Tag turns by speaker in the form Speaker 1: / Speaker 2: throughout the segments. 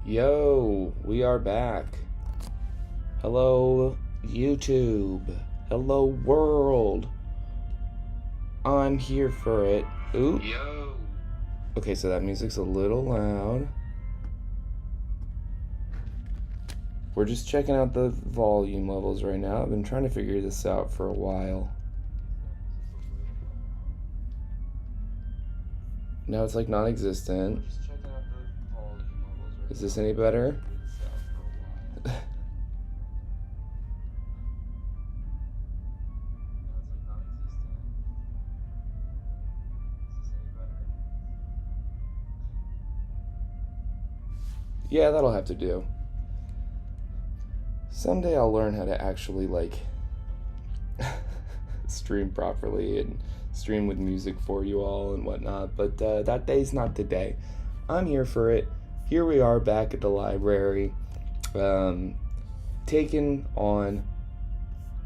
Speaker 1: Yo, we are back. Hello, YouTube. Hello, world. I'm here for it. Ooh. Yo. Okay, so that music's a little loud. We're just checking out the volume levels right now. I've been trying to figure this out for a while. Now it's like non-existent. Is this any better? Yeah, that'll have to do. Someday I'll learn how to actually, like, stream properly and stream with music for you all and whatnot, but that day's not today. I'm here for it. Here we are back at the library, taking on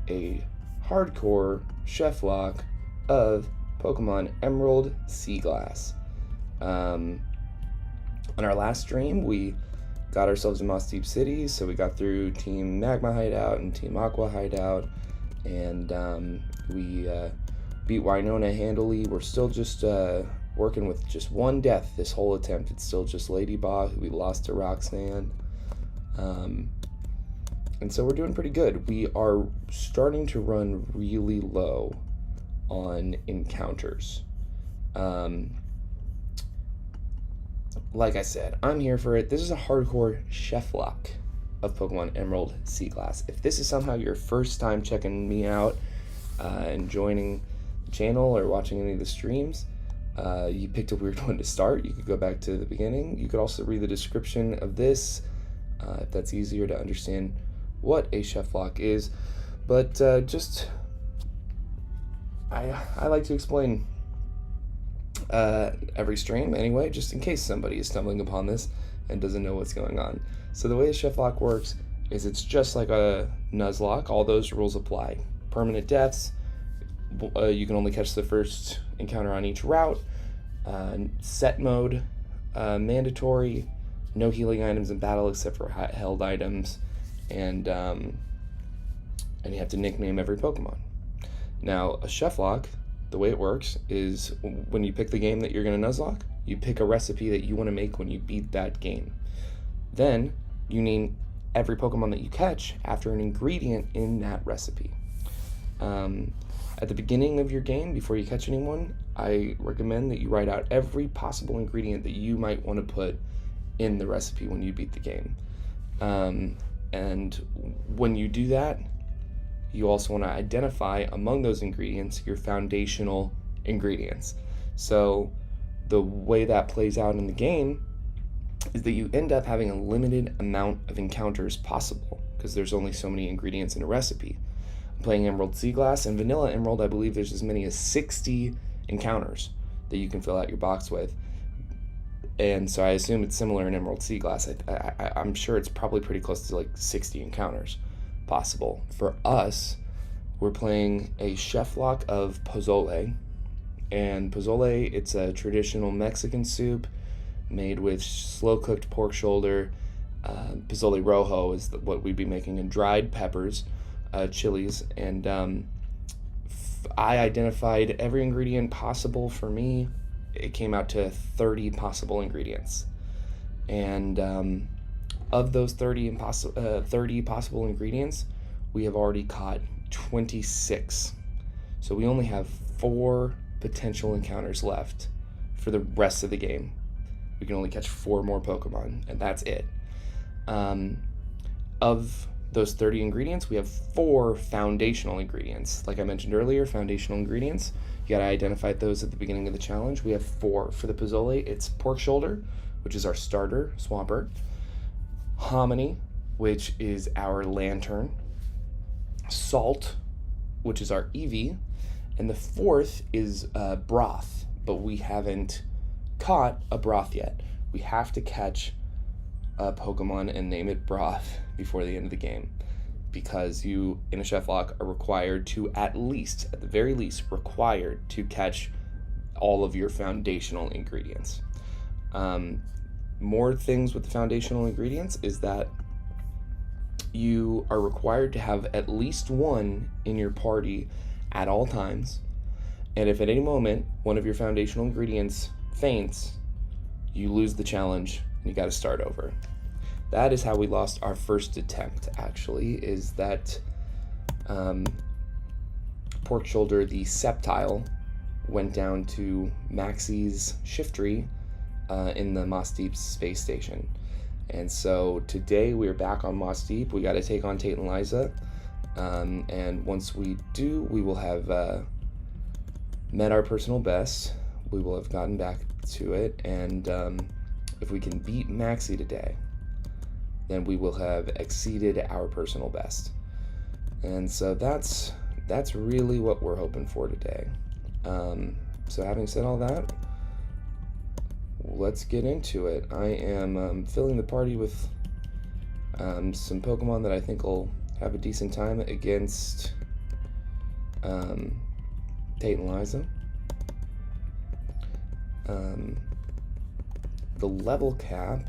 Speaker 1: a hardcore ChefLocke of Pokemon Emerald Seaglass. On our last stream, we got ourselves in Mossdeep City, so we got through Team Magma hideout and Team Aqua hideout, and we beat Winona handily. We're still just working with just one death this whole attempt. It's still just Lady Ba, who we lost to Roxanne. And so we're doing pretty good. We are starting to run really low on encounters. Like I said, I'm here for it. This is a hardcore ChefLocke of Pokemon Emerald Seaglass. If this is somehow your first time checking me out and joining the channel or watching any of the streams, you picked a weird one to start. You could go back to the beginning. You could also read the description of this if that's easier to understand what a ChefLocke is. But I like to explain every stream anyway, just in case somebody is stumbling upon this and doesn't know what's going on. So the way a ChefLocke works is it's just like a Nuzlocke. All those rules apply. Permanent deaths. You can only catch the first encounter on each route. Set mode, mandatory, no healing items in battle except for held items, and you have to nickname every Pokemon. Now, a ChefLocke, the way it works is when you pick the game that you're going to Nuzlocke, you pick a recipe that you want to make when you beat that game. Then you name every Pokemon that you catch after an ingredient in that recipe. At the beginning of your game, before you catch anyone, I recommend that you write out every possible ingredient that you might want to put in the recipe when you beat the game. And when you do that, you also want to identify among those ingredients your foundational ingredients. So the way that plays out in the game is that you end up having a limited amount of encounters possible because there's only so many ingredients in a recipe. Playing Emerald Seaglass and Vanilla Emerald, I believe there's as many as 60 encounters that you can fill out your box with. And so I assume it's similar in Emerald Seaglass. I'm sure it's probably pretty close to like 60 encounters possible. For us, we're playing a ChefLocke of Pozole. And Pozole, it's a traditional Mexican soup made with slow-cooked pork shoulder. Pozole rojo is what we'd be making, in dried peppers, chilies, and I identified every ingredient possible for me. It came out to 30 possible ingredients, and of those 30 possible ingredients, we have already caught 26. So we only have 4 potential encounters left for the rest of the game. We can only catch 4 more Pokemon, and that's it. Of those 30 ingredients, we have 4 foundational ingredients. Like I mentioned earlier, foundational ingredients, you gotta identify those at the beginning of the challenge. We have 4. For the Pozole, it's pork shoulder, which is our starter, Swampert, hominy, which is our lantern, salt, which is our Eevee, and the 4th is broth, but we haven't caught a broth yet. We have to catch a Pokemon and name it Broth before the end of the game, because you, in a ChefLocke, are required to at the very least, required to catch all of your foundational ingredients. more things with the foundational ingredients is that you are required to have at least one in your party at all times. And if at any moment one of your foundational ingredients faints, you lose the challenge and you got to start over. That is how we lost our first attempt, actually, is that Pork Shoulder, the Septile, went down to Maxie's Shiftry in the Mossdeep space station. And so today we are back on Mossdeep. We got to take on Tate and Liza. And once we do, we will have met our personal best. We will have gotten back to it. And if we can beat Maxie today, then we will have exceeded our personal best. And so that's really what we're hoping for today. So having said all that, let's get into it. I am filling the party with some Pokemon that I think will have a decent time against Tate and Liza. The level cap,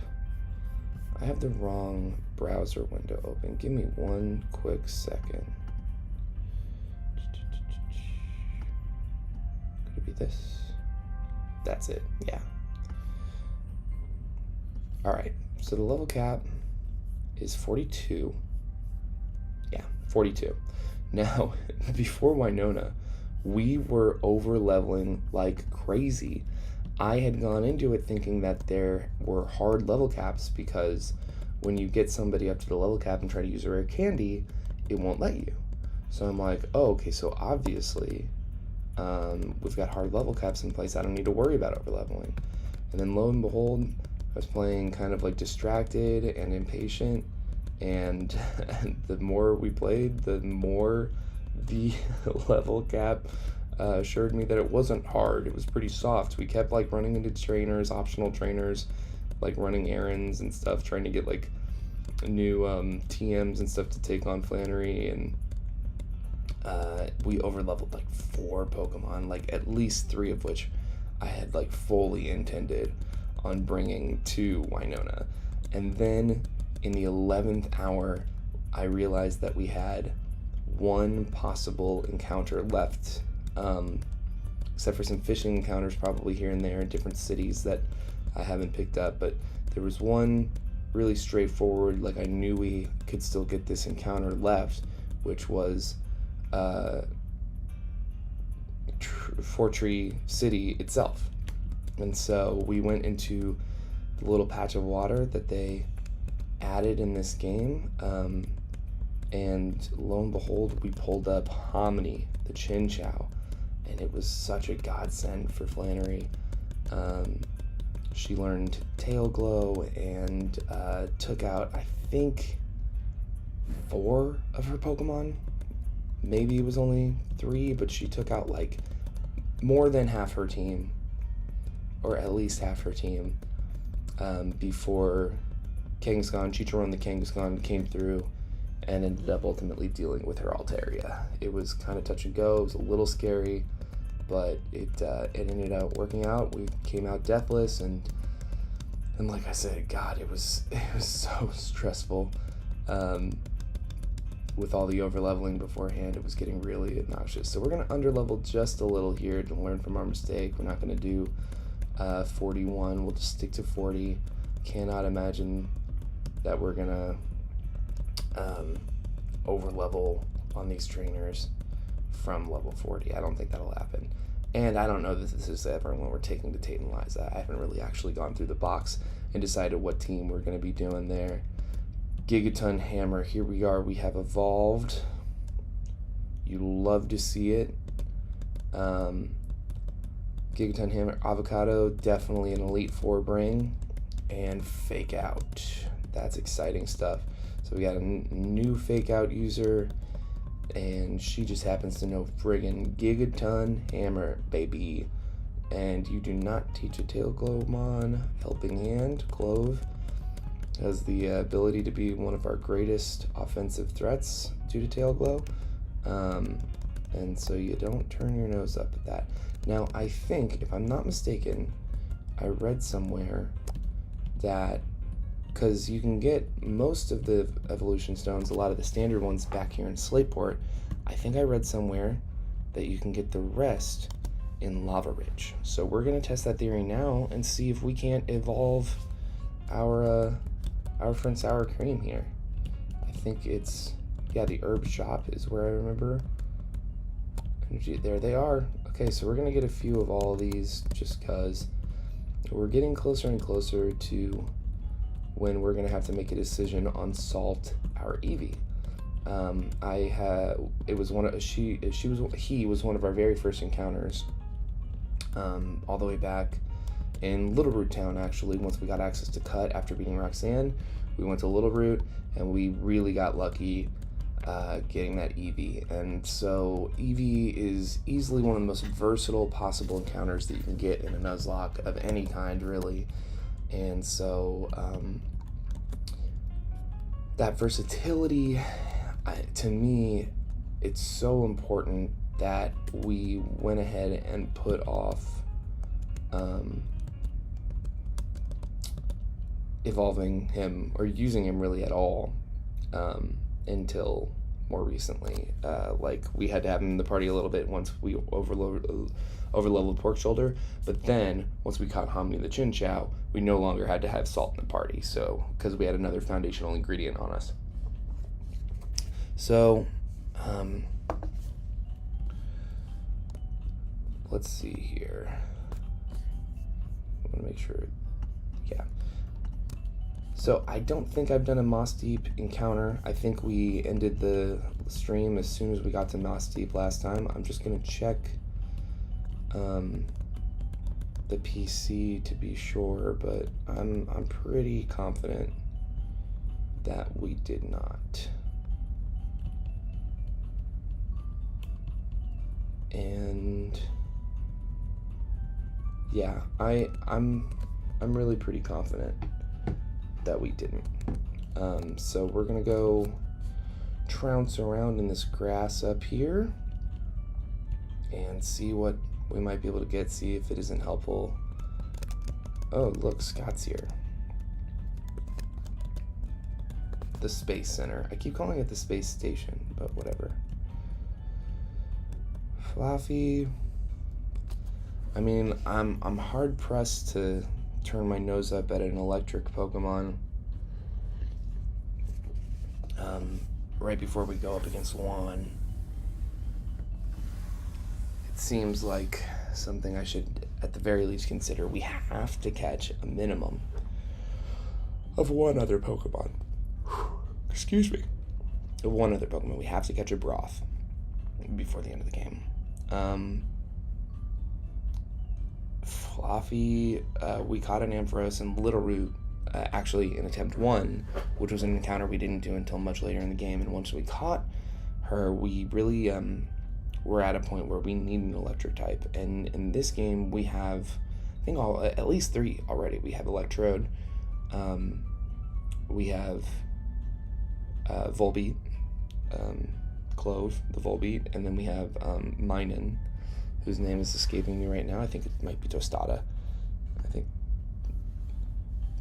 Speaker 1: I have the wrong browser window open. Give me one quick second. Could it be this? That's it, yeah. All right, so the level cap is 42. Yeah, 42. Now, before Winona, we were over leveling like crazy. I had gone into it thinking that there were hard level caps because when you get somebody up to the level cap and try to use a rare candy, it won't let you. So I'm like, oh, okay, so obviously we've got hard level caps in place. I don't need to worry about over leveling. And then lo and behold, I was playing kind of like distracted and impatient, and the more we played, the more the level cap assured me that it wasn't hard. It was pretty soft. We kept like running into trainers, optional trainers, like running errands and stuff, trying to get like new TMs and stuff to take on Flannery, and we over leveled like 4 Pokemon, like at least 3 of which I had like fully intended on bringing to Winona. And then in the 11th hour, I realized that we had one possible encounter left, except for some fishing encounters probably here and there in different cities that I haven't picked up. But there was one really straightforward, like I knew we could still get this encounter left, which was Fortree City itself. And so we went into the little patch of water that they added in this game, and lo and behold, we pulled up Hominy, the Chinchou, and it was such a godsend for Flannery. She learned Tail Glow and took out, I think, 4 of her Pokemon. Maybe it was only 3, but she took out like more than half her team, or at least half her team, before Kangaskhan, Chicharon the Kangaskhan came through and ended up ultimately dealing with her Altaria. It was kind of touch and go. It was a little scary, but it ended up working out. We came out deathless, and like I said, God, it was so stressful. With all the over leveling beforehand, it was getting really obnoxious. So we're gonna under level just a little here to learn from our mistake. We're not gonna do 41. We'll just stick to 40. Cannot imagine that we're gonna over level on these trainers from level 40. I don't think that'll happen. And I don't know that this is ever when we're taking to Tate and Liza. I haven't really actually gone through the box and decided what team we're going to be doing there. Gigaton Hammer, here we are. We have evolved. You love to see it. Gigaton Hammer, Avocado, definitely an Elite 4 bring. And Fake Out. That's exciting stuff. So we got a new Fake Out user, and she just happens to know friggin' Gigaton Hammer, baby. And you do not teach a Tail Glowmon Helping Hand. Clove has the ability to be one of our greatest offensive threats due to Tail Glow. And so you don't turn your nose up at that. Now, I think, if I'm not mistaken, I read somewhere that, because you can get most of the evolution stones, a lot of the standard ones back here in Slateport. I think I read somewhere that you can get the rest in Lava Ridge. So we're gonna test that theory now and see if we can't evolve our friend sour cream here. I think it's, yeah, the herb shop is where I remember. There they are. Okay, so we're gonna get a few of all of these just because we're getting closer and closer to when we're gonna have to make a decision on Salt, our Eevee. He was one of our very first encounters, all the way back in Little Root Town. Actually, once we got access to Cut after beating Roxanne, we went to Little Root and we really got lucky getting that Eevee. And so Eevee is easily one of the most versatile possible encounters that you can get in a Nuzlocke of any kind, really. And so that versatility, to me, it's so important that we went ahead and put off evolving him or using him really at all until more recently. Like, we had to have him in the party a little bit once we overleveled Pork Shoulder, but then once we caught Hominy the Chinchou, we no longer had to have Salt in the party, so because we had another foundational ingredient on us. So let's see here. I want to make sure. Yeah. So I don't think I've done a Mossdeep encounter. I think we ended the stream as soon as we got to Mossdeep last time. I'm just gonna check the PC to be sure, but I'm pretty confident that we did not. And yeah, I'm really pretty confident that we didn't. So we're gonna go trounce around in this grass up here and see what we might be able to get, see if it isn't helpful. Oh, look, Scott's here. The Space Center. I keep calling it the Space Station, but whatever. Fluffy. I mean, I'm hard pressed to turn my nose up at an electric Pokemon right before we go up against Juan. It seems like something I should at the very least consider. We have to catch a minimum of one other Pokemon. Excuse me. Of one other Pokemon. We have to catch a Broth before the end of the game. Fluffy, we caught an Ampharos in Little Root, actually in attempt 1, which was an encounter we didn't do until much later in the game. And once we caught her, we really were at a point where we need an electric type. And in this game, we have, I think, at least 3 already. We have Electrode, we have Volbeat, Clove, the Volbeat, and then we have Minun, whose name is escaping me right now. I think it might be Tostada. I think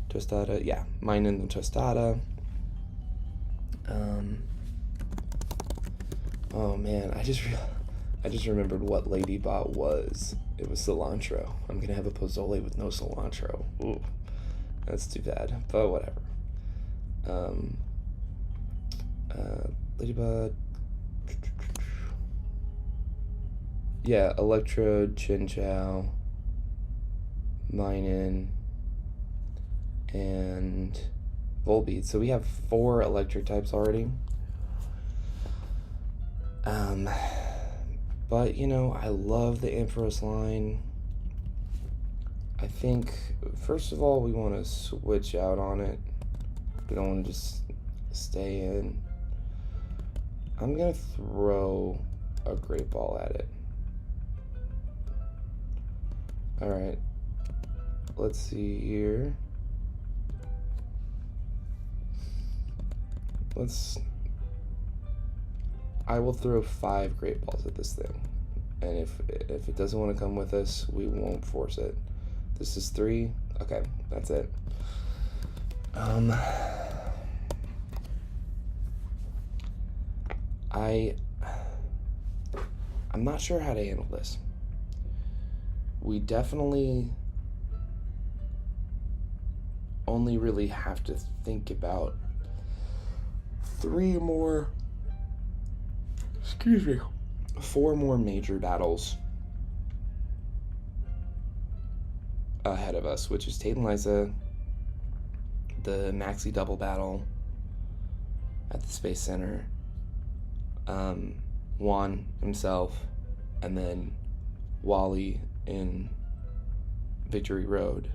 Speaker 1: Tostada, yeah, Minun and Tostada. Oh man, I just remembered what Ladybot was. It was cilantro. I'm gonna have a Pozole with no cilantro. Ooh, that's too bad, but whatever. Ladybot. Yeah, Electrode, Chinchou, Minun, and Volbeat. So we have 4 electric types already. But, you know, I love the Ampharos line. I think, first of all, we want to switch out on it. We don't want to just stay in. I'm going to throw a Great Ball at it. Alright, let's see here. I will throw 5 Great Balls at this thing. And if it doesn't want to come with us, we won't force it. This is 3. Okay, that's it. Um, I'm not sure how to handle this. We definitely only really have to think about 4 more major battles ahead of us, which is Tate and Liza, the Maxi double battle at the Space Center, Juan himself, and then Wally in Victory Road.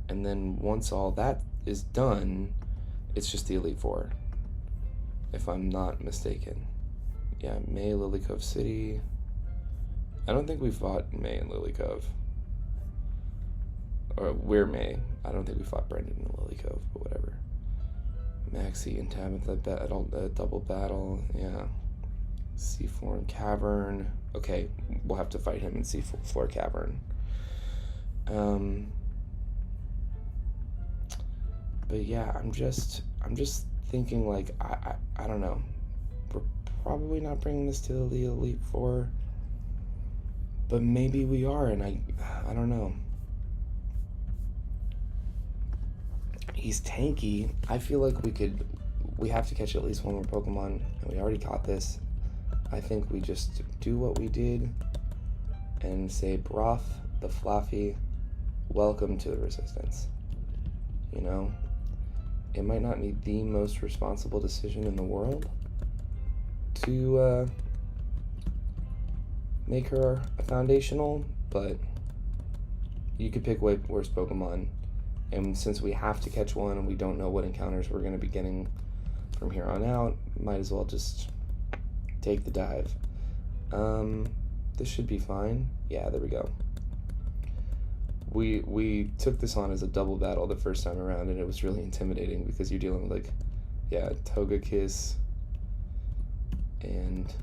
Speaker 1: And then once all that is done, it's just the Elite Four, if I'm not mistaken. Yeah, May, Lily Cove City. I don't think we fought May and Lily Cove. Or we're May. I don't think we fought Brendan and Lily Cove, but whatever. Maxi and Tabitha battle, double battle, yeah. Seafloor Cavern. Okay, we'll have to fight him in Seafloor Cavern. But yeah, I'm just thinking, like, I don't know. We're probably not bringing this to the Elite Four, but maybe we are, and I don't know. He's tanky. I feel like we have to catch at least one more Pokemon, and we already caught this. I think we just do what we did and say, Broth the Fluffy, welcome to the Resistance. You know? It might not be the most responsible decision in the world to make her a foundational, but you could pick way worse Pokemon. And since we have to catch one and we don't know what encounters we're going to be getting from here on out, might as well just take the dive. This should be fine. Yeah, there we go. We took this on as a double battle the first time around, and it was really intimidating because you're dealing with, like, yeah, Togekiss and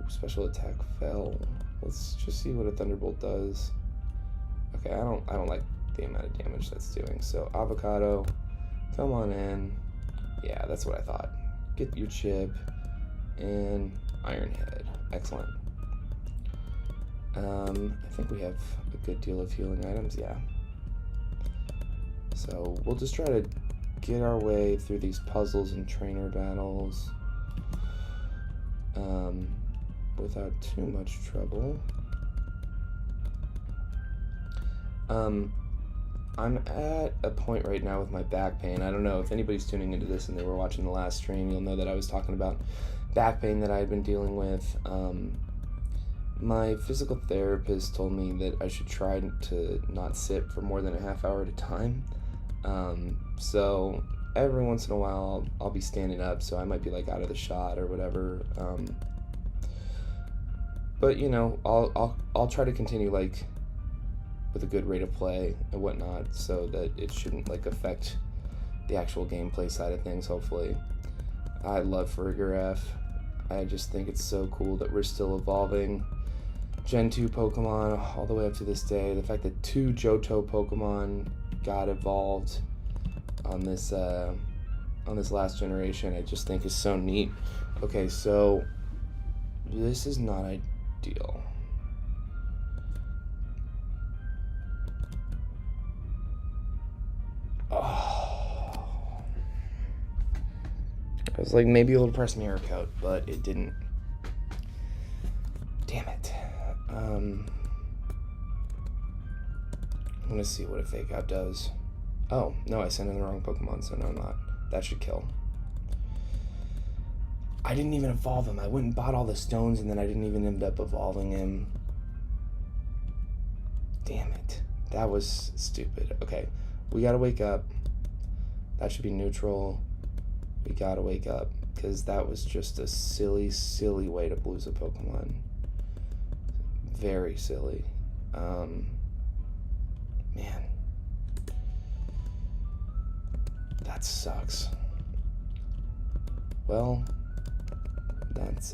Speaker 1: special attack fell. Let's just see what a Thunderbolt does. Okay, I don't like the amount of damage that's doing. So Avocado, come on in. Yeah, that's what I thought. Get your chip and Iron Head. Excellent. I think we have a good deal of healing items, yeah. So we'll just try to get our way through these puzzles and trainer battles without too much trouble. I'm at a point right now with my back pain. I don't know if anybody's tuning into this and they were watching the last stream, you'll know that I was talking about back pain that I had been dealing with. My physical therapist told me that I should try to not sit for more than a half hour at a time. So every once in a while I'll be standing up, so I might be like out of the shot or whatever. But you know, I'll try to continue like with a good rate of play and whatnot, so that it shouldn't like affect the actual gameplay side of things, hopefully. I love Farigiraf. I just think it's so cool that we're still evolving Gen 2 Pokemon all the way up to this day. The fact that 2 Johto Pokemon got evolved on this last generation, I just think is so neat. Okay, so this is not ideal. Oh. I was like, maybe it'll press Mirror Coat, but it didn't. Damn it. I'm gonna see what a Fake Out does. Oh, no, I sent in the wrong Pokemon, so no, I'm not. That should kill. I didn't even evolve him. I went and bought all the stones, and then I didn't even end up evolving him. Damn it. That was stupid. Okay, we gotta wake up. That should be neutral. We gotta wake up, because that was just a silly, silly way to lose a Pokemon. Very silly. Man. That sucks. Well, that's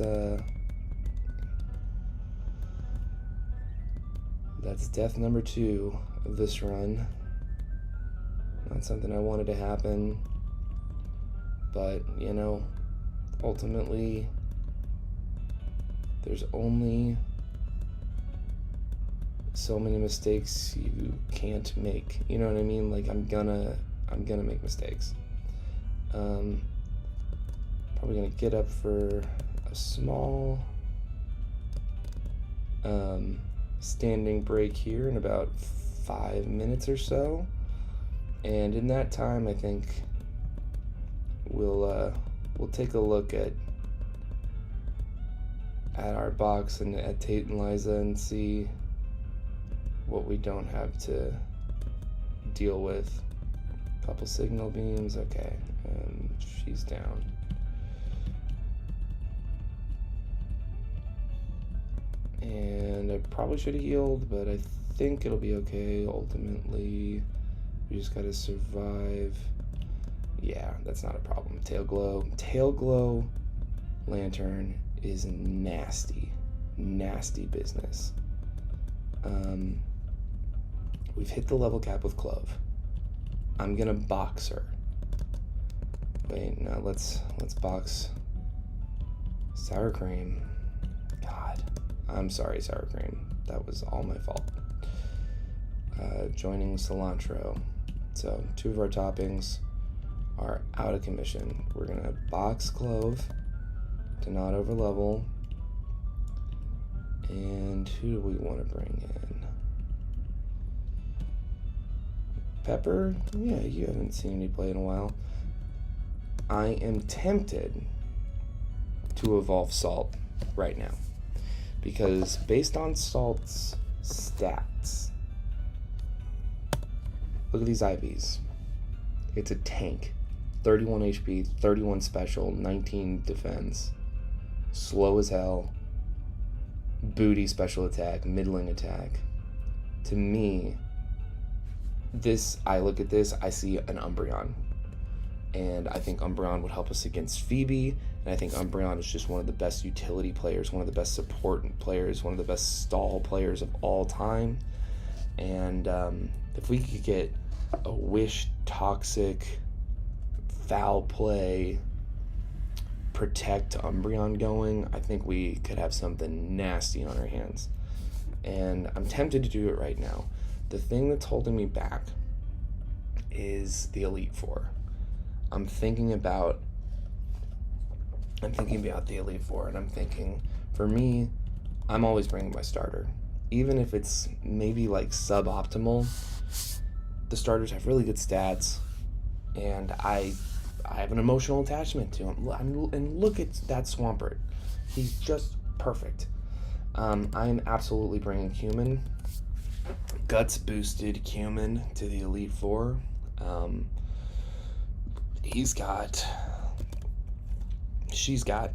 Speaker 1: death number 2 of this run. Not something I wanted to happen, but, you know, ultimately, there's only so many mistakes you can't make. You know what I mean? Like, I'm gonna make mistakes. Probably gonna get up for a small standing break here in about 5 minutes or so, and in that time, I think we'll take a look at our box and at Tate and Liza and see what we don't have to deal with. Couple signal beams, okay, and she's down. And I probably should have healed, but I think it'll be okay. Ultimately, we just gotta survive. Yeah, that's not a problem. Tail glow lantern is nasty business. We've hit the level cap with Clove. I'm gonna box her. Wait, no, let's box sour cream. God, I'm sorry, sour cream. That was all my fault. Joining cilantro. So 2 of our toppings are out of commission. We're gonna box Clove to not over level. And who do we want to bring in? Pepper? Yeah, you haven't seen me play in a while. I am tempted to evolve Salt right now, because based on Salt's stats, look at these IVs. It's a tank. 31 HP, 31 special, 19 defense. Slow as hell. Booty special attack, middling attack. To me, I look at this, I see an Umbreon. And I think Umbreon would help us against Phoebe. And I think Umbreon is just one of the best utility players, one of the best support players, one of the best stall players of all time. And if we could get a Wish Toxic, Foul Play, Protect Umbreon going, I think we could have something nasty on our hands. And I'm tempted to do it right now. The thing that's holding me back is the Elite Four. I'm thinking about the Elite Four, and I'm thinking, for me, I'm always bringing my starter. Even if it's maybe like suboptimal, the starters have really good stats, and I have an emotional attachment to him. And look at that Swampert. He's just perfect. I'm absolutely bringing Cumin. Guts boosted Cumin to the Elite Four. She's got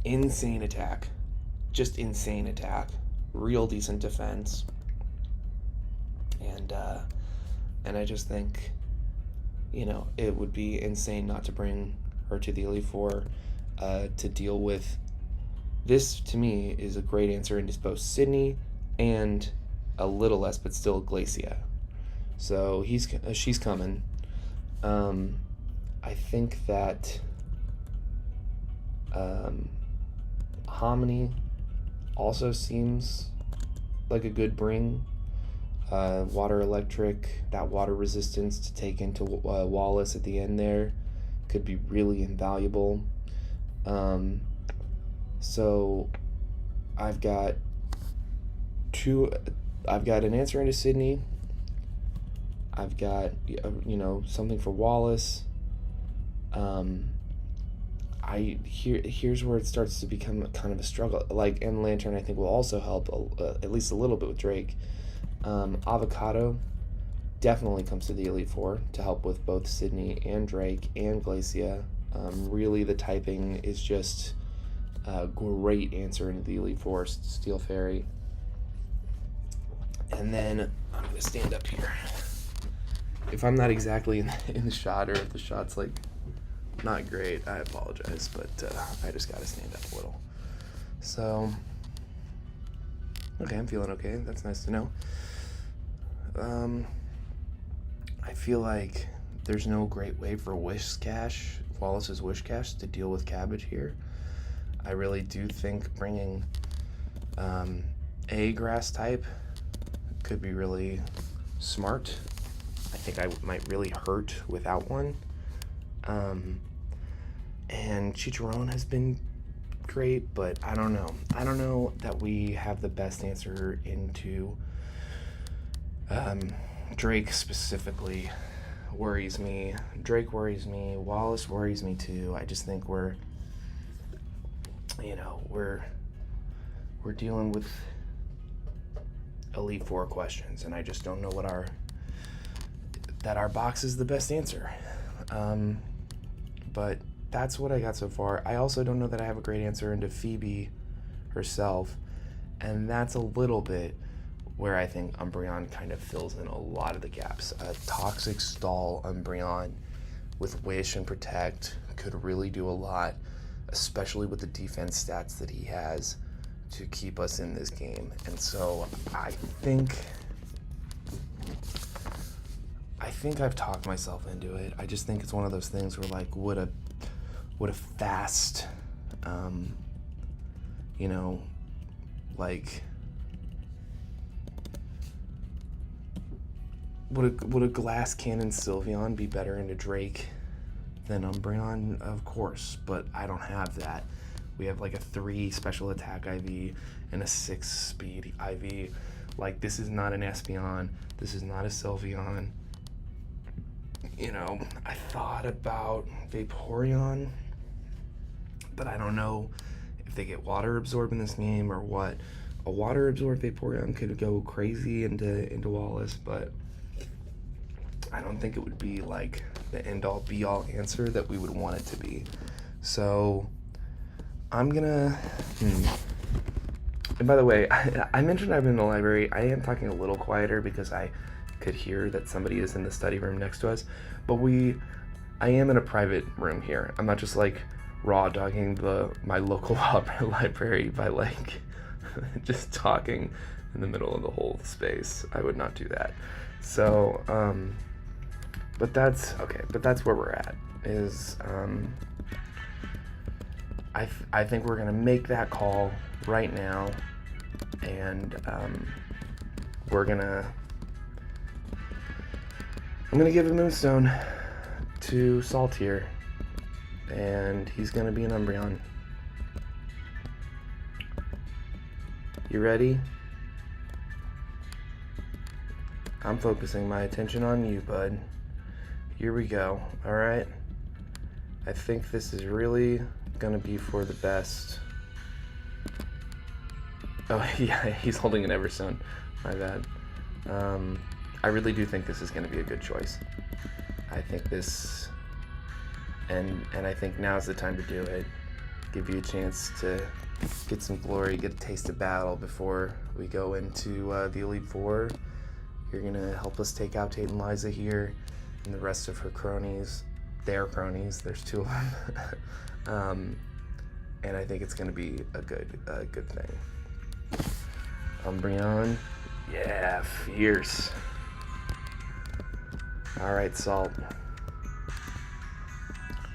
Speaker 1: insane attack. Just insane attack. Real decent defense. And I just think, you know, it would be insane not to bring her to the Elite Four to deal with. This, to me, is a great answer into both Sydney and a little less, but still Glacia. So she's coming. I think that Hominy also seems like a good bring. Water Electric, that water resistance to take into Wallace at the end there could be really invaluable. So I've got an answer into Sydney. I've got, you know, something for Wallace. Here's where it starts to become kind of a struggle. Like, and Lantern, I think, will also help at least a little bit with Drake. Avocado definitely comes to the Elite Four to help with both Sydney and Drake and Glacia. Really, the typing is just a great answer into the Elite Four. Steel Fairy. And then I'm going to stand up here. If I'm not exactly in the shot, or if the shot's like not great, I apologize, but I just got to stand up a little. So, okay, I'm feeling okay. That's nice to know. I feel like there's no great way for Wallace's Wishcash to deal with cabbage here. I really do think bringing a grass type could be really smart. I think I might really hurt without one. And Chicharron has been great, but I don't know. I don't know that we have the best answer into Drake specifically worries me. Drake worries me. Wallace worries me too. I just think we're dealing with Elite Four questions, and I just don't know that our box is the best answer. But that's what I got so far. I also don't know that I have a great answer into Phoebe herself, and that's a little bit where I think Umbreon kind of fills in a lot of the gaps. A toxic stall Umbreon with Wish and Protect could really do a lot, especially with the defense stats that he has to keep us in this game. And so I think I've talked myself into it. I just think it's one of those things where, like, would a fast, would a Glass Cannon Sylveon be better into Drake than Umbreon? Of course, but I don't have that. We have like a 3 special attack IV and a 6 speed IV. Like, this is not an Espeon. This is not a Sylveon. I thought about Vaporeon, but I don't know if they get water absorbed in this game or what. A water absorbed Vaporeon could go crazy into Wallace, but I don't think it would be like the end-all be-all answer that we would want it to be. So I'm gonna And by the way, I mentioned I'm in the library. I am talking a little quieter because I could hear that somebody is in the study room next to us, but I am in a private room here. I'm not just like raw dogging my local library by like just talking in the middle of the whole space. I would not do that. So, but that's where we're at, is I think we're gonna make that call right now, and I'm gonna give a Moonstone to Saltier, and he's gonna be an Umbreon. You ready? I'm focusing my attention on you, bud. Here we go. All right. I think this is really gonna be for the best. Oh yeah, he's holding an Everstone. My bad. I really do think this is gonna be a good choice. I think this, and I think now's the time to do it. Give you a chance to get some glory, get a taste of battle before we go into the Elite Four. You're gonna help us take out Tate and Liza here, and the rest of her cronies. Their cronies. There's 2 of them. And I think it's gonna be a good thing. Umbreon, yeah, fierce. All right, Salt.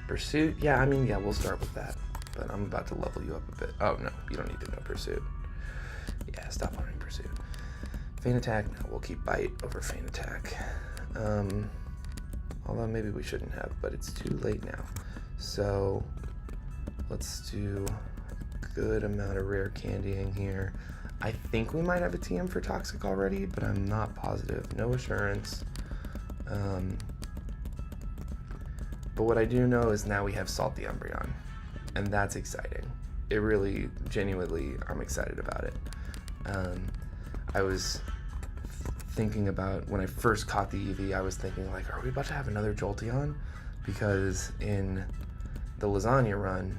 Speaker 1: Pursuit, yeah, we'll start with that. But I'm about to level you up a bit. Oh no, you don't need to know Pursuit. Yeah, stop learning Pursuit. Feint Attack, no, we'll keep Bite over Feint Attack. Although maybe we shouldn't have, but it's too late now. So let's do a good amount of rare candying here. I think we might have a TM for Toxic already, but I'm not positive. No assurance. But what I do know is now we have Salty Umbreon, and that's exciting. It really, genuinely, I'm excited about it. I was thinking about, when I first caught the EV, I was thinking like, are we about to have another Jolteon? Because in the Lasagna run,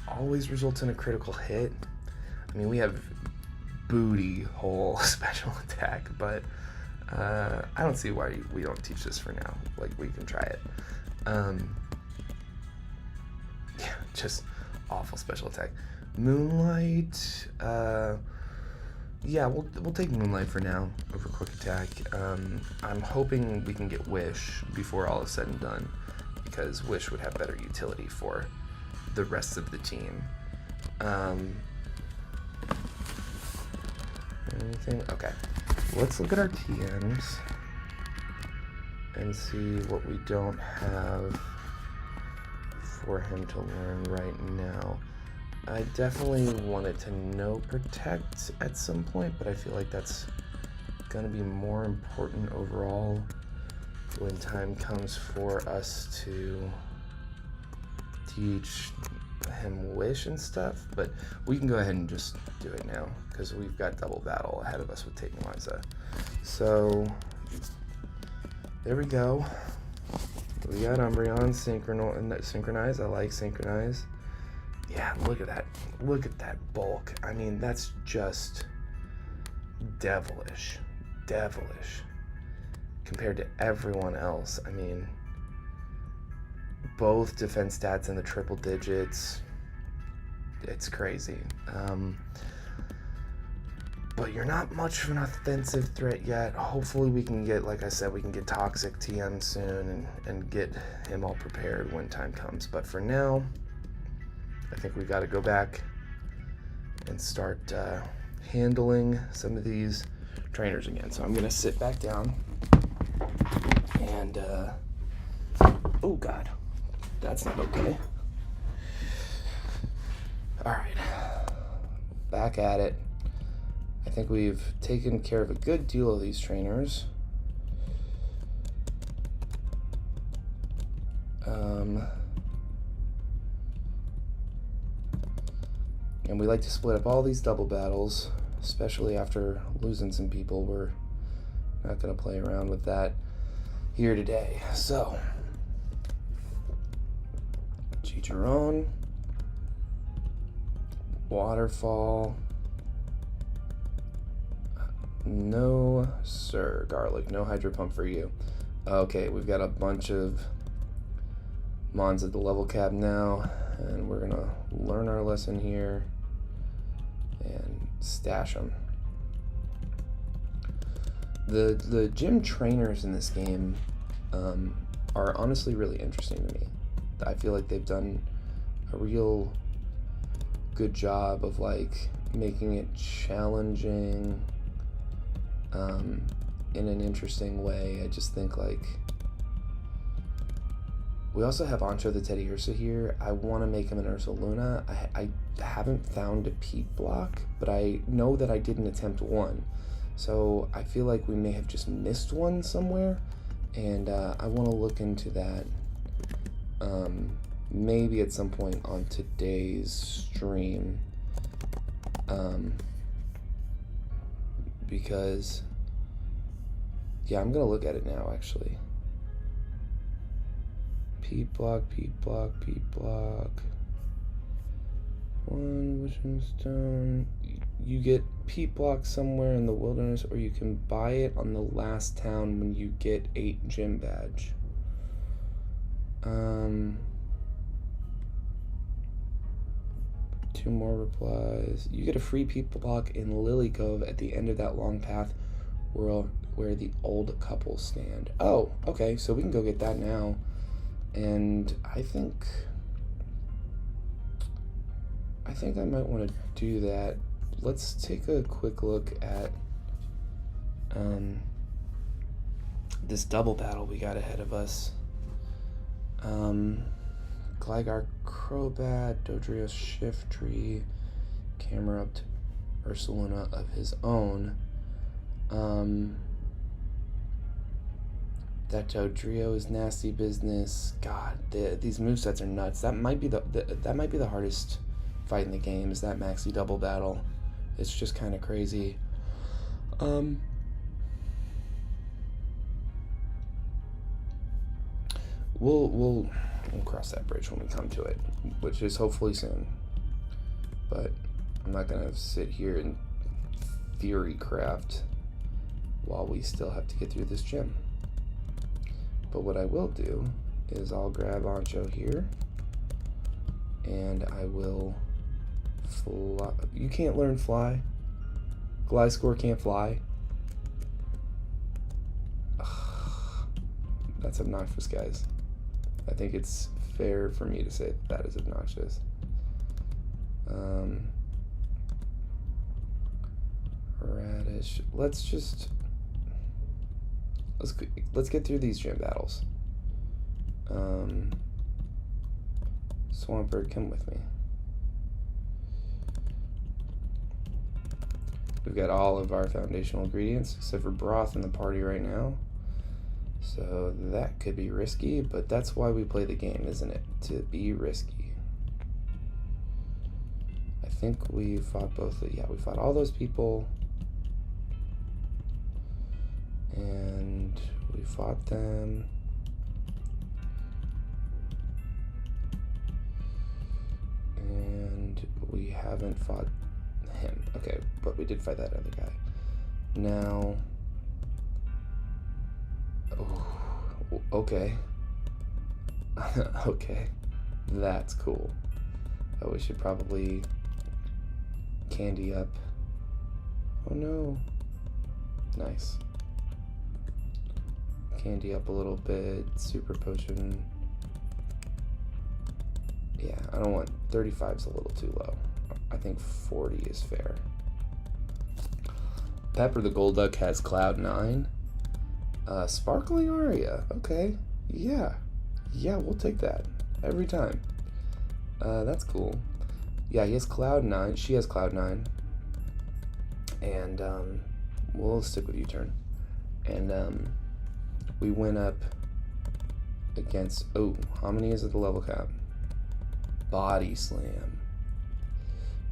Speaker 1: always results in a critical hit. We have booty hole special attack, but I don't see why we don't teach this for now. Like, we can try it. Yeah, just awful special attack. Moonlight, yeah, we'll take Moonlight for now over Quick Attack. I'm hoping we can get Wish before all is said and done, because Wish would have better utility for the rest of the team. Anything? Okay. Let's look at our TMs and see what we don't have for him to learn right now. I definitely wanted to know Protect at some point, but I feel like that's gonna be more important overall when time comes for us to teach him Wish and stuff. But we can go ahead and just do it now because we've got double battle ahead of us with Tate and Liza. So there we go. We got Umbreon synchronize. I like synchronize. Yeah, look at that. Look at that bulk. I mean, that's just devilish. Devilish. Compared to everyone else. I mean, both defense stats in the triple digits. It's crazy. But you're not much of an offensive threat yet. Hopefully we can get, like I said, we can get Toxic TM soon and get him all prepared when time comes. But for now, I think we've got to go back and start handling some of these trainers again. So I'm going to sit back down and, oh God, that's not okay. All right, back at it. I think we've taken care of a good deal of these trainers. And we like to split up all these double battles, especially after losing some people. We're not going to play around with that here today. So, Chicharron, Waterfall. No, sir. Garlic. No Hydro Pump for you. Okay, we've got a bunch of Mons at the level cap now, and we're gonna learn our lesson here and stash them. The gym trainers in this game are honestly really interesting to me. I feel like they've done a real good job of like making it challenging in an interesting way. I just think like we also have Ancho the Teddy Ursa here. I want to make him an Ursa Luna. I haven't found a Peat block, but I know that I didn't attempt one. So I feel like we may have just missed one somewhere, and I want to look into that maybe at some point on today's stream, because yeah, I'm gonna look at it now actually. Peat block, peat block, peat block. One wishing stone. You get peat block somewhere in the wilderness, or you can buy it on the last town when you get 8 gym badge. 2 more replies. You get a free peat block in Lily Cove at the end of that long path where the old couple stand. Oh, okay, so we can go get that now. And I think I might want to do that. Let's take a quick look at this double battle we got ahead of us. Gligar Crobat, Dodrio Shiftry, Camerupt, Ursaluna of his own. That Dodrio is nasty business. God, these movesets are nuts. That might be the hardest fight in the game, is that Maxi double battle. It's just kind of crazy. We'll cross that bridge when we come to it, which is hopefully soon. But I'm not gonna sit here and theory craft while we still have to get through this gym. But what I will do is I'll grab Ancho here, and I will fly. You can't learn fly. Gliscor can't fly. Ugh, that's obnoxious, guys. I think it's fair for me to say that is obnoxious. Radish. Let's get through these gym battles. Swampbird, come with me. We've got all of our foundational ingredients, except for broth in the party right now. So that could be risky, but that's why we play the game, isn't it? To be risky. I think we fought both, yeah, we fought all those people. And we fought them. And we haven't fought him. Okay, but we did fight that other guy. Now, oh, okay. Okay, that's cool. Oh, we should probably candy up. Oh no. Nice. Candy up a little bit. Super potion. Yeah, I don't want 35's a little too low. I think 40 is fair. Pepper the Golduck has Cloud 9. Sparkling Aria. Okay. Yeah. Yeah, we'll take that every time. That's cool. Yeah, he has Cloud 9. She has Cloud 9. And we'll stick with U-turn. And we went up against, oh, how many is it the level cap? Body Slam.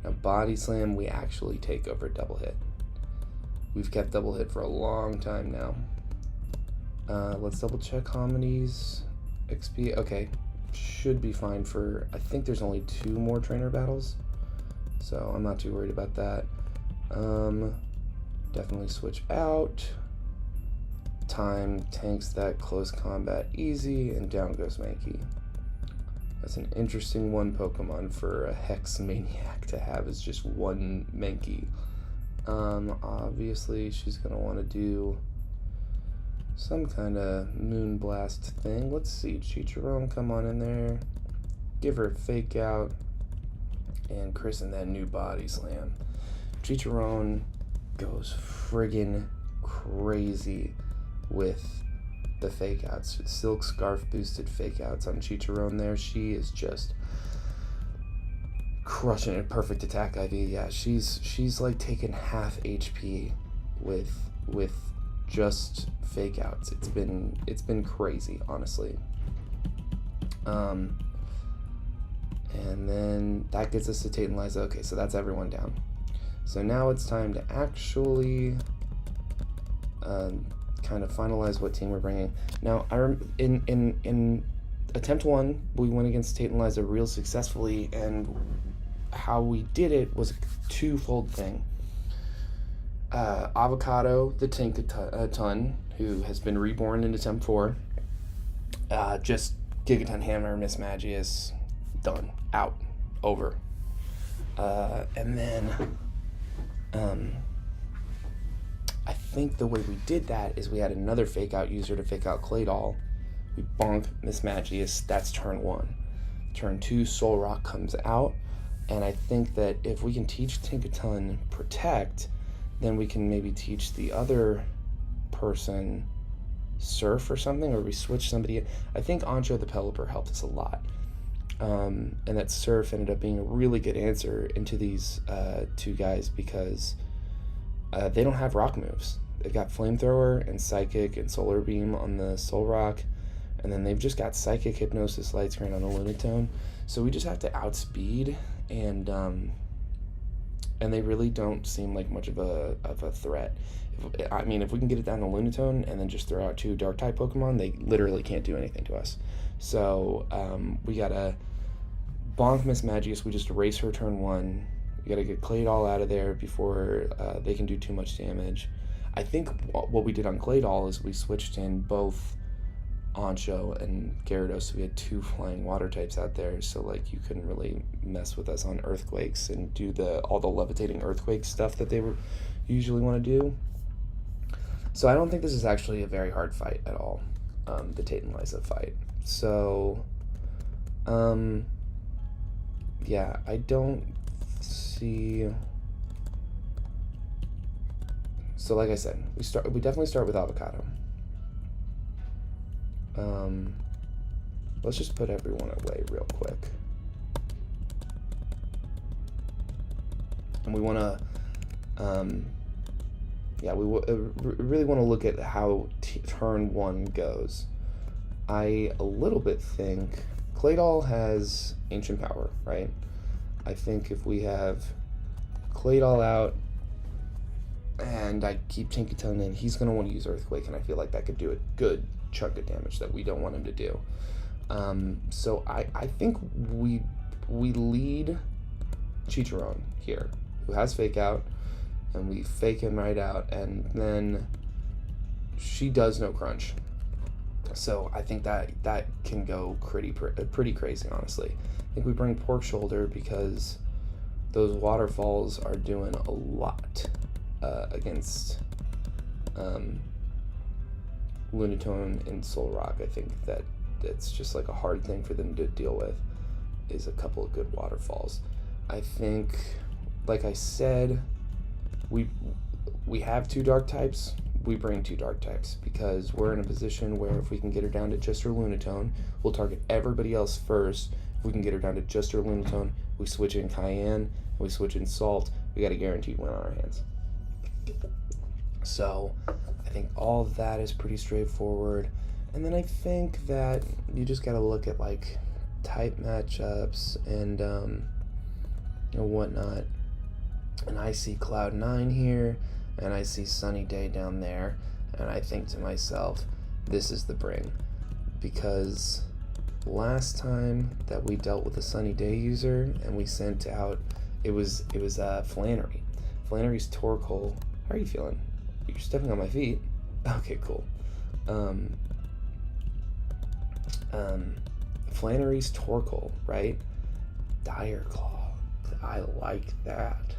Speaker 1: Now Body Slam we actually take over double hit. We've kept double hit for a long time now. Let's double check hominies. XP, okay. Should be fine for, I think there's only 2 more trainer battles. So I'm not too worried about that. Definitely switch out. Time tanks that close combat easy, and down goes Mankey. That's an interesting one Pokemon for a Hex Maniac to have, is just one Mankey. Obviously she's gonna want to do some kind of Moonblast thing. Let's see, Chicharron, come on in there. Give her a fake out. And christen that new Body Slam. Chicharron goes friggin' crazy with the fake outs. Silk Scarf boosted fake outs on Chicharron there. She is just crushing it. Perfect attack IV. Yeah, she's like taking half HP with just fake outs. It's been crazy, honestly. And then that gets us to Tate and Liza. Okay, so that's everyone down. So now it's time to actually kind of finalize what team we're bringing. Now, in attempt 1, we went against Tate and Liza real successfully, and how we did it was a twofold thing. Avocado, the Tinkaton, who has been reborn in attempt 4, just Gigaton Hammer, Miss Magius, done, out, over. And then I think the way we did that is we had another fake out user to fake out Claydol. We bonk Miss Magius, that's turn 1. Turn 2, Soul Rock comes out, and I think that if we can teach Tinkaton Protect, then we can maybe teach the other person Surf or something, or we switch somebody. I think Ancho the Pelipper helped us a lot. And that Surf ended up being a really good answer into these 2 guys, because they don't have rock moves. They've got Flamethrower and Psychic and Solar Beam on the Soul Rock, and then they've just got Psychic, Hypnosis, Light Screen on the Lunatone. So we just have to outspeed, and they really don't seem like much of a threat. I mean, if we can get it down to Lunatone and then just throw out 2 Dark-type Pokemon, they literally can't do anything to us. So we gotta bonk Miss Magius. We just erase her turn 1. We gotta get Claydol out of there before they can do too much damage. I think what we did on Claydol is we switched in both Ancho and Gyarados, so we had 2 flying water types out there, so like you couldn't really mess with us on Earthquakes and do all the levitating Earthquake stuff that they were usually want to do. So I don't think this is actually a very hard fight at all, the Tate and Liza fight. So, yeah, I don't see... So like I said, we definitely start with avocado. Let's just put everyone away real quick. And we want to, yeah, we really want to look at how turn 1 goes. I a little bit think Claydol has ancient power, right? I think if we have Claydol out and I keep Tinkaton in, he's going to want to use Earthquake, and I feel like that could do a good chunk of damage that we don't want him to do. So I think we lead Chicharron here, who has Fake Out, and we fake him right out, and then she does no crunch. So I think that can go pretty crazy, honestly. I think we bring Pork Shoulder because those waterfalls are doing a lot against Lunatone and Soul Rock. I think that it's just like a hard thing for them to deal with, is a couple of good waterfalls. I think, like I said, we have 2 dark types. We bring 2 dark types because we're in a position where if we can get her down to just her Lunatone, we'll target everybody else first. If we can get her down to just her Lunatone, we switch in Cayenne, we switch in Salt, we got a guaranteed win on our hands. So I think all of that is pretty straightforward. And then I think that you just got to look at like type matchups and whatnot. And I see Cloud9 here, and I see Sunny Day down there, and I think to myself, this is the bring. Because last time that we dealt with a Sunny Day user and we sent out, it was Flannery. Flannery's Torkoal. How are you feeling? You're stepping on my feet. Okay, cool. Flannery's Torkoal, right? Dire Claw. I like that.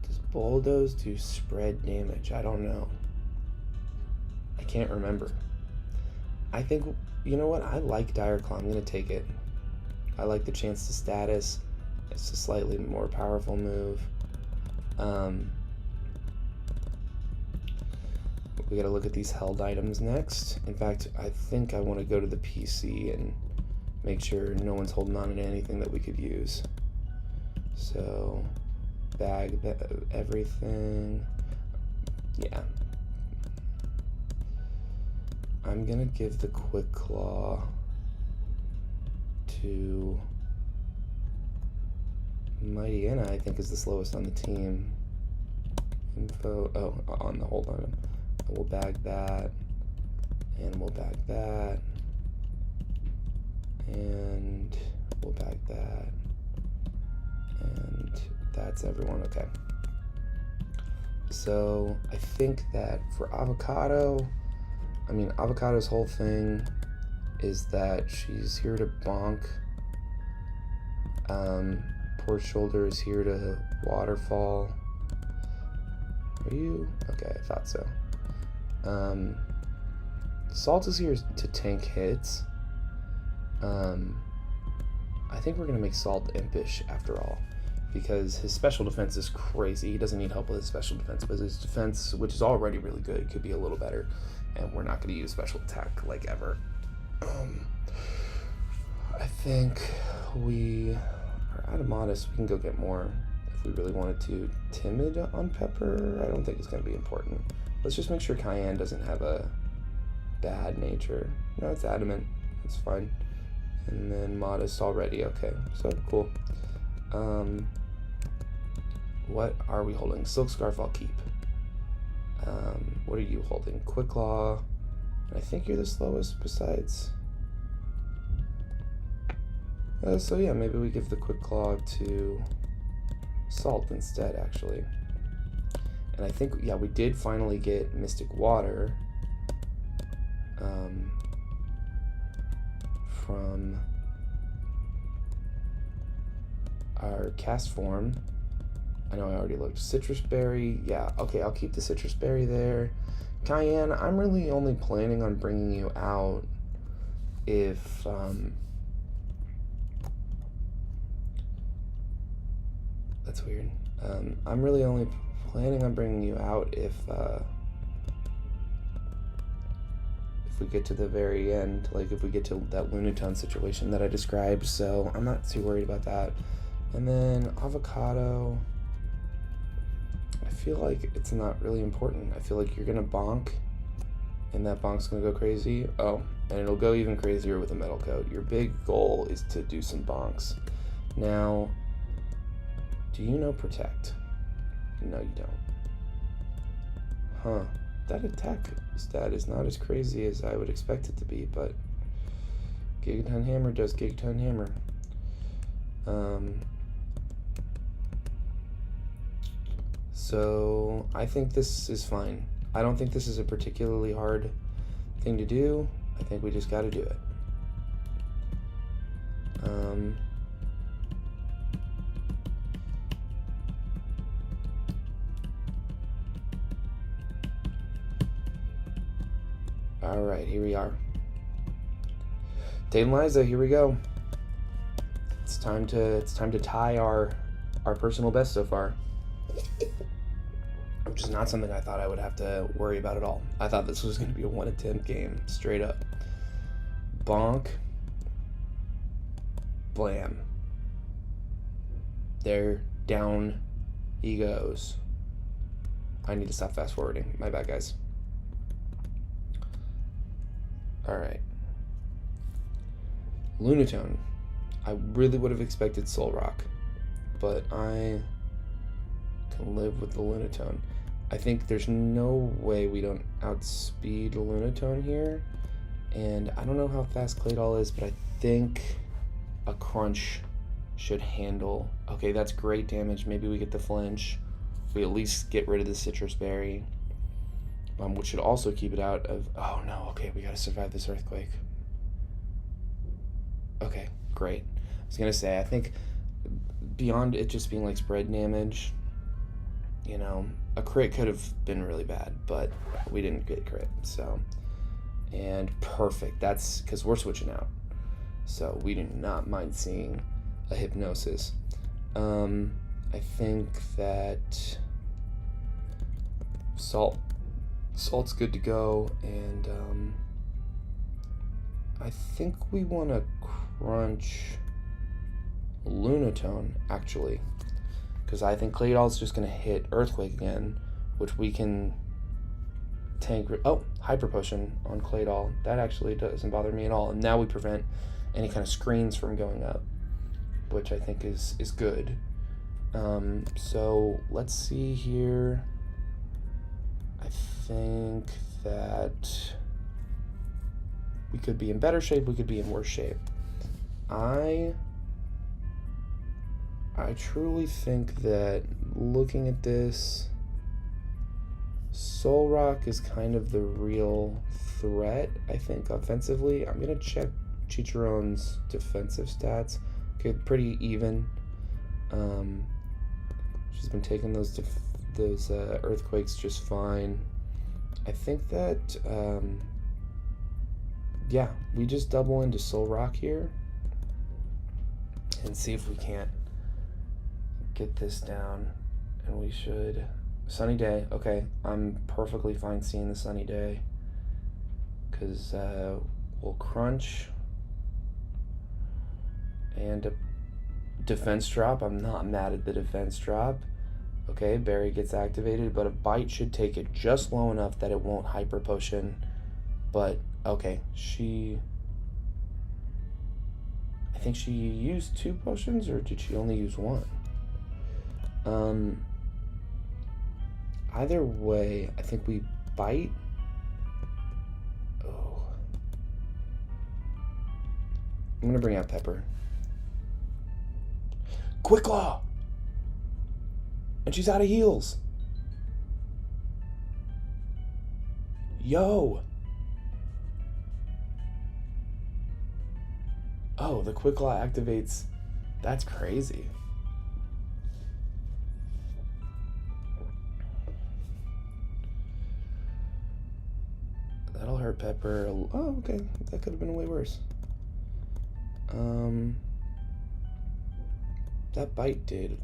Speaker 1: Does Bulldoze do spread damage? I don't know. I can't remember. I think, you know what? I like Dire Claw. I'm going to take it. I like the chance to status. It's a slightly more powerful move. We got to look at these held items next. In fact, I think I want to go to the PC and make sure no one's holding on to anything that we could use. So, bag everything. Yeah. I'm going to give the Quick Claw to Mighty Anna, I think, is the slowest on the team. Info, oh, on the hold item. We'll bag that, and we'll bag that, and we'll bag that, and that's everyone. Okay. So I think that for Avocado, I mean, Avocado's whole thing is that she's here to bonk. Poor Shoulder is here to waterfall. Are you? Okay, I thought so. Salt is here to tank hits. I think we're gonna make Salt impish after all, because his special defense is crazy. He doesn't need help with his special defense, but his defense, which is already really good, could be a little better. And we're not gonna use special attack like ever. I think we are out of modest. We can go get more if we really wanted to. Timid on Pepper, I don't think it's gonna be important. Let's just make sure Cayenne doesn't have a bad nature. No, it's adamant. It's fine. And then modest already. Okay, so cool. What are we holding? Silk Scarf I'll keep. What are you holding? Quick Claw. I think you're the slowest besides. So yeah, maybe we give the Quick Claw to Salt instead, actually. And I think, yeah, we did finally get Mystic Water. from our cast form. I know I already looked. Citrus berry, yeah, okay, I'll keep the citrus berry there. Cayenne, I'm really only planning on bringing you out if, that's weird. I'm really only planning on bringing you out if we get to the very end, like if we get to that Lunatone situation that I described, so I'm not too worried about that. And then avocado, I feel like it's not really important. I feel like you're gonna bonk, and that bonk's gonna go crazy. Oh, and it'll go even crazier with a metal coat. Your big goal is to do some bonks. Now, do you know protect? No, you don't. Huh. That attack stat is not as crazy as I would expect it to be, but Gigaton Hammer does Gigaton Hammer. So I think this is fine. I don't think this is a particularly hard thing to do. I think we just got to do it. All right, here we are. Tate and Liza, here we go. It's time to tie our personal best so far, which is not something I thought I would have to worry about at all. I thought this was going to be a 1 attempt game, straight up. Bonk. Blam. There, down he goes. I need to stop fast forwarding. My bad, guys. Alright. Lunatone. I really would have expected Soul Rock, but I can live with the Lunatone. I think there's no way we don't outspeed Lunatone here, and I don't know how fast Claydol is, but I think a crunch should handle. Okay, that's great damage. Maybe we get the flinch. We at least get rid of the citrus berry, which should also keep it out of. Oh no, okay, we gotta survive this earthquake. Okay, great. I was gonna say, I think beyond it just being like spread damage, you know, a crit could have been really bad, but we didn't get crit, so. And perfect, that's because we're switching out. So we do not mind seeing a hypnosis. I think that salt's good to go, and I think we want to crunch Lunatone, actually, because I think Claydol's just going to hit Earthquake again, which we can tank. Oh, Hyper Potion on Claydol. That actually doesn't bother me at all, and now we prevent any kind of screens from going up, which I think is good. So let's see here. I think that we could be in better shape, we could be in worse shape. I truly think that looking at this, Soul Rock is kind of the real threat, I think, offensively. I'm going to check Chicharron's defensive stats. Okay, pretty even. She's been taking those earthquakes just fine. I think that, yeah, we just double into Soul Rock here and see if we can't get this down. And we should. Sunny day. Okay, I'm perfectly fine seeing the sunny day, because we'll crunch and a defense drop. I'm not mad at the defense drop. Okay, Berry gets activated, but a bite should take it just low enough that it won't Hyper Potion. But okay, I think she used 2 potions, or did she only use 1? Either way, I think we bite. Oh, I'm gonna bring out Pepper. Quick Claw! And she's out of heals. Yo! Oh, the quick claw activates. That's crazy. That'll hurt Pepper. Oh, okay. That could have been way worse. That bite did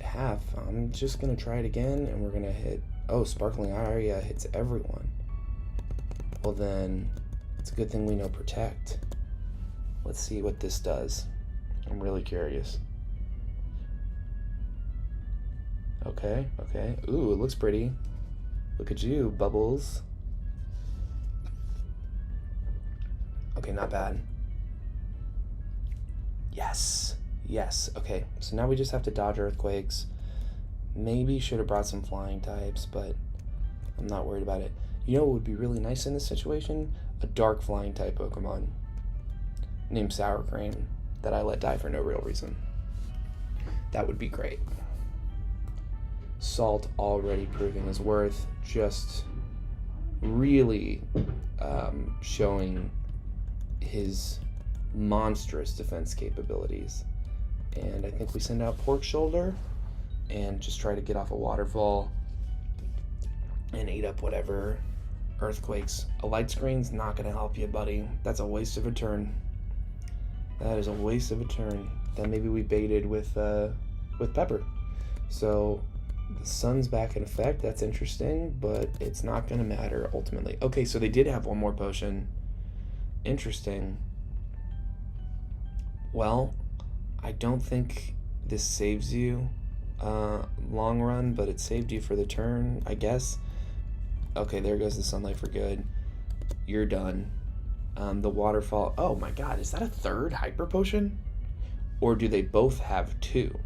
Speaker 1: half. I'm just gonna try it again, and we're gonna hit. Oh, Sparkling Aria hits everyone. Well then, it's a good thing we know Protect. Let's see what this does. I'm really curious. Okay, okay. Ooh, it looks pretty. Look at you, Bubbles. Okay, not bad. Yes, yes. Okay, so now we just have to dodge Earthquakes. Maybe should have brought some flying types, but I'm not worried about it. You know what would be really nice in this situation? A dark flying type Pokemon named Sour Cream that I let die for no real reason. That would be great. Salt already proving his worth, just really showing his monstrous defense capabilities. And I think we send out Pork Shoulder and just try to get off a waterfall and eat up whatever Earthquakes. A light screen's not gonna help you, buddy. That's a waste of a turn. That is a waste of a turn. Then maybe we baited with Pepper. So the sun's back in effect. That's interesting, but it's not gonna matter ultimately. Okay, so they did have one more potion. Interesting. Well, I don't think this saves you long run, but it saved you for the turn, I guess. Okay, there goes the sunlight for good. You're done. The waterfall. Oh my god, is that a third hyper potion? Or do they both have two?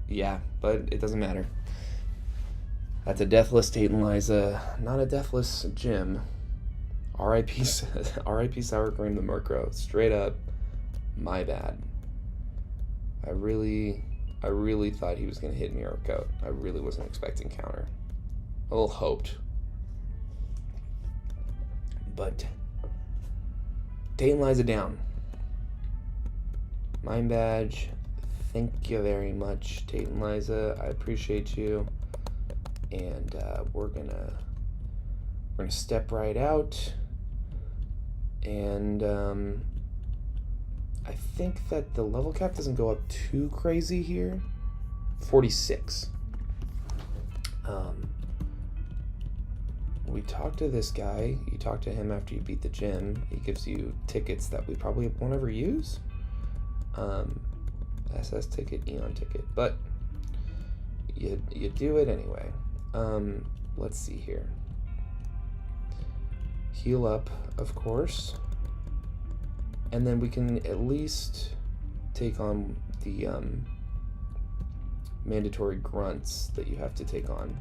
Speaker 1: Yeah, but it doesn't matter. That's a deathless Tate and Liza, not a deathless Jim. R.I.P. R.I.P. Sour Cream the Murkrow. Straight up, my bad. I really thought he was gonna hit Mirror Coat. I really wasn't expecting counter. A little hoped. But Tate and Liza down. Mind Badge, thank you very much, Tate and Liza. I appreciate you. And we're gonna step right out. And I think that the level cap doesn't go up too crazy here. 46. We talked to this guy. You talk to him after you beat the gym. He gives you tickets that we probably won't ever use. SS ticket, Eon ticket, but you do it anyway. Let's see here. Heal up, of course. And then we can at least take on the mandatory grunts that you have to take on.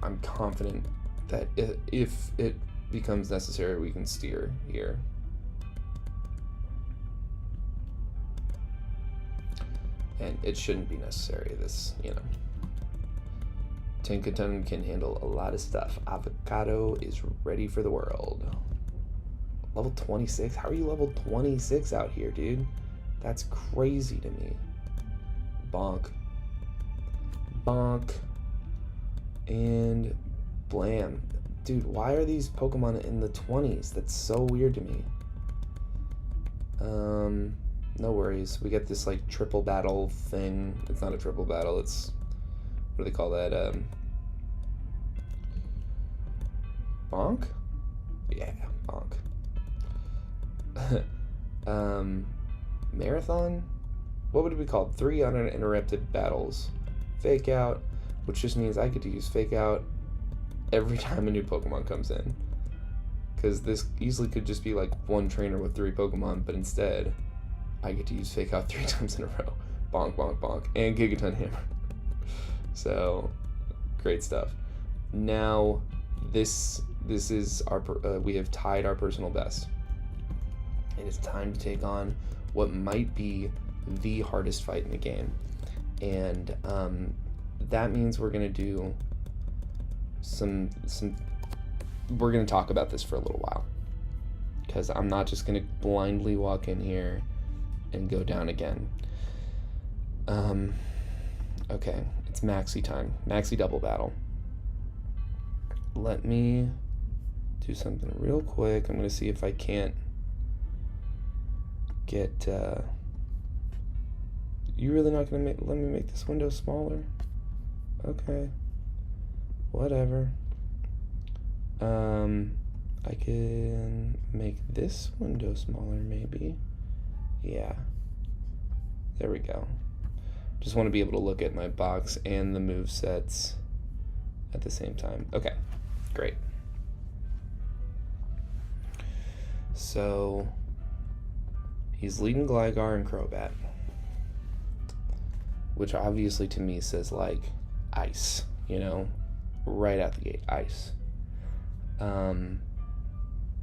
Speaker 1: I'm confident that if it becomes necessary, we can steer here. And it shouldn't be necessary, this, you know. Tinkaton can handle a lot of stuff. Avocado is ready for the world. Level 26? How are you level 26 out here, dude? That's crazy to me. Bonk. Bonk. And blam. Dude, why are these Pokemon in the 20s? That's so weird to me. No worries. We get this like triple battle thing. It's not a triple battle, it's, what do they call that? Bonk? Yeah, bonk. Marathon? What would it be called? 3 uninterrupted battles. Fake out, which just means I get to use fake out every time a new Pokemon comes in. Because this easily could just be like one trainer with 3 Pokemon, but instead, I get to use fake out 3 times in a row. Bonk, bonk, bonk. And Gigaton Hammer. So, great stuff. Now, this is our, we have tied our personal best. It is time to take on what might be the hardest fight in the game. And that means we're going to do we're going to talk about this for a little while. because I'm not just gonna blindly walk in here and go down again. Okay, it's maxi time. Maxi double battle. Let me do something real quick. I'm gonna see if I can't get, you really not gonna let me make this window smaller? Okay, whatever. I can make this window smaller maybe. Yeah, there we go. Just want to be able to look at my box and the move sets at the same time. Okay, great. So he's leading Gligar and Crobat, which obviously to me says like ice, you know, right out the gate, ice.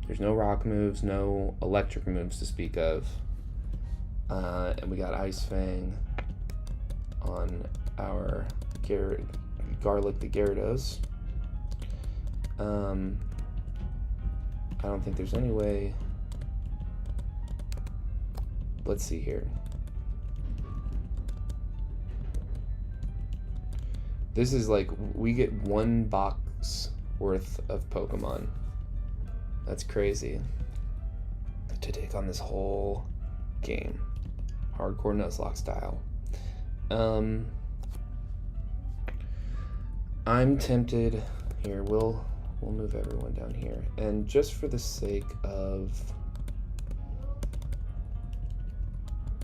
Speaker 1: There's no rock moves, no electric moves to speak of. And we got Ice Fang on our Garlic the Gyarados. I don't think there's any way. Let's see here. This is like, we get one box worth of Pokemon. That's crazy. To take on this whole game. Hardcore Nuzlocke style. I'm tempted. Here, we'll move everyone down here. And just for the sake of...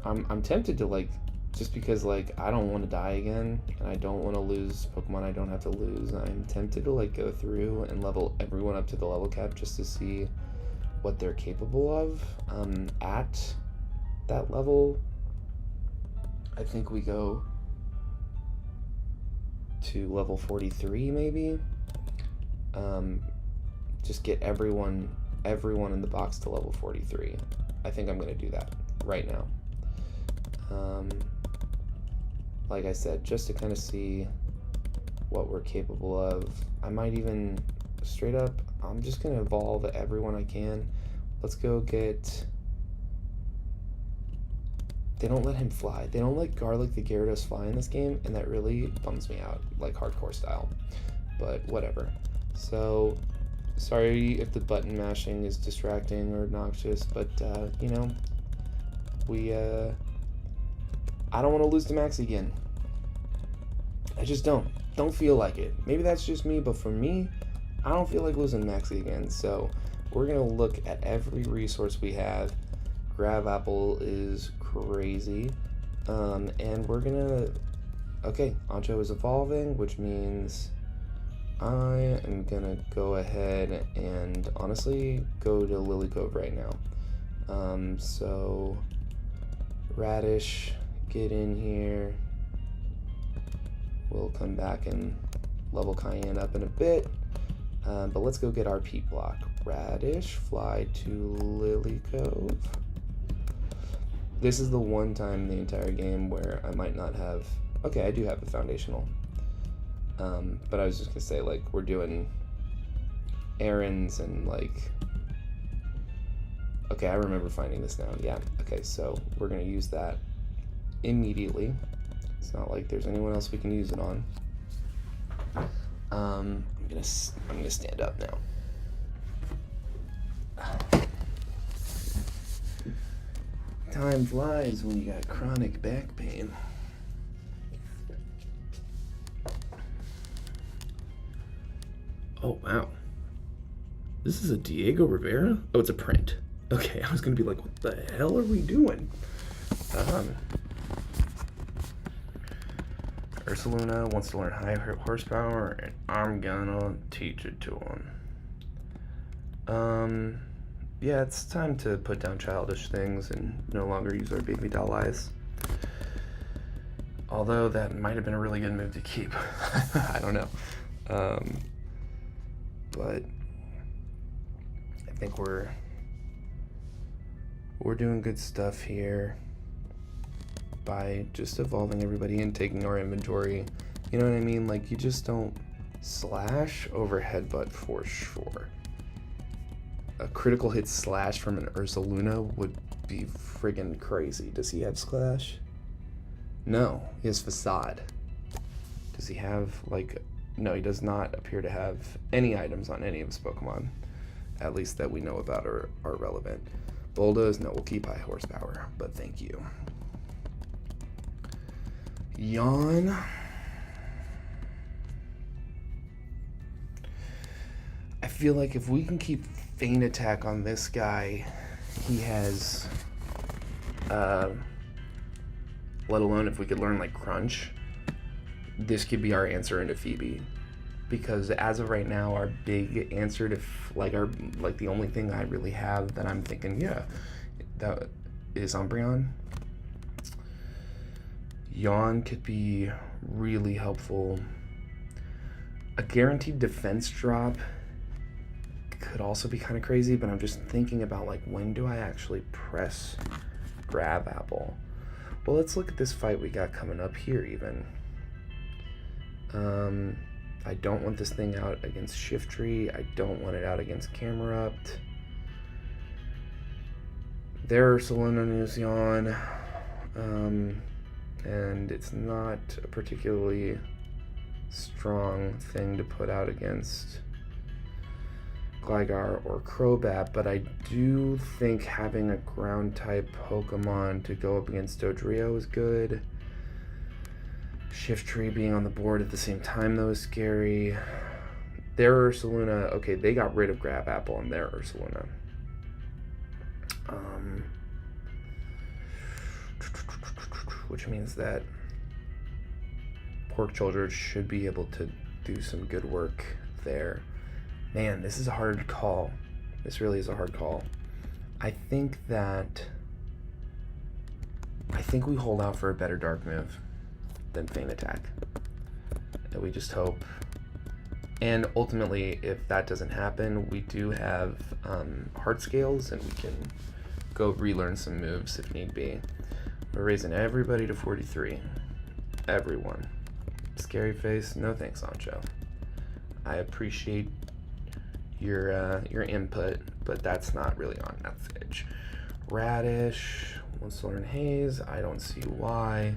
Speaker 1: I'm tempted to like, just because like I don't want to die again and I don't want to lose Pokemon I don't have to lose, I'm tempted to like go through and level everyone up to the level cap just to see what they're capable of at that level. I think we go to level 43 maybe. Just get everyone in the box to level 43. I think I'm gonna do that right now. Like I said, just to kind of see what we're capable of. I might even straight up, I'm just gonna evolve everyone I can. Let's go get... They don't let him fly. They don't let Garlic the Gyarados fly in this game, and that really bums me out, like hardcore style. But whatever. So, sorry if the button mashing is distracting or obnoxious, but you know, I don't want to lose to Max again. I just don't feel like it. Maybe that's just me, but for me, I don't feel like losing Maxie again. So we're gonna look at every resource we have. Grab Apple is crazy. And we're gonna, okay, Ancho is evolving, which means I am gonna go ahead and honestly go to Lily Cove right now. So Radish, get in here. We'll come back and level Cayenne up in a bit. But let's go get our Peat Block. Radish, fly to Lily Cove. This is the one time in the entire game where I might not have... Okay, I do have the foundational. But I was just gonna say, like, we're doing errands and, like... Okay, I remember finding this now. Yeah, okay, so we're gonna use that immediately. It's not like there's anyone else we can use it on. I'm gonna stand up now. Time flies when you got chronic back pain. Oh wow. This is a Diego Rivera? Oh, it's a print. Okay, I was gonna be like, what the hell are we doing? Ursaluna wants to learn high horsepower, and I'm gonna teach it to him. Yeah, it's time to put down childish things and no longer use our baby doll eyes. Although that might have been a really good move to keep. I don't know. But I think we're doing good stuff here by just evolving everybody and taking our inventory. You know what I mean? Like, you just don't slash over headbutt for sure. a critical hit slash from an Ursaluna would be friggin' crazy. Does he have Slash? No, he has Facade. Does he have, like... No, he does not appear to have any items on any of his Pokemon, at least that we know about or are relevant. Bulldoze, no, we'll keep high horsepower, but thank you. Yawn. I feel like if we can keep Feint Attack on this guy, he has, let alone if we could learn like Crunch, this could be our answer into Phoebe. Because as of right now, our big answer to, the only thing I really have that I'm thinking, yeah, that is Umbreon. Yawn could be really helpful. A guaranteed defense drop could also be kind of crazy, but I'm just thinking about, like, when do I actually press Grab Apple? Well, let's look at this fight we got coming up here, even. I don't want this thing out against Shiftry. I don't want it out against Camerupt. There are Ursaluna News Yawn. And it's not a particularly strong thing to put out against Gligar or Crobat, but I do think having a ground-type Pokemon to go up against Dodrio is good. Shiftry being on the board at the same time, though, is scary. Their Ursaluna, okay, they got rid of Grab Apple on their Ursaluna. Which means that Pork Children should be able to do some good work there. Man, this is a hard call. This really is a hard call. I think we hold out for a better dark move than Feint Attack. And we just hope. And ultimately, if that doesn't happen, we do have Heart Scales, and we can go relearn some moves if need be. We're raising everybody to 43. Everyone. Scary Face, no thanks, Ancho. I appreciate your input, but that's not really on message. Radish wants to learn Haze. I don't see why.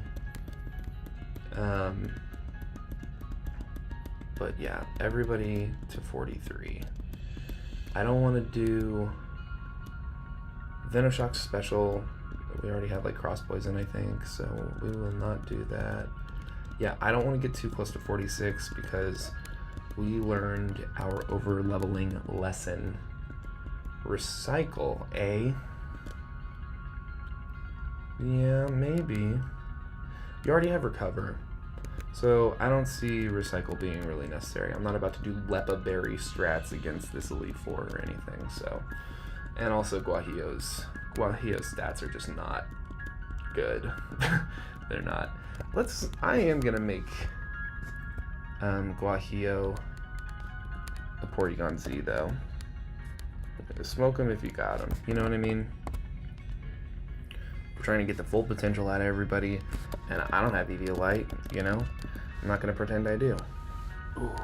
Speaker 1: But yeah, everybody to 43. I don't want to do Venoshock special. We already have like Cross Poison, I think, so we will not do that. Yeah, I don't want to get too close to 46 because we learned our over leveling lesson. Recycle, eh? Yeah, maybe. You already have Recover, so I don't see Recycle being really necessary. I'm not about to do Lepa Berry strats against this Elite Four or anything, so. And also Guajillo's stats are just not good. They're not. I am gonna make Guajillo a Porygon Z though. Smoke him if you got him. You know what I mean? We're trying to get the full potential out of everybody, and I don't have Eviolite, you know? I'm not gonna pretend I do. Ooh.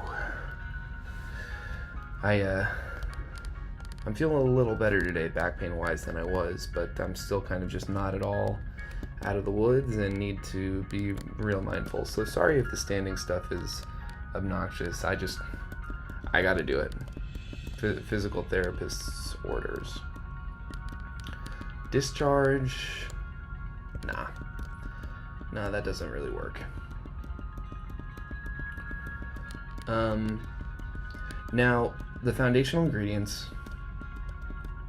Speaker 1: I'm feeling a little better today, back pain wise, than I was, but I'm still kind of just not at all out of the woods and need to be real mindful. So sorry if the standing stuff is obnoxious. I gotta do it. Physical therapist's orders. Discharge. Nah. No, that doesn't really work. Now, the foundational ingredients,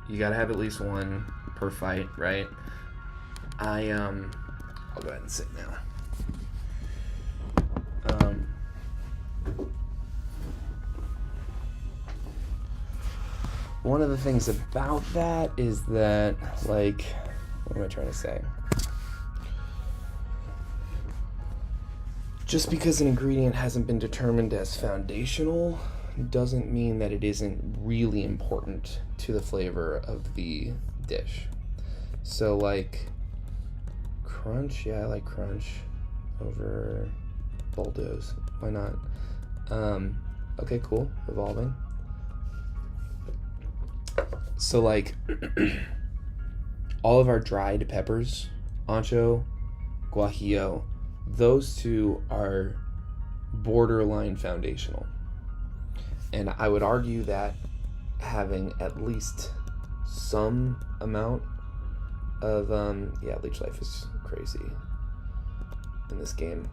Speaker 1: you gotta have at least one per fight, right? I'll go ahead and sit now. One of the things about that is that, like, what am I trying to say? Just because an ingredient hasn't been determined as foundational doesn't mean that it isn't really important to the flavor of the dish. So, like, Crunch, yeah, I like Crunch over Bulldoze. Why not? Okay, cool. Evolving. So, like, all of our dried peppers, ancho, guajillo, those two are borderline foundational. And I would argue that having at least some amount of, leech life is crazy in this game.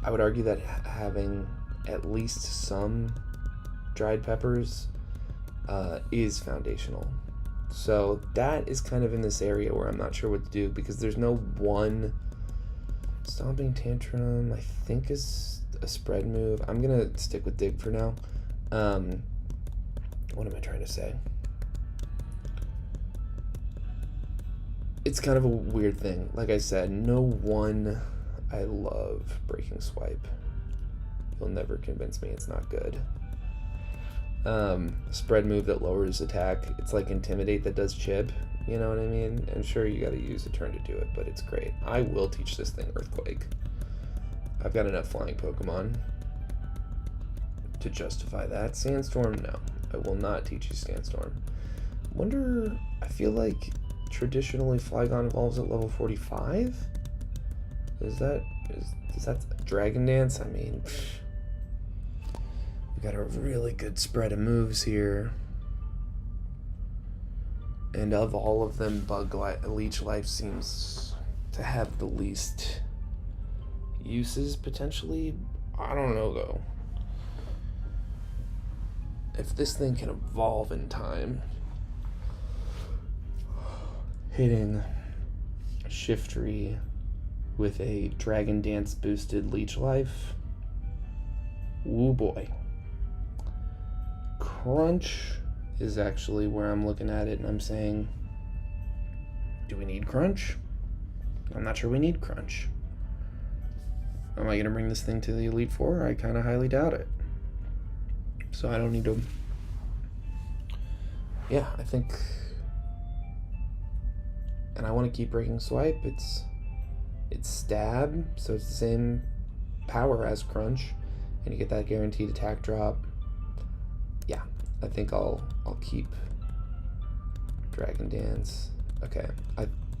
Speaker 1: I would argue that having at least some dried peppers is foundational. So that is kind of in this area where I'm not sure what to do, because there's no one. Stomping Tantrum, I think, is a spread move. I'm going to stick with Dig for now. What am I trying to say? It's kind of a weird thing. Like I said, no one. I love Breaking Swipe. You'll never convince me it's not good. Spread move that lowers attack. It's like Intimidate that does chip. You know what I mean? And sure, you gotta use a turn to do it, but it's great. I will teach this thing Earthquake. I've got enough flying Pokemon to justify that. Sandstorm, no. I will not teach you Sandstorm. Wonder, I feel like traditionally Flygon evolves at level 45? Is that Dragon Dance? I mean, we got a really good spread of moves here. And of all of them, Leech Life seems to have the least uses, potentially. I don't know, though. If this thing can evolve in time, hitting Shiftry with a Dragon Dance boosted Leech Life, woo boy. Crunch is actually where I'm looking at it, and I'm saying, do we need Crunch? I'm not sure we need Crunch. Am I going to bring this thing to the Elite Four? I kind of highly doubt it. So I don't need to. Yeah, I think. And I want to keep Breaking Swipe. It's Stab, so it's the same power as Crunch, and you get that guaranteed attack drop. Yeah, I think I'll keep Dragon Dance. Okay,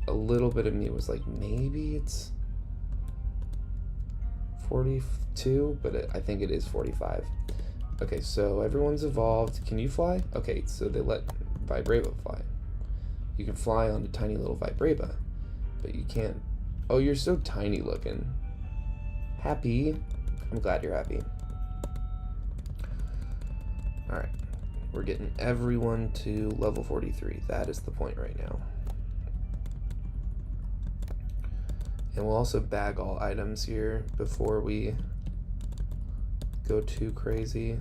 Speaker 1: a little bit of me was like, maybe it's 42, but I think it is 45. Okay, so everyone's evolved. Can you fly? Okay, so they let Vibrava fly. You can fly on a tiny little Vibrava, but you can't. Oh, you're so tiny looking. Happy. I'm glad you're happy. Alright. We're getting everyone to level 43. That is the point right now. And we'll also bag all items here before we go too crazy.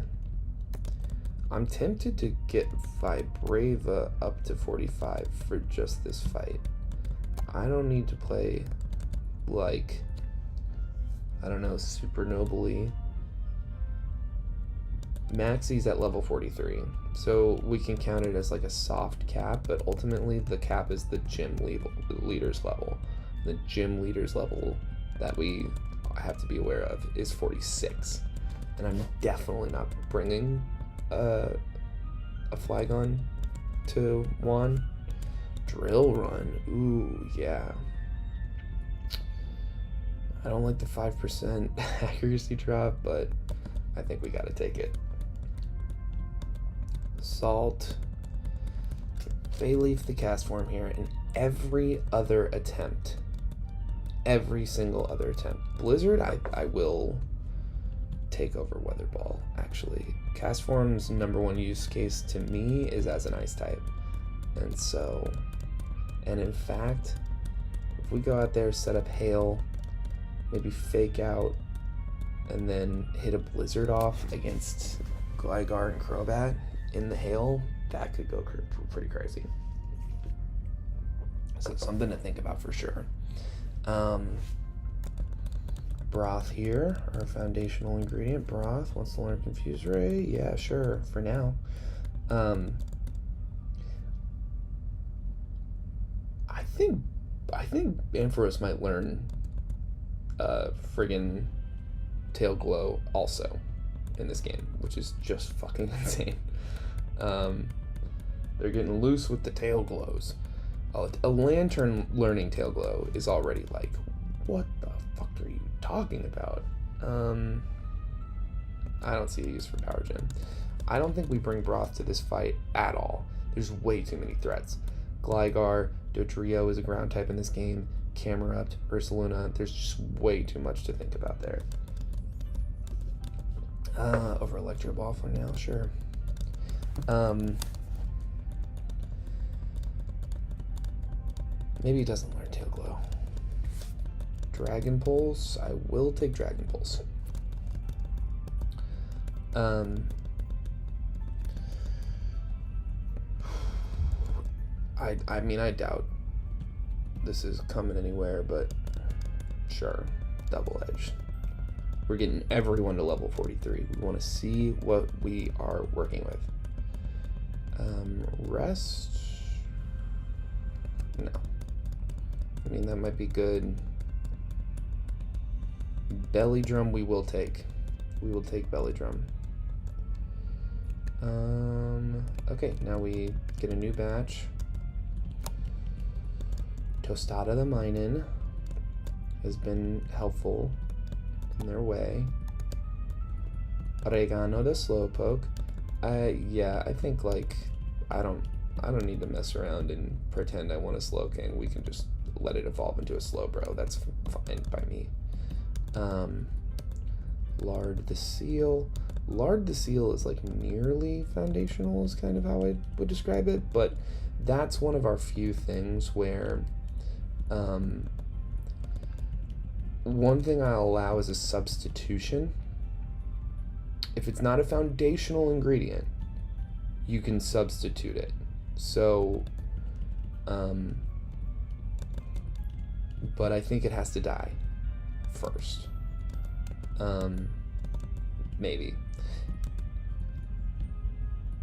Speaker 1: I'm tempted to get Vibrava up to 45 for just this fight. I don't need to play like, I don't know, super nobly. Maxie's at level 43, so we can count it as like a soft cap, but ultimately the cap is the gym leader's level. The gym leader's level that we have to be aware of is 46, and I'm definitely not bringing a Flygon to Juan. Drill Run, ooh, yeah. I don't like the 5% accuracy drop, but I think we gotta take it. Salt. Bayleaf the cast form here, and every other attempt. Every single other attempt. Blizzard, I will take over Weather Ball, actually. Cast form's #1 use case to me is as an ice type. And so, and in fact, if we go out there, set up Hail, maybe fake out, and then hit a Blizzard off against Gligar and Crobat in the Hail, that could go pretty crazy. So something to think about for sure. Broth here, our foundational ingredient. Broth wants to learn Confuse Ray. Yeah, sure, for now. I think Ampharos might learn friggin' Tail Glow also in this game, which is just fucking insane. They're getting loose with the tail glows. A lantern learning tail glow is already like, what the fuck are you talking about? I don't see a use for power gem. I don't think we bring broth to this fight at all. There's way too many threats. Gligar, Dodrio is a ground type in this game. Camerupt, Ursaluna. There's just way too much to think about there. Over Electro Ball for now, sure. Maybe he doesn't learn Tail Glow. Dragon Pulse. I will take Dragon Pulse. I mean, I doubt this is coming anywhere, but sure. Double Edge. We're getting everyone to level 43. We want to see what we are working with. Rest? No. I mean, that might be good. Belly Drum we will take. We will take Belly Drum. Okay, now we get a new batch. Tostada the Minin has been helpful in their way. Oregano the Slowpoke. Yeah, I think like I don't need to mess around and pretend I want a Slowking. We can just let it evolve into a Slowbro. That's fine by me. Lard the Seal. Lard the Seal is like nearly foundational is kind of how I would describe it, but that's one of our few things where one thing I'll allow is a substitution. If it's not a foundational ingredient, you can substitute it. So, but I think it has to die first. Maybe.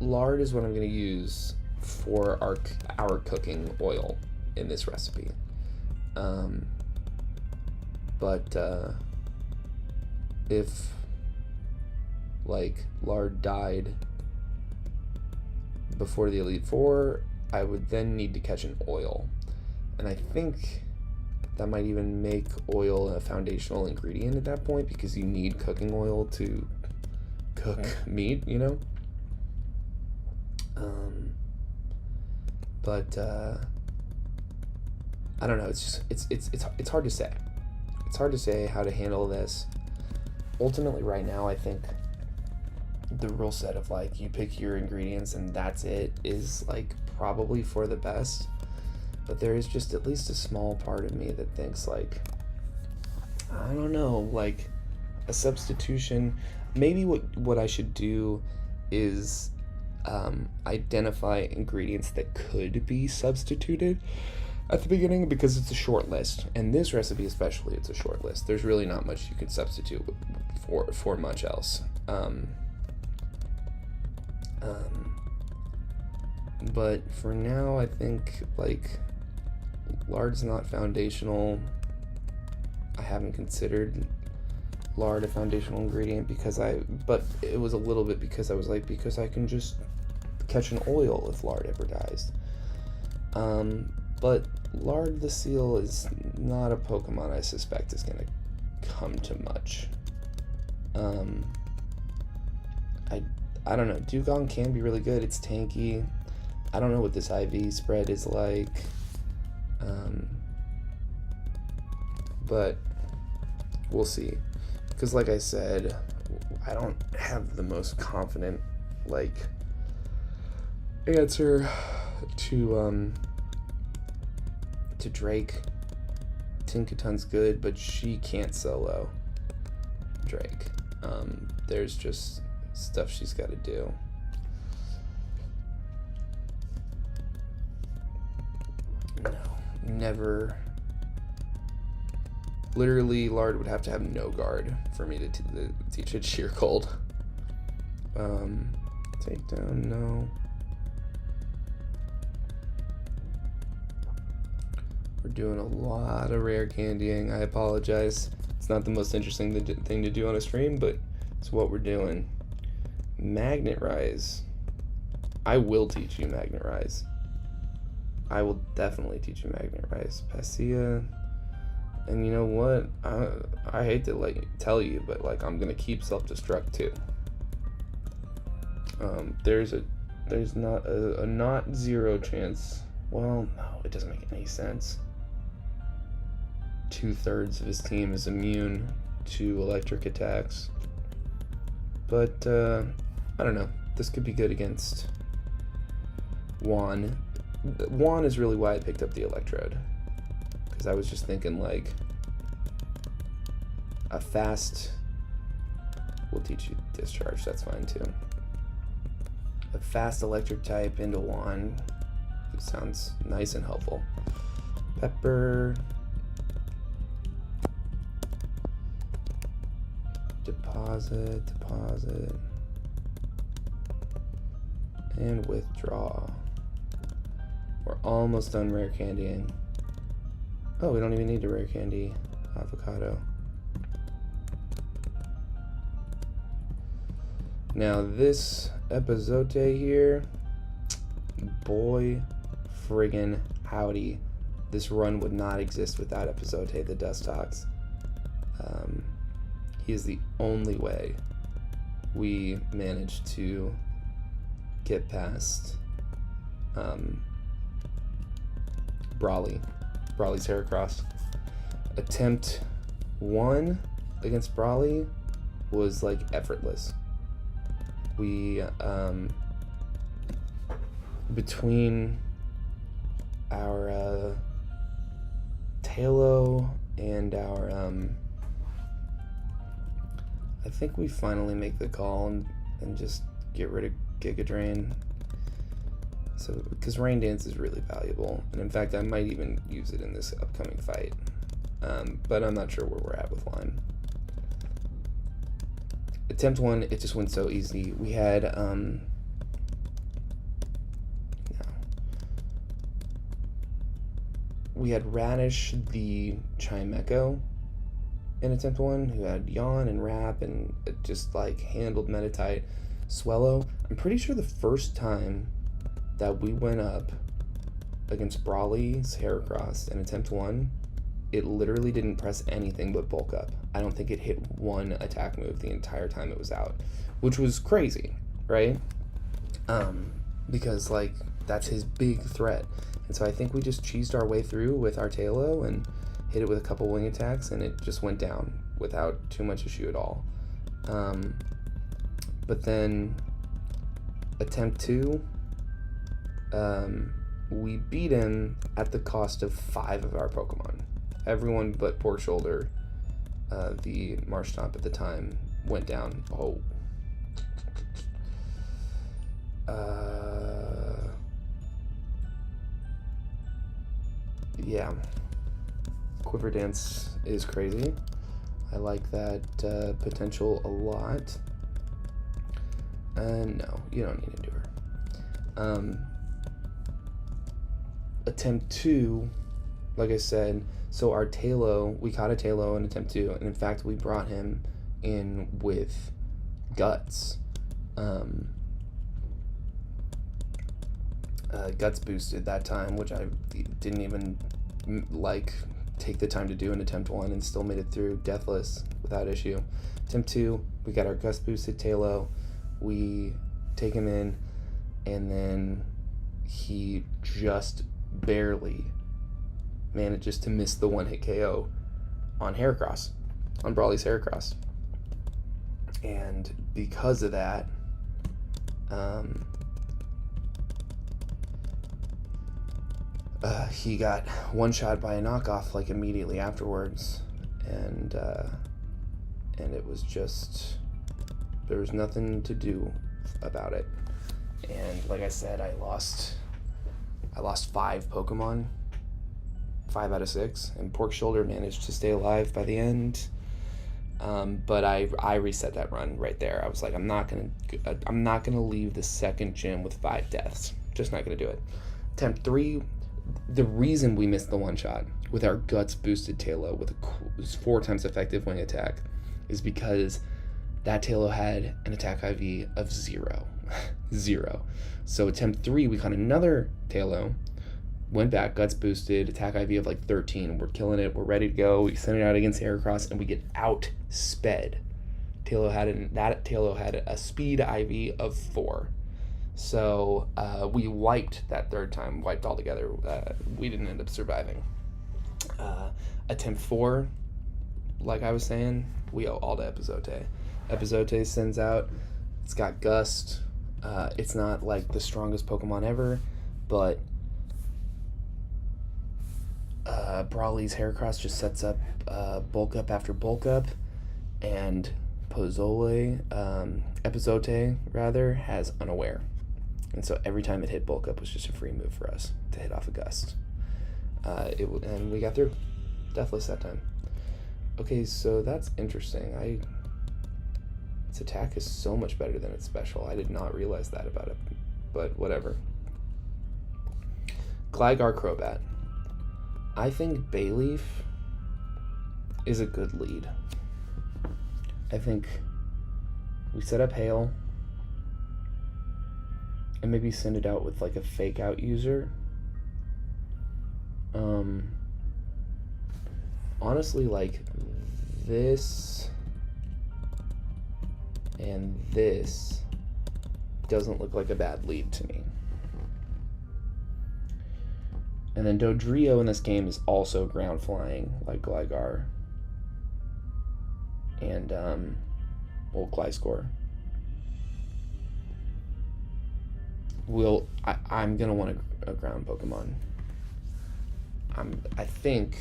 Speaker 1: Lard is what I'm going to use for our cooking oil in this recipe. But if like Lard died before the Elite Four, I would then need to catch an oil. And I think that might even make oil a foundational ingredient at that point, because you need cooking oil to cook meat, you know? I don't know, it's just it's hard to say. It's hard to say how to handle this. Ultimately right now I think the rule set of like you pick your ingredients and that's it is like probably for the best. But there is just at least a small part of me that thinks like, I don't know, like a substitution. Maybe what I should do is identify ingredients that could be substituted at the beginning, because it's a short list, and this recipe especially, it's a short list. There's really not much you can substitute for much else. But for now, I think like lard's not foundational. I haven't considered lard a foundational ingredient but it was a little bit because I was like, because I can just catch an oil if lard ever dies. But Lard the Seal is not a Pokemon I suspect is going to come to much. I don't know. Dugong can be really good. It's tanky. I don't know what this IV spread is like. But we'll see. Because like I said, I don't have the most confident like answer to Drake. Tinkaton's good, but she can't solo Drake. There's just stuff she's got to do. No, never. Literally, Lard would have to have no guard for me to teach it Sheer Cold. Takedown, no. We're doing a lot of rare candying. I apologize. It's not the most interesting thing to do on a stream, but it's what we're doing. Magnet Rise. I will teach you Magnet Rise. I will definitely teach you Magnet Rise. Passia. And you know what? I hate to like tell you, but like I'm gonna keep self-destruct too. There's not a not zero chance. Well, no, it doesn't make any sense. 2/3 of his team is immune to electric attacks. But I don't know. This could be good against Juan. Juan is really why I picked up the Electrode. Because I was just thinking like a fast will teach you Discharge, that's fine too. A fast electric type into Juan. It sounds nice and helpful. Pepper. Deposit. And withdraw. We're almost done rare candying. Oh, we don't even need to rare candy avocado. Now this episote here, boy friggin' howdy, this run would not exist without episote the Dustox. He is the only way we managed to get past Brawly's Heracross. Attempt 1 against Brawly was like effortless. We between our Talo and our I think we finally make the call and just get rid of Giga Drain. So, because Rain Dance is really valuable, and in fact I might even use it in this upcoming fight, but I'm not sure where we're at with Lime. Attempt 1, it just went so easy. We had we had Radish the Chimecho in attempt 1, who had Yawn and Wrap and it just like handled Metatite. Swellow, I'm pretty sure the first time that we went up against Brawly's Heracross in attempt 1, it literally didn't press anything but bulk up. I don't think it hit one attack move the entire time it was out, which was crazy, right? Because like that's his big threat. And so I think we just cheesed our way through with our Talo and hit it with a couple wing attacks and it just went down without too much issue at all. But then attempt 2, we beat him at the cost of 5 of our Pokemon. Everyone but Pork Shoulder, the Marshtomp at the time, went down. Oh. Yeah. Quiver Dance is crazy. I like that potential a lot. No, you don't need to do her. Attempt 2, like I said, so our Talo, we caught a Talo in attempt 2, and in fact we brought him in with Guts. Guts boosted that time, which I didn't even like take the time to do in attempt 1 and still made it through deathless without issue. Attempt 2, we got our Guts boosted Talo, we take him in, and then he just barely manages to miss the one-hit KO on Heracross, on Brawly's Heracross. And because of that, he got one-shot by a knockoff like immediately afterwards, and it was just, there was nothing to do about it. And like I said, I lost 5 Pokemon, 5 out of 6, and Pork Shoulder managed to stay alive by the end. But I reset that run right there. I was like, I'm not gonna leave the second gym with 5 deaths. Just not gonna do it. Attempt 3, the reason we missed the one shot with our Guts boosted Talo with a 4 times effective wing attack is because that Talo had an attack IV of 0. 0. So attempt 3, we caught another Talo, went back, guts boosted, attack IV of like 13. We're killing it. We're ready to go. We send it out against Heracross, and we get outsped. That Talo had a speed IV of 4. So we wiped that third time, wiped all together. We didn't end up surviving. Attempt 4, like I was saying, we owe all to Epizote. Epizote sends out, it's got Gust. It's not like the strongest Pokemon ever, but Brawly's Heracross just sets up bulk up after bulk up, and Pozole, Epizote rather, has Unaware. And so every time it hit bulk up was just a free move for us to hit off a Gust. And we got through. Deathless that time. Okay, so that's interesting. Its attack is so much better than its special. I did not realize that about it, but whatever. Gligar Crobat. I think Bayleaf is a good lead. I think we set up Hail and maybe send it out with like a fake out user. Honestly, like this and this doesn't look like a bad lead to me. And then Dodrio in this game is also ground flying like Gligar and Gliscor. I'm gonna want a ground Pokemon. I think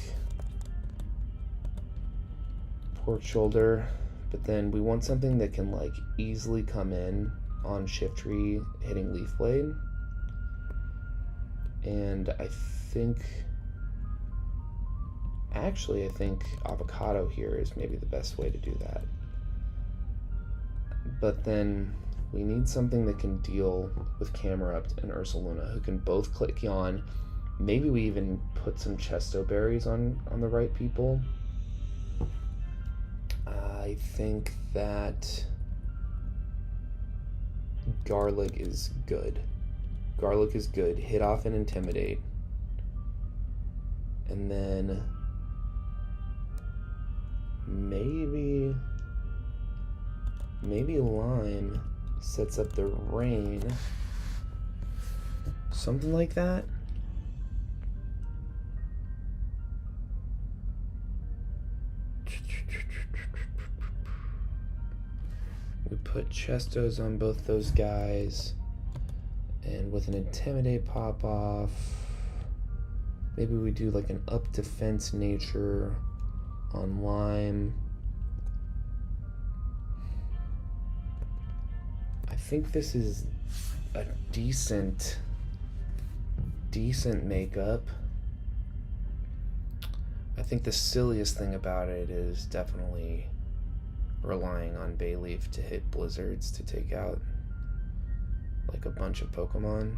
Speaker 1: Port Shoulder, but then we want something that can like easily come in on Shiftry hitting Leaf Blade. And I think Avocado here is maybe the best way to do that. But then we need something that can deal with Camerupt and Ursaluna, who can both click Yawn. Maybe we even put some Chesto Berries on the right people. I think that Garlic is good. Garlic is good. Hit off and Intimidate. And then maybe Lime sets up the Rain. Something like that. We put Chestos on both those guys, and with an Intimidate pop off, maybe we do like an up defense nature on Lime. I think this is a decent makeup. I think the silliest thing about it is definitely relying on Bayleaf to hit Blizzards to take out like a bunch of Pokemon.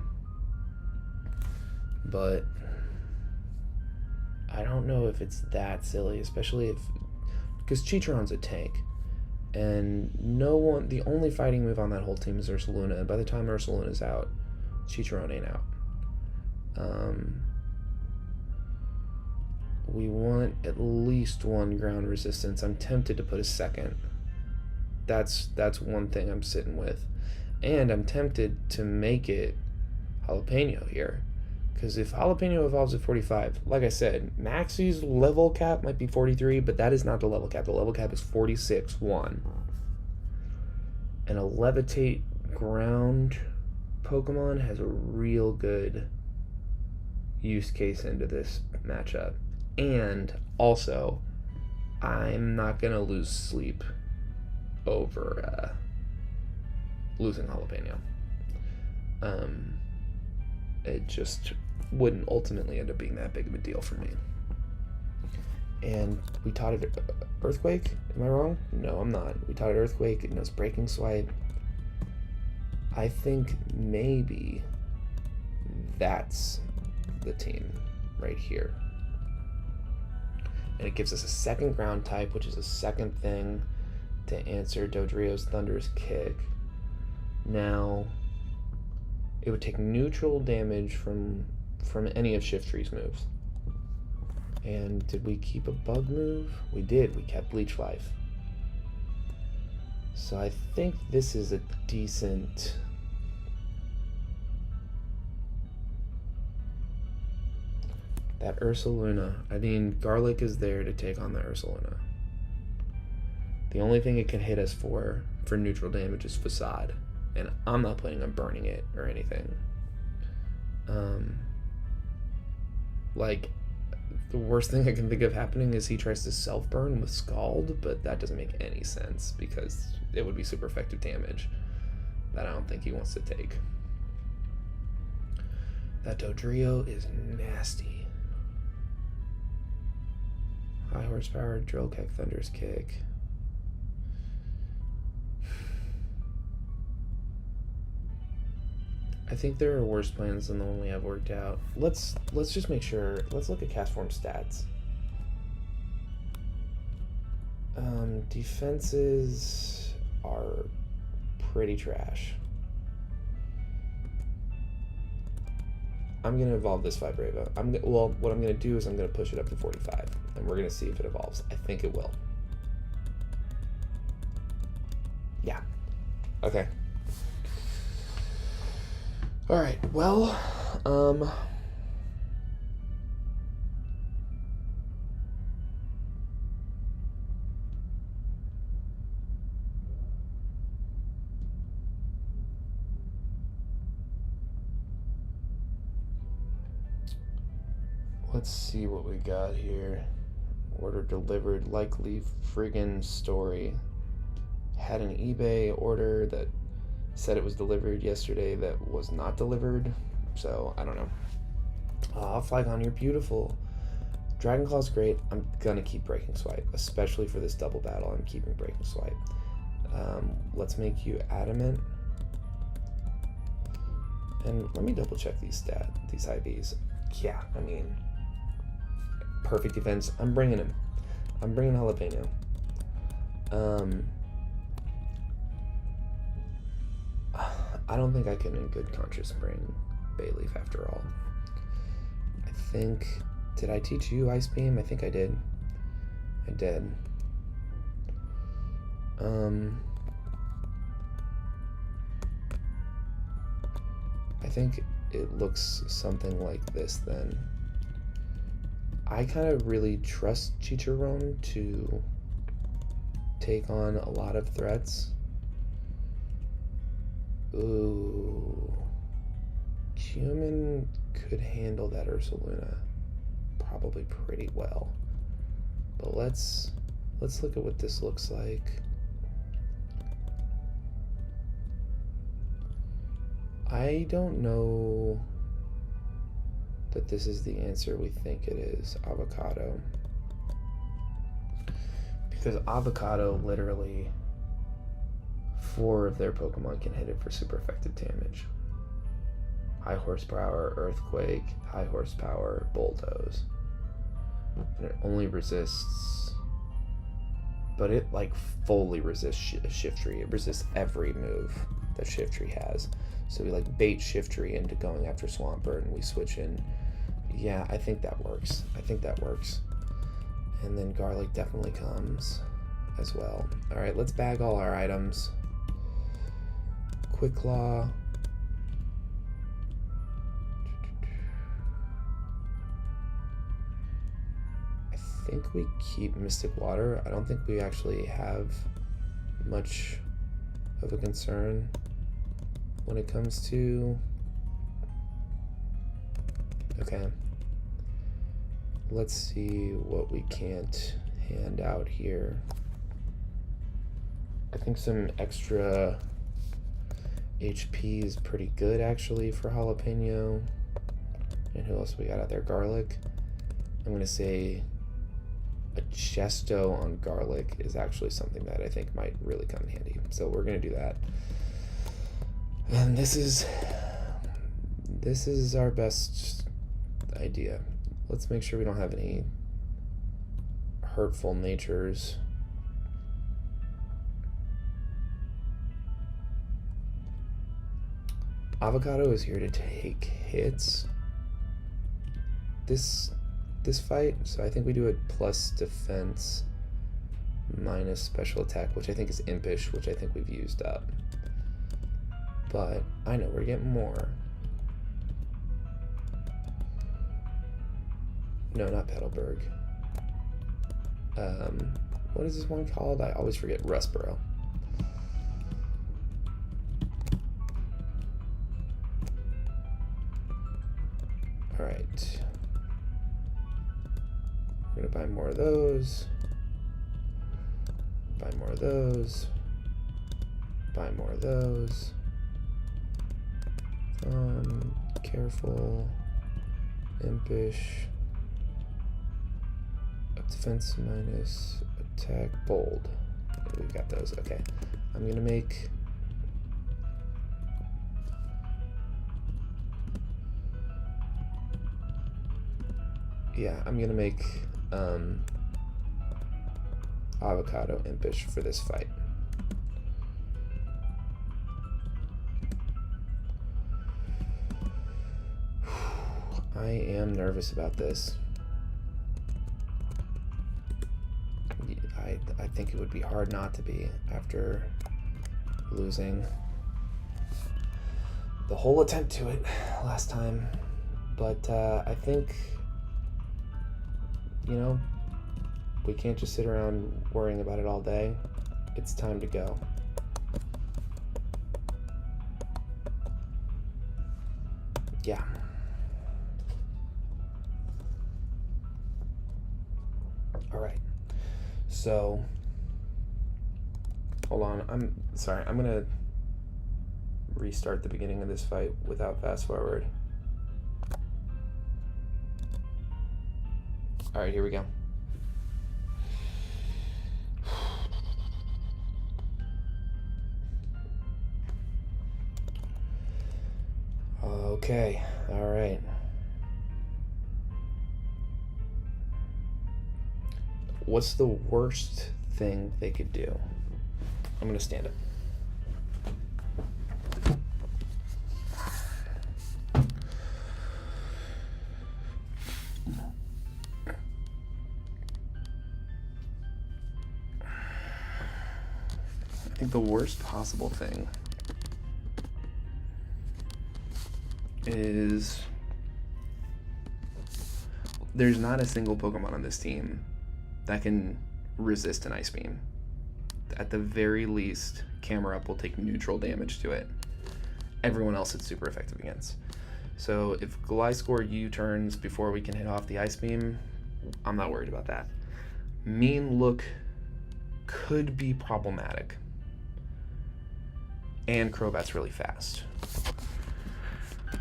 Speaker 1: But I don't know if it's that silly, especially because Cheetron's a tank, and the only fighting move on that whole team is Ursaluna, and by the time Ursaluna's out, Cheetron ain't out. We want at least one ground resistance. I'm tempted to put a second. That's one thing I'm sitting with. And I'm tempted to make it Jalapeno here. Because if Jalapeno evolves at 45, like I said, Maxie's level cap might be 43, but that is not the level cap. The level cap is 46-1. And a Levitate ground Pokemon has a real good use case into this matchup. And also, I'm not going to lose sleep over losing Jalapeno. It just wouldn't ultimately end up being that big of a deal for me. And we taught it Earthquake? Am I wrong? No, I'm not. We taught it Earthquake. It knows Breaking Swipe. I think maybe that's the team right here. And it gives us a second ground type, which is a second thing to answer Dodrio's Thunderous Kick. Now, it would take neutral damage from any of Shiftry's moves. And did we keep a bug move? We did. We kept Leech Life. So I think this is a decent... That Ursaluna. I mean, Garlic is there to take on the Ursaluna. The only thing it can hit us for neutral damage is Facade. And I'm not planning on burning it or anything. Like, the worst thing I can think of happening is he tries to self-burn with Scald, but that doesn't make any sense because it would be super effective damage that I don't think he wants to take. That Dodrio is nasty. High horsepower, Drill Kick, Thunder's Kick. I think there are worse plans than the one we have worked out. Let's just make sure. Let's look at cast form stats. Defenses are pretty trash. I'm gonna evolve this Vibrava. Well, what I'm gonna do is I'm gonna push it up to 45, and we're gonna see if it evolves. I think it will. Yeah. Okay. All right, well, let's see what we got here. Order delivered, likely friggin' story. Had an eBay order that said it was delivered yesterday that was not delivered, so I don't know. Flygon, you're beautiful. Dragon Claw's great. I'm gonna keep Breaking Swipe, especially for this double battle. I'm keeping Breaking Swipe. Let's make you Adamant. And let me double check these IVs. Yeah, I mean, perfect defense. I'm bringing him. I'm bringing Jalapeno. I don't think I can in good conscience bring Bayleaf after all. I think, did I teach you Ice Beam? I think I did. I did. I think it looks something like this then. I kind of really trust Chicharron to take on a lot of threats. Ooh, Human could handle that Ursaluna probably pretty well, but let's look at what this looks like. I don't know that this is the answer we think it is, Avocado, because Avocado literally 4 of their Pokemon can hit it for super effective damage. High horsepower, Earthquake, high horsepower, Bulldoze. And it only resists, but it like fully resists Shiftry. It resists every move that Shiftry has. So we like bait Shiftry into going after Swampert and we switch in. Yeah, I think that works. I think that works. And then Garlic definitely comes as well. All right, let's bag all our items. Quick Claw. I think we keep Mystic Water. I don't think we actually have much of a concern when it comes to... Okay. Let's see what we can't hand out here. I think some extra HP is pretty good actually for Jalapeno. And who else we got out there? Garlic. I'm gonna say a Chesto on Garlic is actually something that I think might really come in handy. So we're gonna do that. And this is our best idea. Let's make sure we don't have any hurtful natures. Avocado is here to take hits this fight, so I think we do it plus defense minus special attack, which I think is impish, which I think we've used up. But I know we're getting more. No, not Petalburg. What is this one called? I always forget. Rustboro. All right. We're gonna buy more of those. Buy more of those. Buy more of those. Careful. Impish. Defense minus attack, bold. We've got those. Okay. I'm gonna make avocado impish for this fight. I am nervous about this. I think it would be hard not to be after losing the whole attempt to it last time. But I think, you know, we can't just sit around worrying about it all day. It's time to go. Yeah. All right. So, hold on. I'm sorry. I'm gonna restart the beginning of this fight without fast forward. All right, here we go. Okay, all right. What's the worst thing they could do? I'm gonna stand up. I think the worst possible thing is there's not a single Pokemon on this team that can resist an Ice Beam. At the very least, Camera Up will take neutral damage to it. Everyone else it's super effective against. So if Gliscor U-turns before we can hit off the Ice Beam, I'm not worried about that. Mean Look could be problematic. And Crobat's really fast.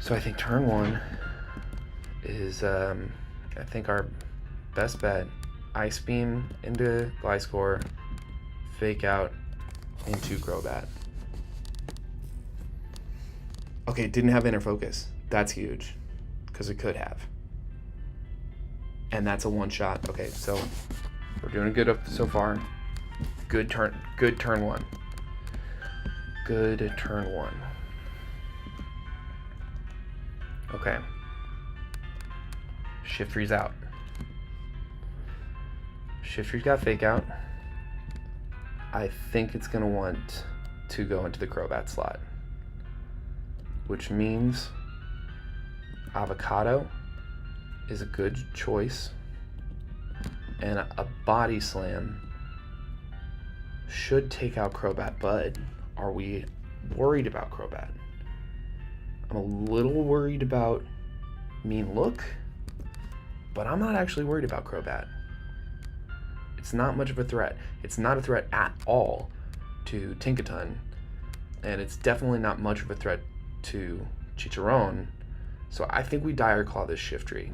Speaker 1: So I think turn one is, I think our best bet. Ice Beam into Gliscor, Fake Out into Crobat. Okay, it didn't have Inner Focus. That's huge, because it could have. And that's a one-shot. Okay, so we're doing good up so far. Good turn one. Good turn one. Okay. Shiftry's out. Shiftry's got Fake Out. I think it's going to want to go into the Crobat slot, which means Avocado is a good choice, and a Body Slam should take out Crobat, but are we worried about Crobat? I'm a little worried about Mean Look, but I'm not actually worried about Crobat. It's not much of a threat. It's not a threat at all to Tinkaton, and it's definitely not much of a threat to Chicharron, so I think we Dire Claw this Shiftry.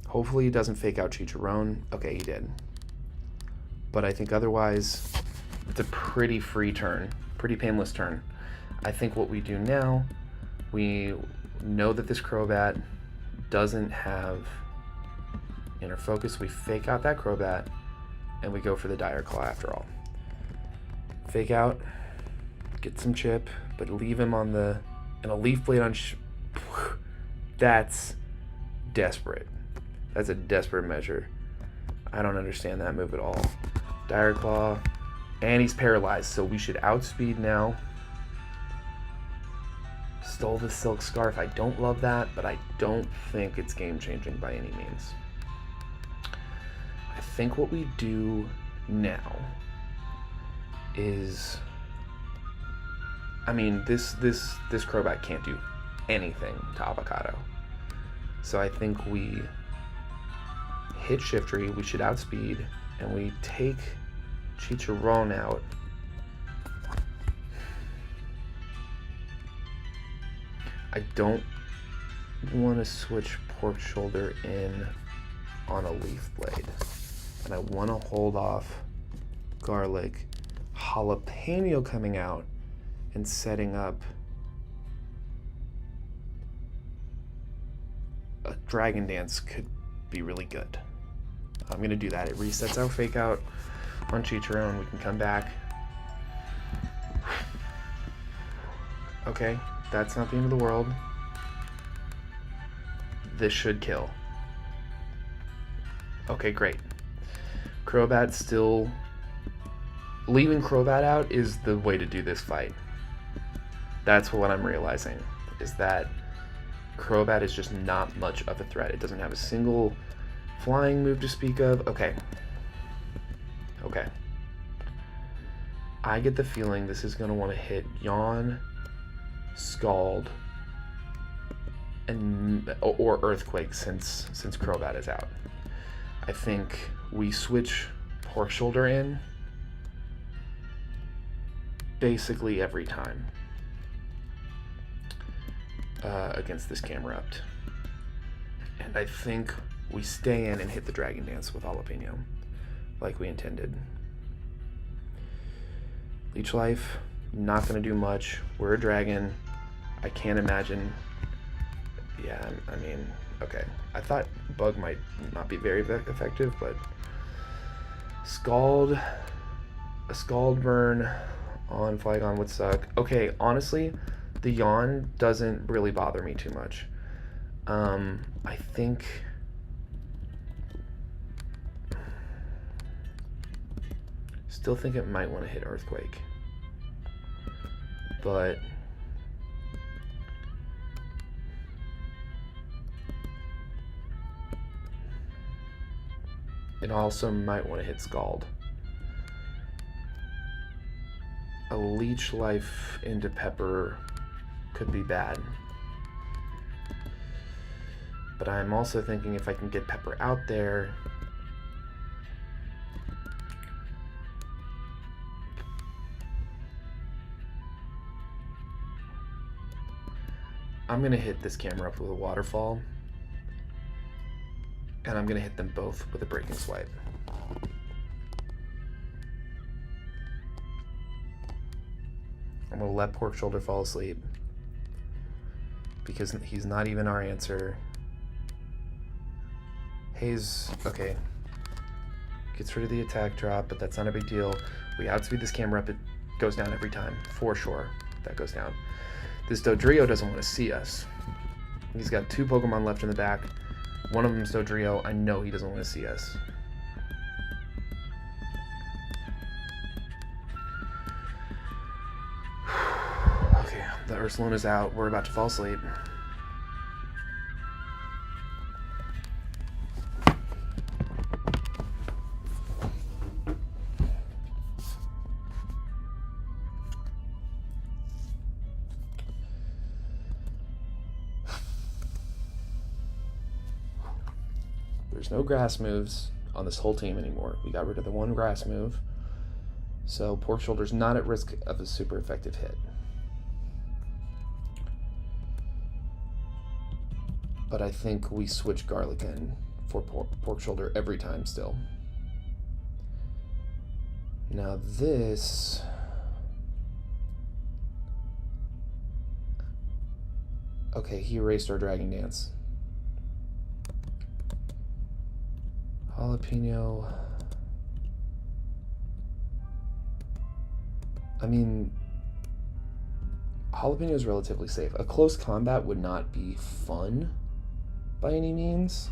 Speaker 1: Hopefully he doesn't Fake Out Chicharron. Okay, he did. But I think otherwise, it's a pretty free turn, pretty painless turn. I think what we do now, we know that this Crobat doesn't have Inner Focus. We Fake Out that Crobat, and we go for the Dire Claw after all. Fake out, get some chip, but leave him on the, and a leaf blade on, that's desperate. That's a desperate measure. I don't understand that move at all. Dire Claw, and he's paralyzed, so we should outspeed now. Stole the Silk Scarf. I don't love that, but I don't think it's game-changing by any means. I think what we do now is, I mean, this Crobat can't do anything to Avocado. So I think we hit Shiftry, we should outspeed, and we take Chicharron out. I don't want to switch Pork Shoulder in on a Leaf Blade, and I want to hold off Garlic. Jalapeno coming out and setting up a Dragon Dance could be really good. I'm going to do that. It resets our Fake Out on Chicharron. We can come back. Okay, that's not the end of the world. This should kill. Okay, great. Crobat still... Leaving Crobat out is the way to do this fight. That's what I'm realizing, is that Crobat is just not much of a threat. It doesn't have a single flying move to speak of. Okay. Okay. I get the feeling this is going to want to hit Yawn, Scald, and or Earthquake since Crobat is out. I think we switch Pork Shoulder in basically every time against this Camerupt. And I think we stay in and hit the Dragon Dance with Jalapeno like we intended. Leech Life, not going to do much. We're a dragon. I can't imagine. Yeah, I mean, okay. I thought Bug might not be very effective, but Scald, a Scald Burn on Flygon would suck. Okay, honestly, the Yawn doesn't really bother me too much. I think... Still think it might want to hit Earthquake. But... it also might want to hit Scald. A Leech Life into Pepper could be bad. But I'm also thinking if I can get Pepper out there, I'm going to hit this camera up with a Waterfall, and I'm going to hit them both with a Breaking Swipe. I'm going to let Pork Shoulder fall asleep because he's not even our answer. Haze, okay, gets rid of the attack drop, but that's not a big deal. We outspeed this camera up, it goes down every time, for sure. That goes down. This Dodrio doesn't want to see us. He's got 2 Pokemon left in the back. One of them is Dodrio. I know he doesn't want to see us. Okay, the Ursaluna's out. We're about to fall asleep. There's no grass moves on this whole team anymore. We got rid of the one grass move. So Pork Shoulder's not at risk of a super effective hit. But I think we switch Garlic in for Pork Shoulder every time still. Now this... okay, he erased our Dragon Dance. Jalapeno. I mean, Jalapeno is relatively safe. A close combat would not be fun by any means,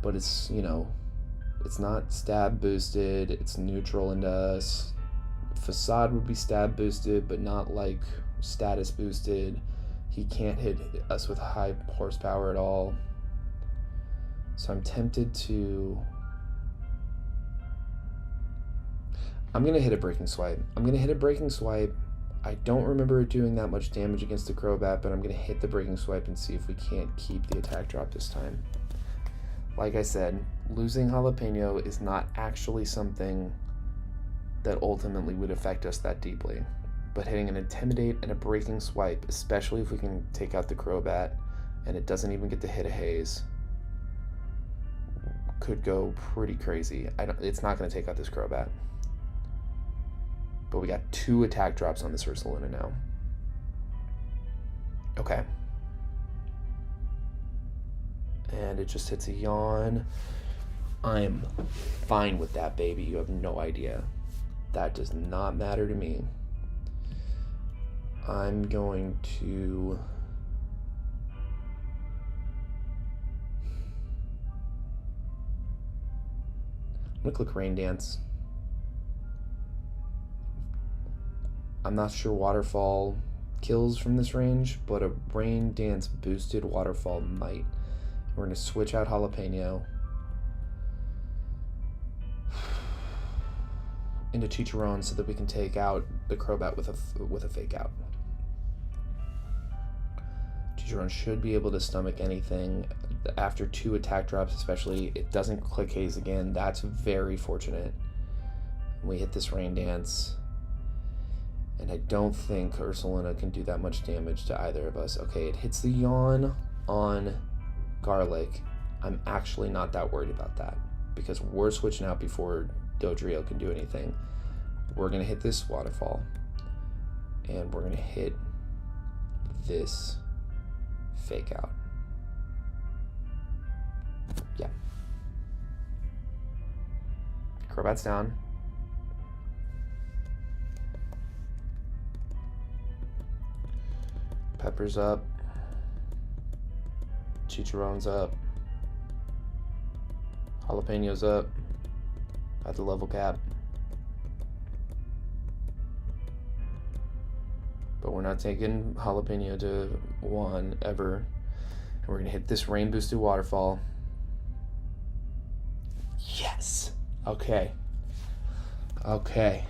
Speaker 1: but it's, you know, it's not stab boosted, it's neutral into us. Facade would be stab boosted, but not like status boosted. He can't hit us with high horsepower at all. So I'm tempted to... I'm going to hit a Breaking Swipe. I don't remember it doing that much damage against the Crobat, but I'm going to hit the Breaking Swipe and see if we can't keep the attack drop this time. Like I said, losing Jalapeno is not actually something that ultimately would affect us that deeply. But hitting an Intimidate and a Breaking Swipe, especially if we can take out the Crobat and it doesn't even get to hit a Haze, could go pretty crazy. It's not going to take out this Crobat. But we got 2 attack drops on this Ursaluna now. Okay. And it just hits a Yawn. I'm fine with that, baby. You have no idea. That does not matter to me. I'm going to... I'm going to click Rain Dance. I'm not sure Waterfall kills from this range, but a Rain Dance boosted Waterfall might. We're going to switch out Jalapeno into Chicharron so that we can take out the Crobat with a Fake Out. Chicharron should be able to stomach anything. After 2 attack drops especially, it doesn't click Haze again. That's very fortunate. We hit this Rain Dance. And I don't think Ursaluna can do that much damage to either of us. Okay, it hits the Yawn on Garlic. I'm actually not that worried about that because we're switching out before Dodrio can do anything. We're going to hit this Waterfall. And we're going to hit this Fake Out. Yeah. Crobat's down. Pepper's up. Chicharron's up. Jalapeno's up. At the level cap. But we're not taking Jalapeno to 1 ever. And we're going to hit this Rain Boosted Waterfall. Yes! Okay. Okay.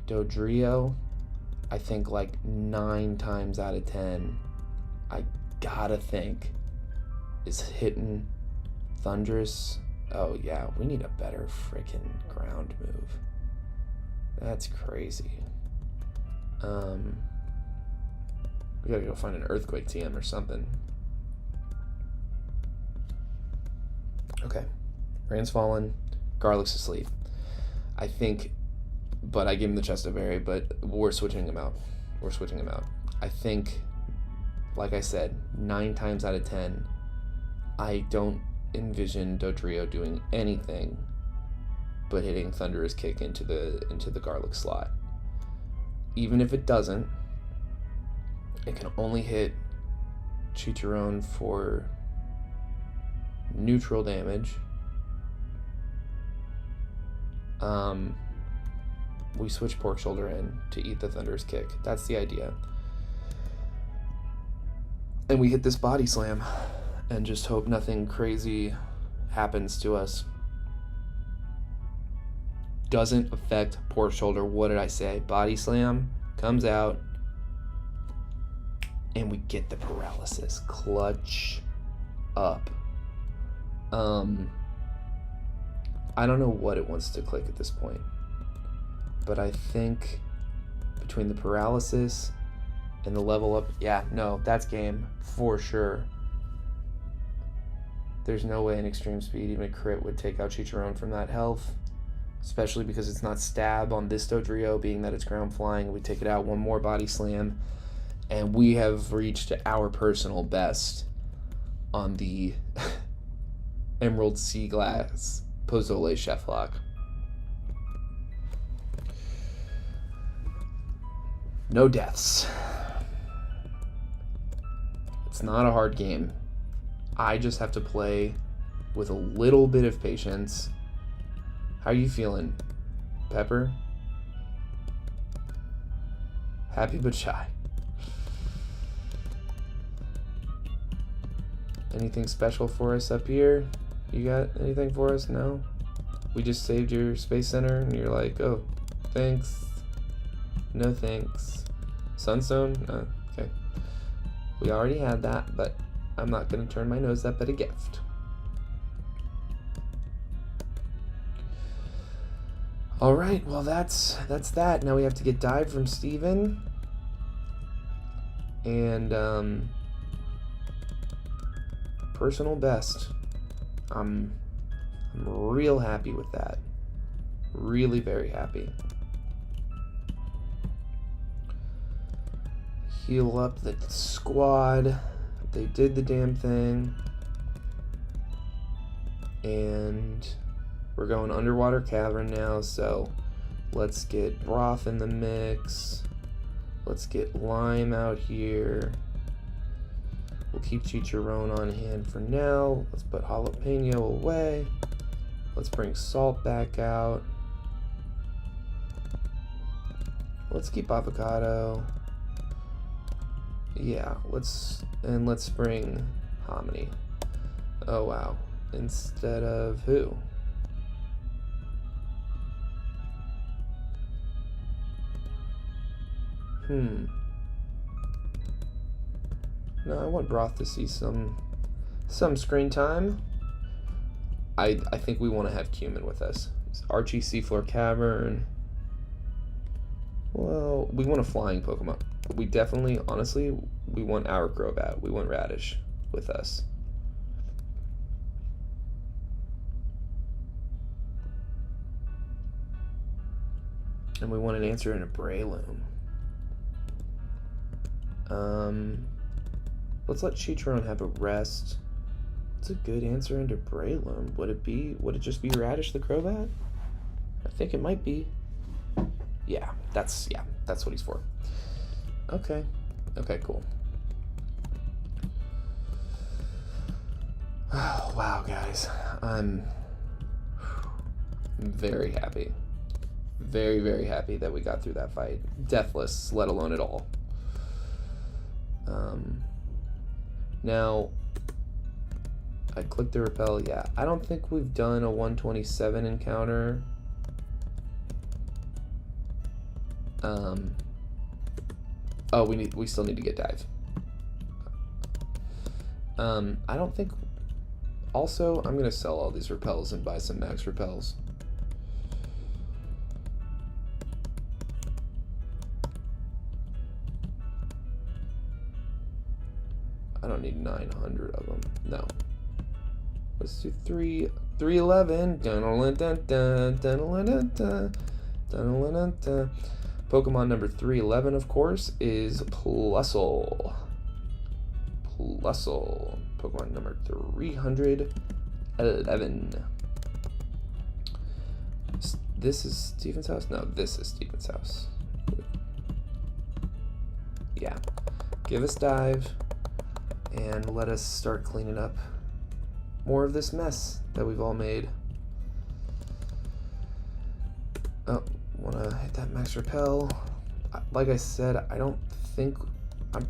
Speaker 1: Dodrio, I think like 9 times out of 10, I gotta think, is hitting Thundurus. Oh yeah, we need a better freaking ground move. That's crazy. We gotta go find an Earthquake TM or something. Okay, Rain's fallen, Garlic's asleep. I think, but I gave him the Chesto Berry, but we're switching him out. I think, like I said, 9 times out of 10, I don't envision Dodrio doing anything but hitting Thundurus Kick into the Garlic slot. Even if it doesn't, it can only hit Chicharron for neutral damage. We switch Pork Shoulder in to eat the Thundurus Kick. That's the idea. And we hit this Body Slam and just hope nothing crazy happens to us. Doesn't affect Pork Shoulder. What did I say? Body Slam comes out and we get the paralysis. Clutch up. I don't know what it wants to click at this point, but I think between the paralysis and the level up, yeah, no, that's game for sure. There's no way an extreme speed, even a crit, would take out Chicharron from that health, especially because it's not stab on this Dodrio, being that it's ground flying. We take it out, 1 more Body Slam, and we have reached our personal best on the Emerald Seaglass Pozole ChefLocke. No deaths. It's not a hard game. I just have to play with a little bit of patience. How are you feeling, Pepper? Happy but shy. Anything special for us up here? You got anything for us? No? We just saved your space center and you're like, oh, thanks. No thanks. Sunstone? Okay. We already had that, but I'm not going to turn my nose up at a gift. All right, well, that's that. Now we have to get dive from Steven. And, personal best. I'm real happy with that. Really very happy. Heal up the squad. They did the damn thing. And we're going underwater cavern now, so let's get broth in the mix. Let's get lime out here. We'll keep chicharron on hand for now. Let's put jalapeno away. Let's bring salt back out. Let's keep avocado. Yeah, let's bring hominy. Oh wow. Instead of who? No, I want broth to see some screen time. I think we want to have cumin with us. Archie Seafloor Cavern. Well, we want a flying Pokemon. We definitely, honestly, we want our Crobat. We want Radish with us. And we want an answer in a Breloom. Let's let Chitron have a rest. What's a good answer into Breloom? Would it just be Radish the Crobat? I think it might be. Yeah, that's what he's for. Okay. Okay, cool. Oh, wow, guys. I'm very happy. Very, very happy that we got through that fight. Deathless, let alone at all. Now, I clicked the repel. Yeah, I don't think we've done a 127 encounter. Oh, we still need to get dive. I don't think. Also, I'm gonna sell all these repels and buy some max repels. I don't need 900 of them. No. Let's do 311. Pokemon number 311, of course, is Plusle. Plusle. Pokemon number 311. This is Steven's house? No, this is Steven's house. Yeah. Give us dive. And let us start cleaning up more of this mess that we've all made. Oh, wanna hit that max repel. Like I said, I don't think,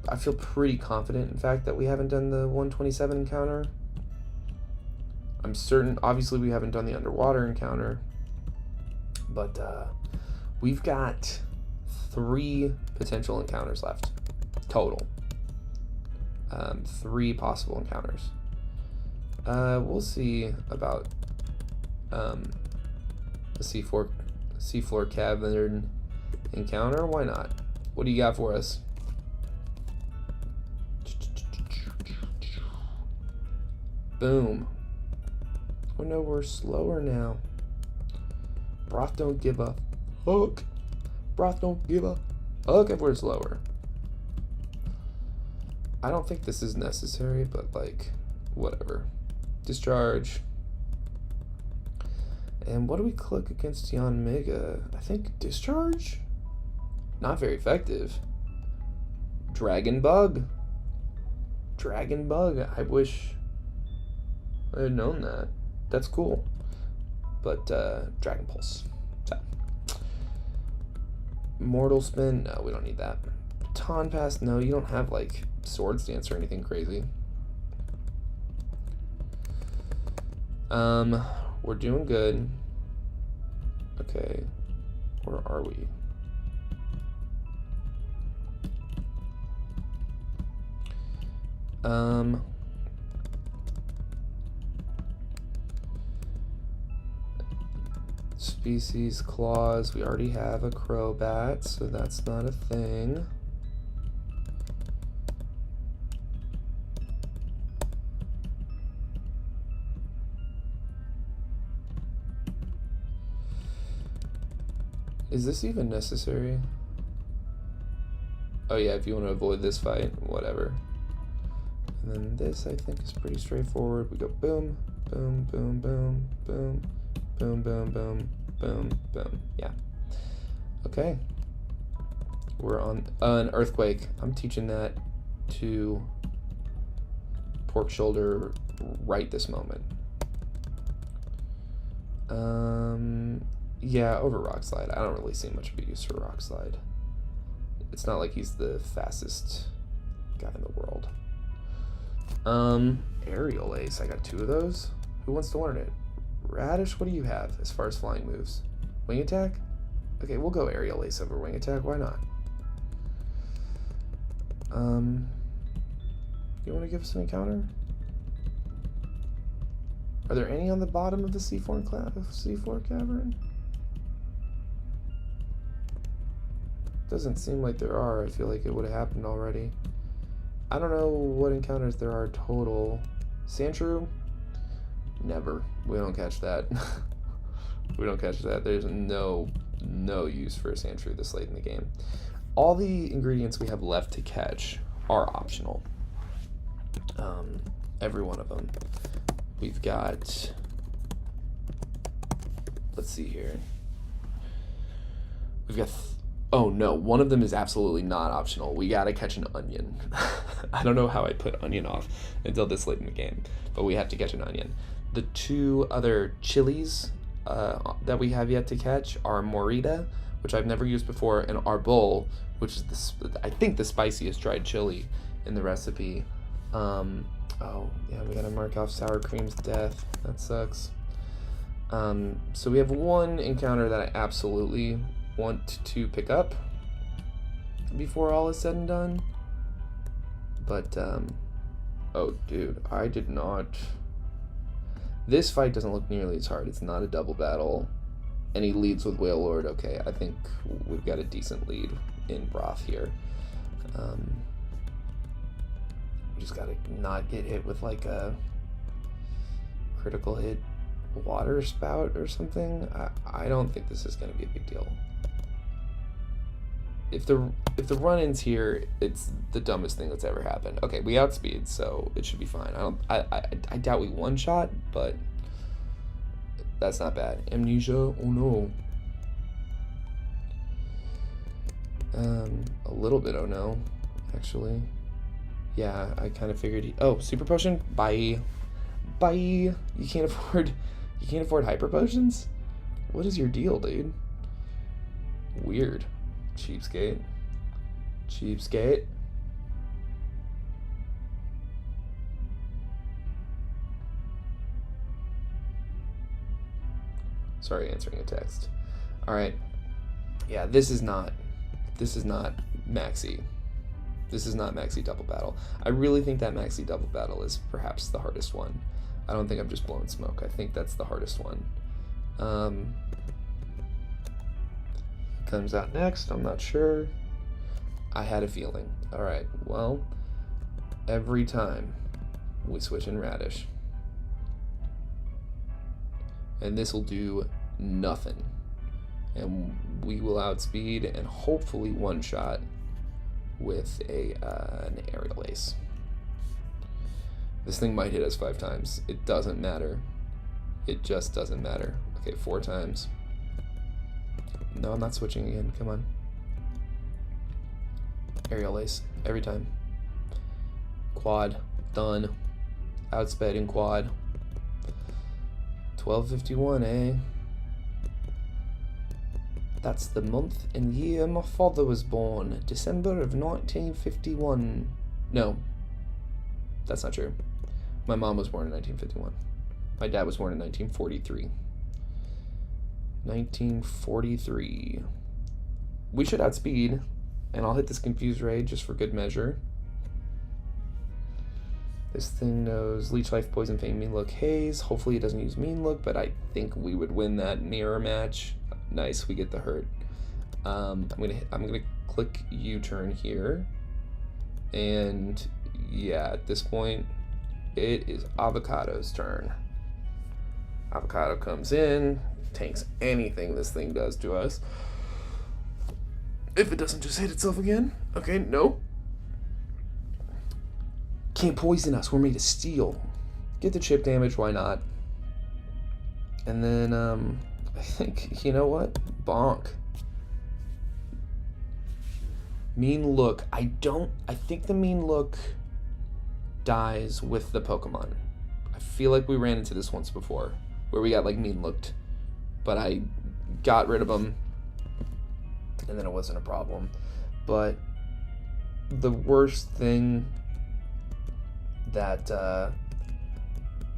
Speaker 1: I feel pretty confident, in fact, that we haven't done the 127 encounter. I'm certain, obviously we haven't done the underwater encounter, but we've got 3 potential encounters left, total. 3 possible encounters. We'll see about the seafloor cavern encounter. Why not? What do you got for us? Boom. Oh no, we're slower now. Broth don't give a fuck. Broth don't give a fuck if we're slower. I don't think this is necessary, but like, whatever. Discharge. And what do we click against Yanmega? I think discharge? Not very effective. Dragon Bug. Dragon Bug. I wish I had known that. That's cool. But Dragon Pulse. So. Mortal Spin. No, we don't need that. Baton Pass. No, you don't have like Swords Dance or anything crazy. We're doing good. Okay. Where are we? Species clause. We already have a Crobat, so that's not a thing. Is this even necessary? Oh yeah, if you want to avoid this fight, whatever. And then this, I think, is pretty straightforward. We go boom, boom, boom, boom, boom, boom, boom, boom, boom, boom. Yeah. Okay. We're on an Earthquake. I'm teaching that to Pork Shoulder right this moment. Yeah, over Rock Slide. I don't really see much of a use for Rock Slide. It's not like he's the fastest guy in the world. Aerial Ace. I got 2 of those. Who wants to learn it? Radish, what do you have as far as flying moves? Wing Attack? Okay, we'll go Aerial Ace over Wing Attack. Why not? You want to give us an encounter? Are there any on the bottom of the C4 cavern? Doesn't seem like there are. I feel like it would have happened already. I don't know what encounters there are total. Sandshrew? Never. We don't catch that. We don't catch that. There's no use for a Sandshrew this late in the game. All the ingredients we have left to catch are optional. Every one of them. We've got, let's see here. We've got, oh no, one of them is absolutely not optional. We gotta catch an onion. I don't know how I put onion off until this late in the game, but we have to catch an onion. The 2 other chilies that we have yet to catch are Morita, which I've never used before, and Arbol, which is I think the spiciest dried chili in the recipe. Oh, yeah, we gotta mark off Sour Cream's death. That sucks. So we have 1 encounter that I absolutely want to pick up before all is said and done. But, oh, dude, I did not... This fight doesn't look nearly as hard. It's not a double battle. And he leads with Whale Lord. Okay, I think we've got a decent lead in Broth here. Just gotta not get hit with like a critical hit water spout or something. I don't think this is gonna be a big deal. If the run-ins here, it's the dumbest thing that's ever happened. Okay, we outspeed, so it should be fine. I doubt we one-shot, but that's not bad. Amnesia, oh no. A little bit, oh no, actually. Yeah, I kind of figured. Oh, super potion. Bye. You can't afford hyper potions. What is your deal, dude? Weird. Cheapskate. Sorry, answering a text. All right. Yeah, this is not Maxi. This is not Maxi Double Battle. I really think that Maxi Double Battle is perhaps the hardest one. I don't think I'm just blowing smoke. I think that's the hardest one. Comes out next, I'm not sure. I had a feeling. All right, well, every time we switch in Radish. And this will do nothing. And we will outspeed and hopefully one-shot with an Aerial Ace. This thing might hit us 5 times. It doesn't matter. It just doesn't matter. Okay, 4 times. No, I'm not switching again. Come on. Aerial Ace. Every time. Quad. Done. Outsped in quad. 1251, eh? That's the month and year my father was born. December of 1951. No. That's not true. My mom was born in 1951. My dad was born in 1943. 1943. We should outspeed, and I'll hit this Confused Ray just for good measure. This thing knows Leech Life, Poison, Fame, Mean Look, Haze. Hopefully it doesn't use Mean Look, but I think we would win that mirror match. Nice, we get the hurt. I'm gonna click U-turn here, and yeah, at this point, it is Avocado's turn. Avocado comes in, tanks anything this thing does to us. If it doesn't just hit itself again. Okay, no. Can't poison us, we're made of steel. Get the chip damage, why not? And then, I think, you know what? Bonk. Mean Look. I think the Mean Look dies with the Pokemon. I feel like we ran into this once before, where we got, like, Mean Looked. But I got rid of them, and then it wasn't a problem. But the worst thing that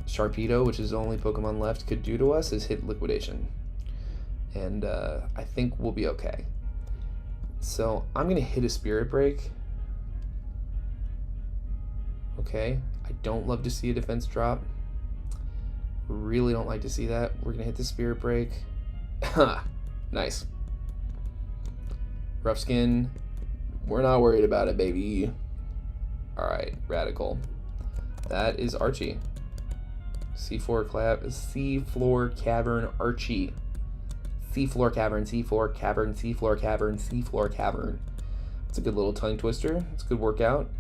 Speaker 1: Sharpedo, which is the only Pokemon left, could do to us is hit Liquidation. And I think we'll be okay. So I'm going to hit a Spirit Break. Okay. I don't love to see a defense drop. Really don't like to see that. We're going to hit the Spirit Break. Nice. Rough Skin. We're not worried about it, baby. Alright, Radical. That is Archie. Seafloor Cavern Archie. Seafloor Cavern, Seafloor Cavern, Seafloor Cavern, Seafloor Cavern. It's a good little tongue twister. It's a good workout.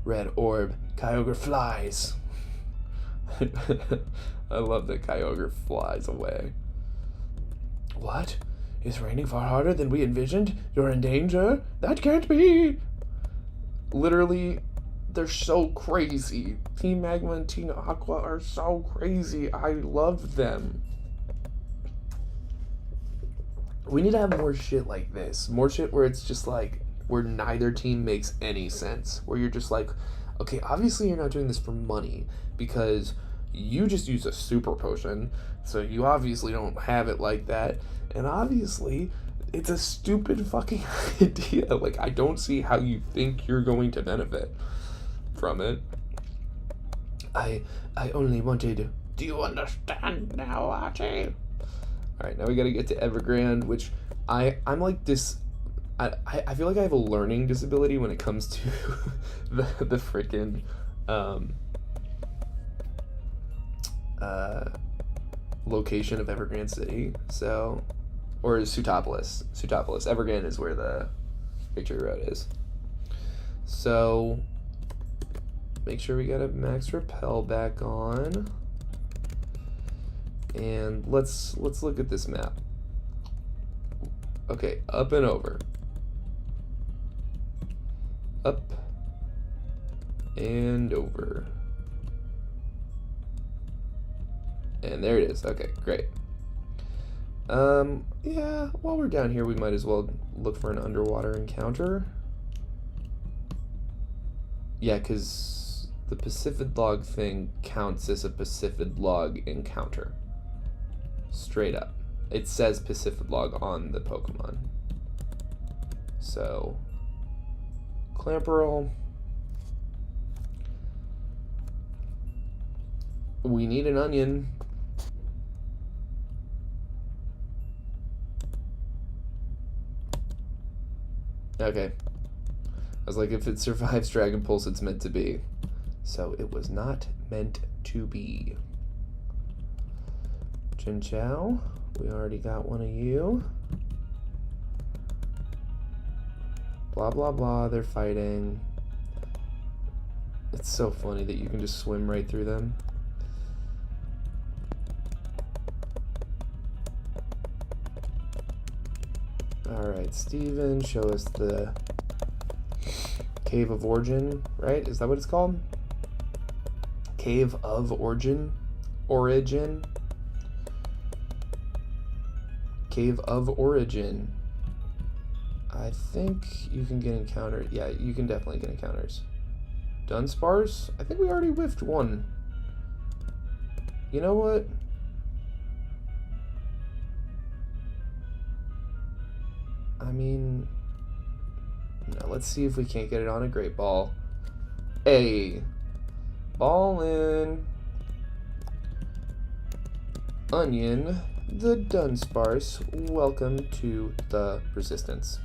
Speaker 1: Red Orb. Kyogre flies. I love that Kyogre flies away. What? It's raining far harder than we envisioned? You're in danger? That can't be! Literally, they're so crazy. Team Magma and Team Aqua are so crazy. I love them. We need to have more shit like this. More shit where it's just like, where neither team makes any sense. Where you're just like, okay, obviously you're not doing this for money, because you just use a super potion, so you obviously don't have it like that. And obviously, it's a stupid fucking idea. Like, I don't see how you think you're going to benefit from it. I only wanted... Do you understand now, Archie? Alright, now we gotta get to Evergrande, which I'm like this... I feel like I have a learning disability when it comes to the freaking location of Evergrande City. So... Or Sootopolis. Evergrande is where the Victory Road is. So... Make sure we got a max repel back on. And let's look at this map. Okay, up and over. Up and over. And there it is. Okay, great. Yeah, while we're down here, we might as well look for an underwater encounter. Yeah, because the Pacifidlog thing counts as a Pacifidlog encounter. Straight up. It says Pacifidlog on the Pokemon. So, Clamperl. We need an onion. Okay. I was like, if it survives Dragon Pulse, it's meant to be. So it was not meant to be. Chinchou, we already got one of you. Blah, blah, blah, they're fighting. It's so funny that you can just swim right through them. Alright, Steven, show us the Cave of Origin, right? Is that what it's called? Cave of Origin? Origin? Cave of Origin. I think you can get encounters. Yeah, you can definitely get encounters. Dunsparce? I think we already whiffed one. You know what? I mean, no, let's see if we can't get it on a Great Ball. Hey, ballin'. Onion, the Dunsparce, welcome to the Resistance.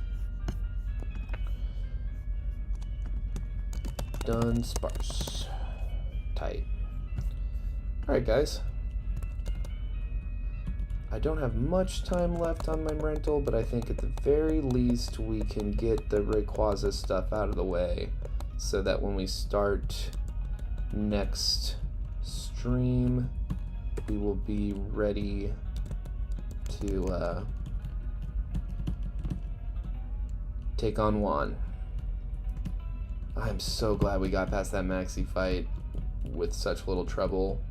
Speaker 1: Dunsparce. Tight. Alright, guys. I don't have much time left on my rental, but I think at the very least we can get the Rayquaza stuff out of the way so that when we start next stream, we will be ready to take on Juan. I'm so glad we got past that Maxi fight with such little trouble.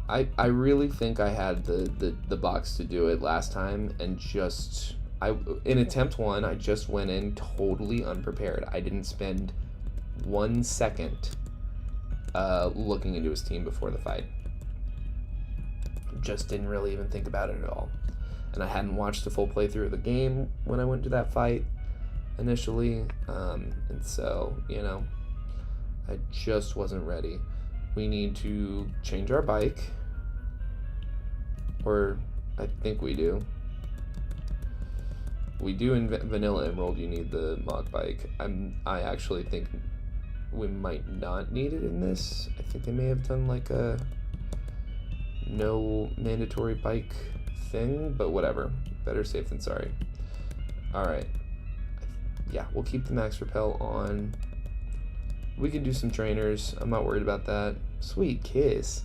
Speaker 1: I really think I had the box to do it last time, and just in attempt 1 I just went in totally unprepared. I didn't spend 1 second looking into his team before the fight. Just didn't really even think about it at all. And I hadn't watched the full playthrough of the game when I went to that fight initially, and so, you know, I just wasn't ready. We need to change our bike, or I think we do. We do in Vanilla Emerald. You need the Mach bike. I actually think we might not need it in this. I think they may have done like a no mandatory bike thing, but whatever. Better safe than sorry. All right. Yeah, we'll keep the Max Repel on. We can do some trainers. I'm not worried about that. Sweet Kiss.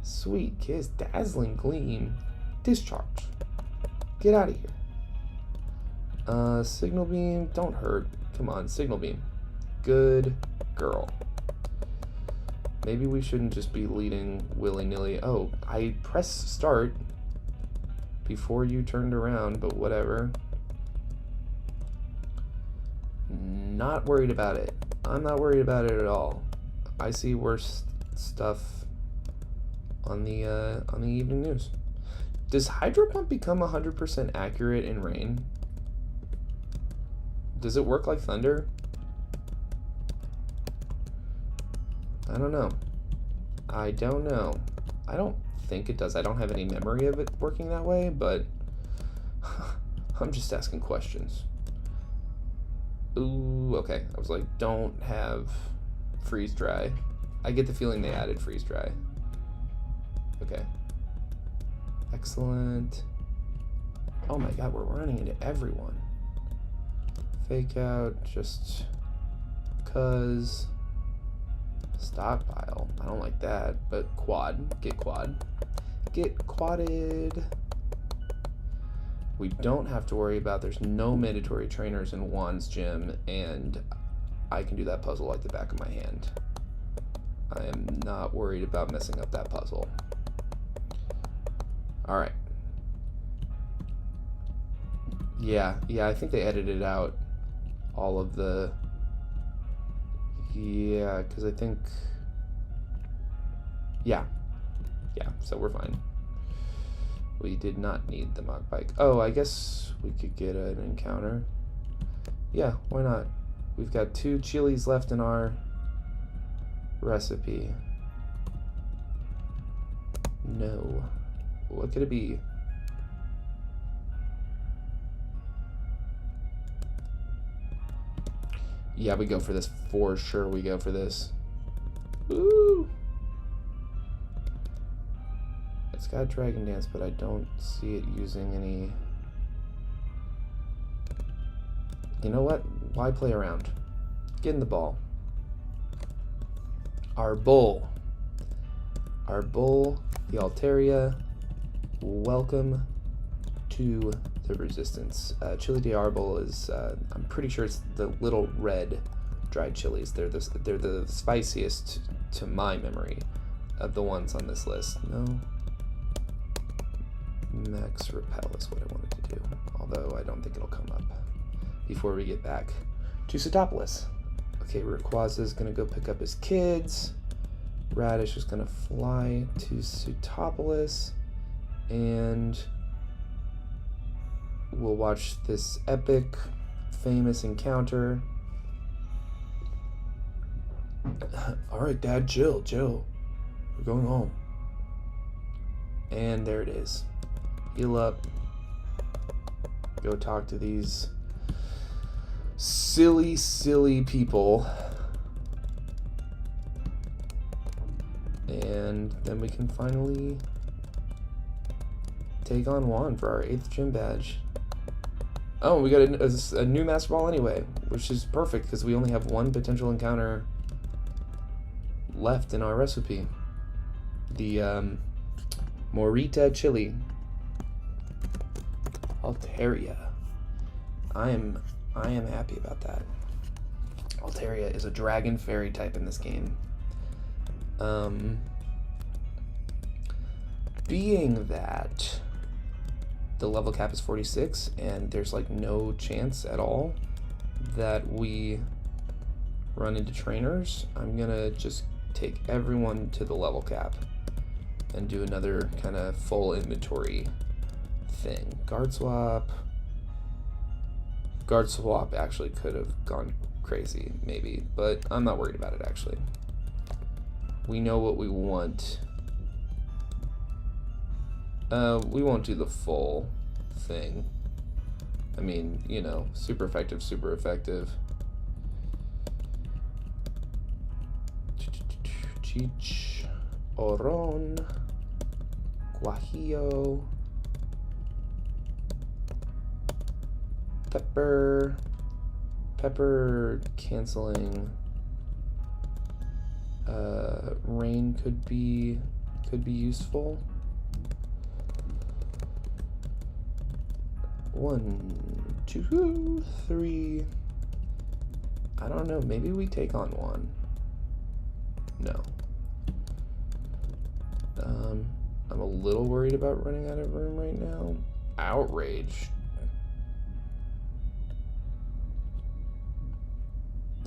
Speaker 1: Sweet Kiss. Dazzling Gleam. Discharge. Get out of here. Signal Beam. Don't hurt. Come on, Signal Beam. Good girl. Maybe we shouldn't just be leading willy-nilly. Oh, I pressed start before you turned around, but whatever. Not worried about it. I'm not worried about it at all. I see worse stuff on the evening news. Does Hydro Pump become 100% accurate in rain? Does it work like thunder? I don't know. I don't know. I don't think it does. I don't have any memory of it working that way, but I'm just asking questions. Ooh, okay. I was like, don't have freeze dry. I get the feeling they added freeze dry. Okay. Excellent. Oh my god, we're running into everyone. Fake out, just cuz. Stockpile. I don't like that, but quad. Get quad. Get quadded. We don't have to worry about, there's no mandatory trainers in Juan's gym, and I can do that puzzle like the back of my hand. I am not worried about messing up that puzzle. Alright. Yeah, I think they edited out all of the... Yeah, because I think... Yeah, so we're fine. We did not need the Mach bike. Oh, I guess we could get an encounter. Yeah, why not? We've got 2 chilies left in our recipe. No. What could it be? Yeah, we go for this. For sure we go for this. Ooh! It's got Dragon Dance, but I don't see it using any... You know what? Why play around? Get in the ball. Our bull. Our bull, the Altaria. Welcome to the resistance. Chili de arbol is, I'm pretty sure it's the little red dried chilies. They're the spiciest to my memory of the ones on this list. No. Max repel is what I wanted to do, although I don't think it'll come up before we get back to Setopolis. Okay, Rayquaza is gonna go pick up his kids. Radish is gonna fly to Setopolis, and we'll watch this epic, famous encounter. All right, Dad, chill. We're going home. And there it is. Heal up. Go talk to these silly people. And then we can finally take on Juan for our 8th gym badge. Oh, we got a new Master Ball anyway, which is perfect because we only have one potential encounter left in our recipe. The Morita Chili. Altaria. I am happy about that. Altaria is a dragon fairy type in this game. Being that the level cap is 46 and there's like no chance at all that we run into trainers, I'm gonna just take everyone to the level cap and do another kind of full inventory thing. Guard swap actually could have gone crazy maybe, but I'm not worried about it actually. We know what we want. We won't do the full thing. I mean, you know, super effective. Cheech, Oron, Guajillo, Pepper canceling. Rain could be useful. 1, 2, 3. I don't know. Maybe we take on one. No. I'm a little worried about running out of room right now. Outrage.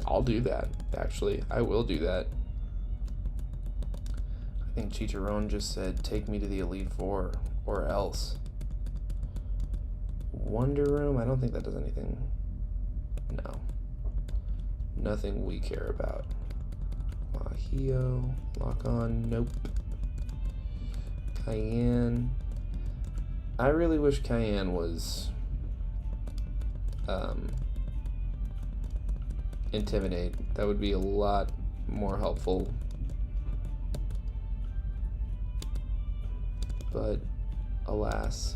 Speaker 1: I'll do that, actually. I will do that. I think Chicharron just said, take me to the Elite Four, or else. Wonder Room? I don't think that does anything. No. Nothing we care about. Guajillo. Lock on. Nope. Cayenne. I really wish Cayenne was Intimidate. That would be a lot more helpful. But alas.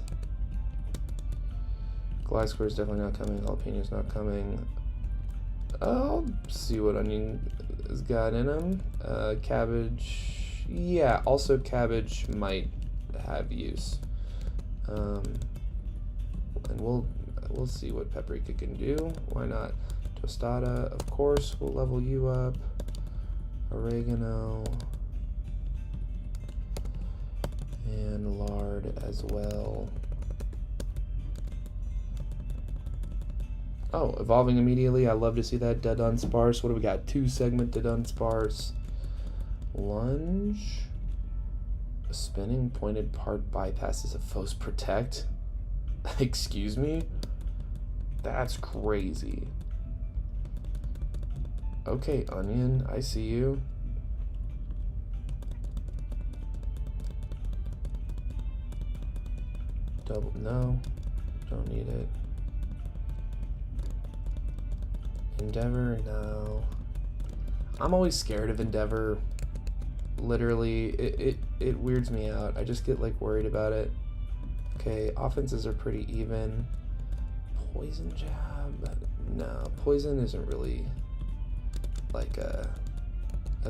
Speaker 1: Gliscor is definitely not coming. Jalapeno's not coming. I'll see what Onion has got in him. Cabbage. Yeah, also Cabbage might have use. And we'll see what Paprika can do. Why not? Tostada, of course, we'll level you up. Oregano. And lard as well. Oh, evolving immediately. I love to see that. Dead Sparse. What do we got? 2-segment Dead Sparse. Lunge. A spinning pointed part bypasses a foe's protect. Excuse me? That's crazy. Okay, Onion, I see you. Double, no, don't need it. Endeavor, no. I'm always scared of Endeavor. Literally, it weirds me out. I just get like worried about it. Okay, offenses are pretty even. Poison jab, no, poison isn't really like a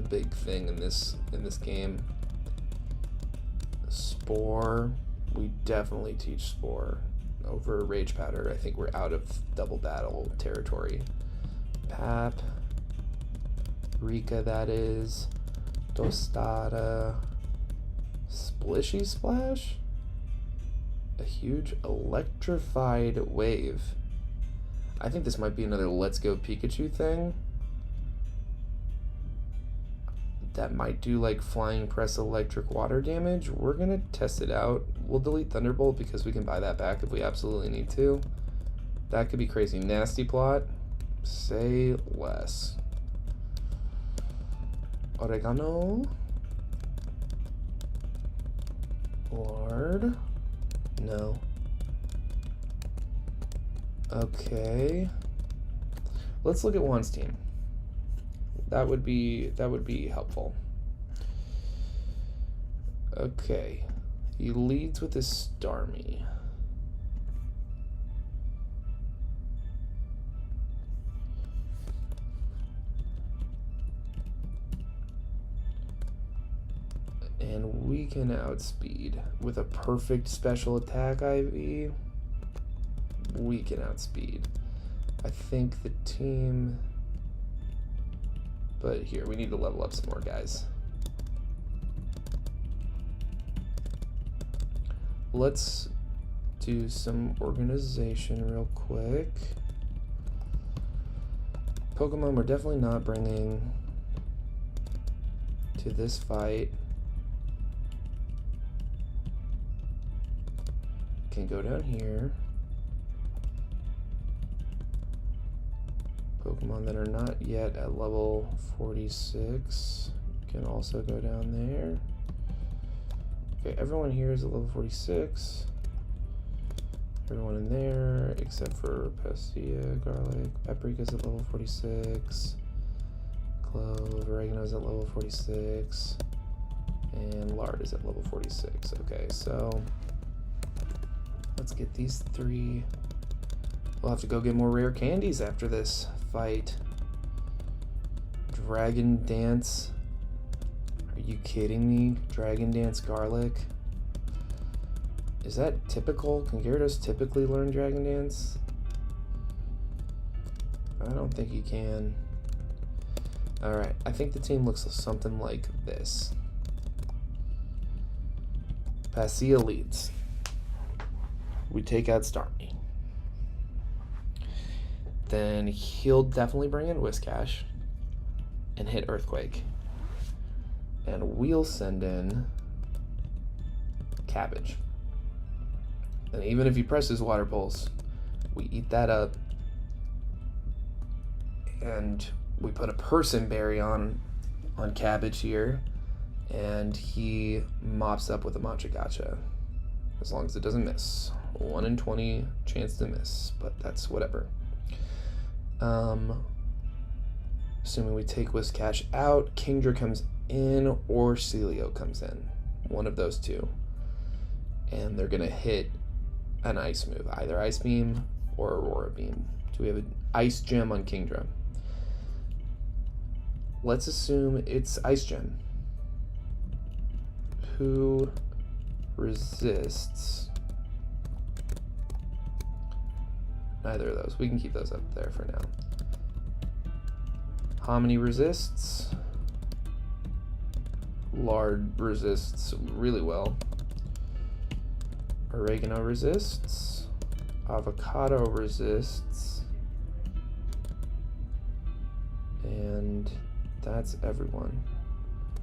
Speaker 1: big thing in this game. Spore, we definitely teach Spore. over Rage Powder. I think we're out of double battle territory. Pap. Rika, that is. Tostada. Splishy Splash? A huge electrified wave. I think this might be another Let's Go Pikachu thing. That might do like Flying Press electric water damage. We're gonna test it out. We'll delete Thunderbolt because we can buy that back if we absolutely need to. That could be crazy. Nasty Plot. Say less. Oregano. Lord. No. Okay. Let's look at Juan's team. That would be helpful. Okay. He leads with his Starmie. And we can outspeed with a perfect special attack IV. We can outspeed. I think the team, but here we need to level up some more guys. Let's do some organization real quick. Pokemon we're definitely not bringing to this fight. Can go down here. Pokemon that are not yet at level 46 can also go down there. Okay, everyone here is at level 46. Everyone in there except for Pastilla, Garlic. Paprika's at level 46. Clove, Oregano's at level 46. And Lard is at level 46. Okay, so let's get these three. We'll have to go get more rare candies after this fight. Dragon Dance. Are you kidding me? Dragon Dance Garlic. Is that typical? Can Gyarados typically learn Dragon Dance? I don't think he can. Alright, I think the team looks something like this. Pastilla leads. We take out Starmie. Then he'll definitely bring in Whiscash and hit Earthquake. And we'll send in Cabbage. And even if he presses Water Pulse, we eat that up. And we put a Person Berry on Cabbage here. And he mops up with a Machagacha. As long as it doesn't miss. 1 in 20 chance to miss, but that's whatever. Assuming we take Whiscash out, Kingdra comes in or Celio comes in. One of those two. And they're gonna hit an ice move, either Ice Beam or Aurora Beam. Do we have an Ice Gem on Kingdra? Let's assume it's Ice Gem. Who resists? Neither of those. We can keep those up there for now. Hominy resists. Lard resists really well. Oregano resists. Avocado resists. And that's everyone.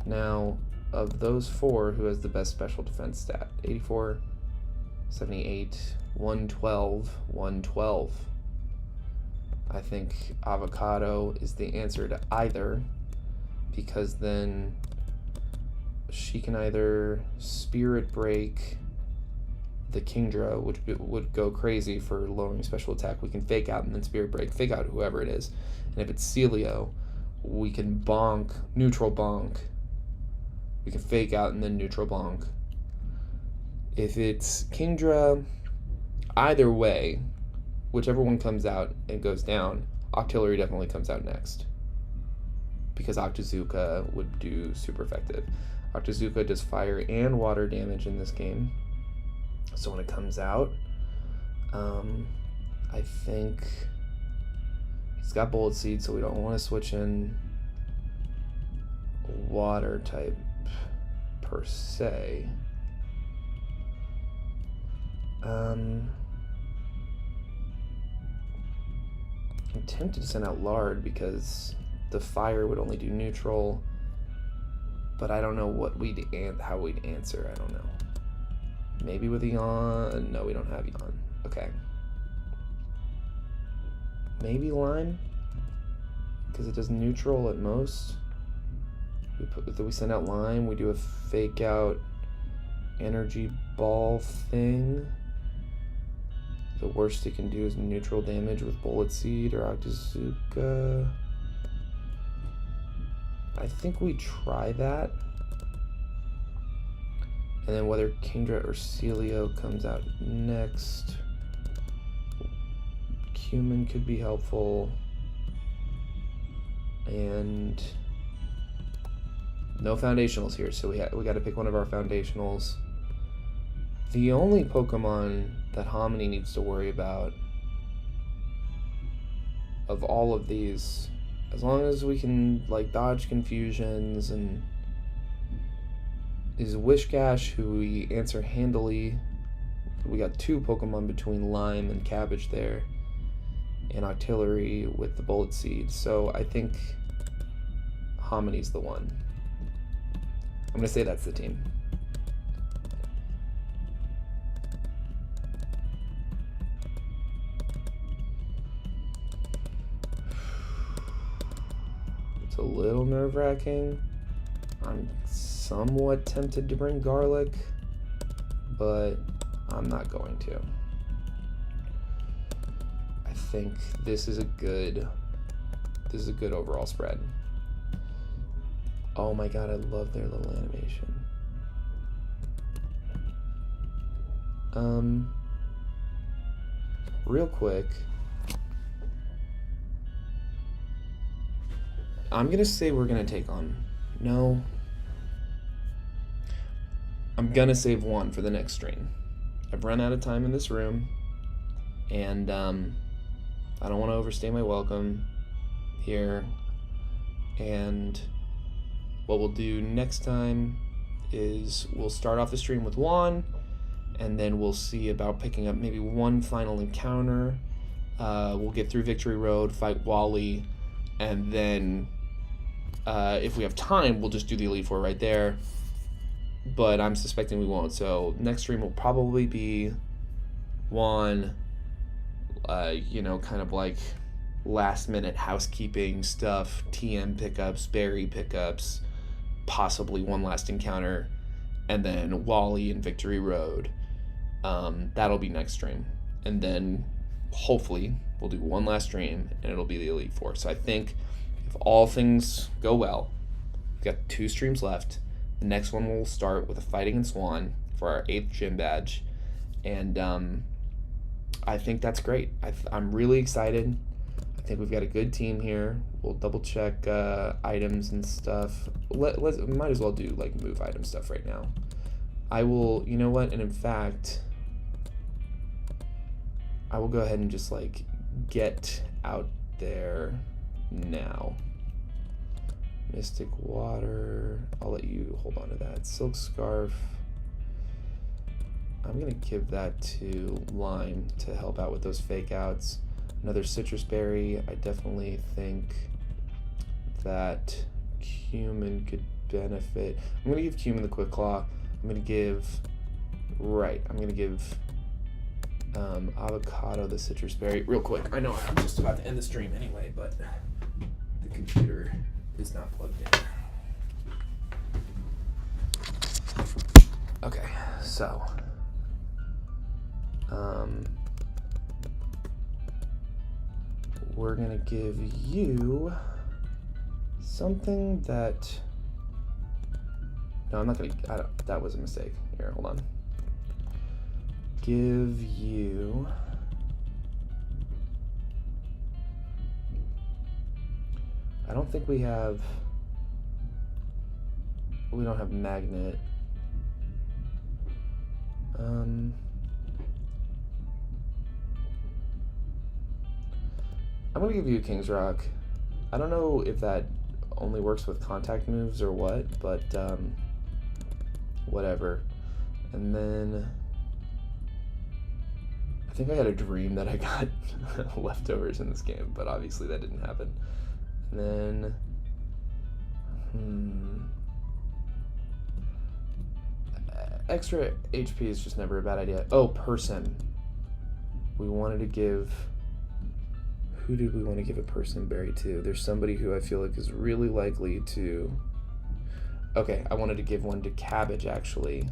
Speaker 1: Now, of those four, who has the best special defense stat? 84, 78, 112, 112. I think Avocado is the answer to either, because then she can either Spirit Break the Kingdra, which would go crazy for lowering special attack. We can Fake Out and then Spirit Break, Fake Out whoever it is. And if it's Celio, we can Bonk, Neutral Bonk. We can Fake Out and then Neutral Bonk. If it's Kingdra, either way, whichever one comes out and goes down, Octillery definitely comes out next. Because Octazooka would do super effective. Octazooka does fire and water damage in this game. So when it comes out, I think he's got bullet seed, so we don't want to switch in water type per se. I'm tempted to send out lard because the fire would only do neutral, but I don't know how we'd answer. I don't know. Maybe with Eon. No, we don't have Eon. Okay. Maybe lime, because it does neutral at most. We send out lime. We do a fake out energy ball thing. The worst it can do is neutral damage with bullet seed or Octazooka. I think we try that. And then whether Kingdra or Celio comes out next. Cumin could be helpful. And no foundationals here, so we got to pick one of our foundationals. The only Pokemon that Hominy needs to worry about of all of these, as long as we can like dodge confusions, and is Wishcash, who we answer handily. We got 2 Pokemon between Lime and Cabbage there, and Octillery with the Bullet Seed. So I think Hominy's the one. I'm gonna say that's the team. It's a little nerve-wracking. I'm somewhat tempted to bring Garlic, but I'm not going to. I think this is a good overall spread. Oh my god, I love their little animation. Real quick, I'm gonna say we're gonna take on. No. I'm gonna save one for the next stream. I've run out of time in this room, and I don't want to overstay my welcome here. And what we'll do next time is we'll start off the stream with Juan, and then we'll see about picking up maybe one final encounter. We'll get through Victory Road, fight Wally, and then if we have time, we'll just do the Elite Four right there. But I'm suspecting we won't. So next stream will probably be Juan, kind of like last minute housekeeping stuff, TM pickups, berry pickups, possibly one last encounter, and then Wally and Victory Road. That'll be next stream. And then hopefully we'll do one last stream and it'll be the Elite Four. So I think if all things go well, we've got 2 streams left. The next one will start with a fight against Swan for our 8th gym badge. And I think that's great. I'm really excited. I think we've got a good team here. We'll double check items and stuff. We might as well do like move item stuff right now. I will, you know what? And in fact, I will go ahead and just like get out there now. Mystic Water. I'll let you hold on to that. Silk Scarf. I'm going to give that to Lime to help out with those fake outs. Another Citrus Berry. I definitely think that Cumin could benefit. I'm going to give Cumin the Quick Claw. I'm going to give Avocado the Citrus Berry. Real quick. I know I'm just about to end the stream anyway, but the computer is not plugged in. Okay, so we're gonna give you something that no, I'm not gonna. That was a mistake. Here, hold on. Give you I don't think we don't have magnet. I'm gonna give you a King's Rock. I don't know if that only works with contact moves or what, but whatever. And then I think I had a dream that I got leftovers in this game, but obviously that didn't happen. And then extra HP is just never a bad idea. Oh, person. We wanted to give... Who did we want to give a person berry to? There's somebody who I feel like is really likely to... Okay, I wanted to give one to Cabbage, actually.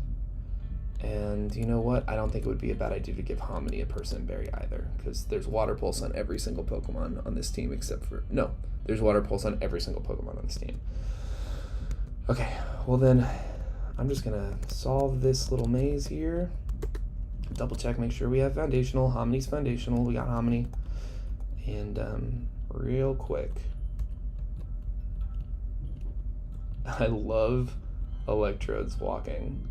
Speaker 1: And you know what? I don't think it would be a bad idea to give Hominy a person berry either, because there's Water Pulse on every single Pokemon on this team except for... No, there's Water Pulse on every single Pokemon on this team. Okay, well then, I'm just going to solve this little maze here. Double check, make sure we have Foundational. Hominy's Foundational. We got Hominy. And real quick, I love Electrode's walking.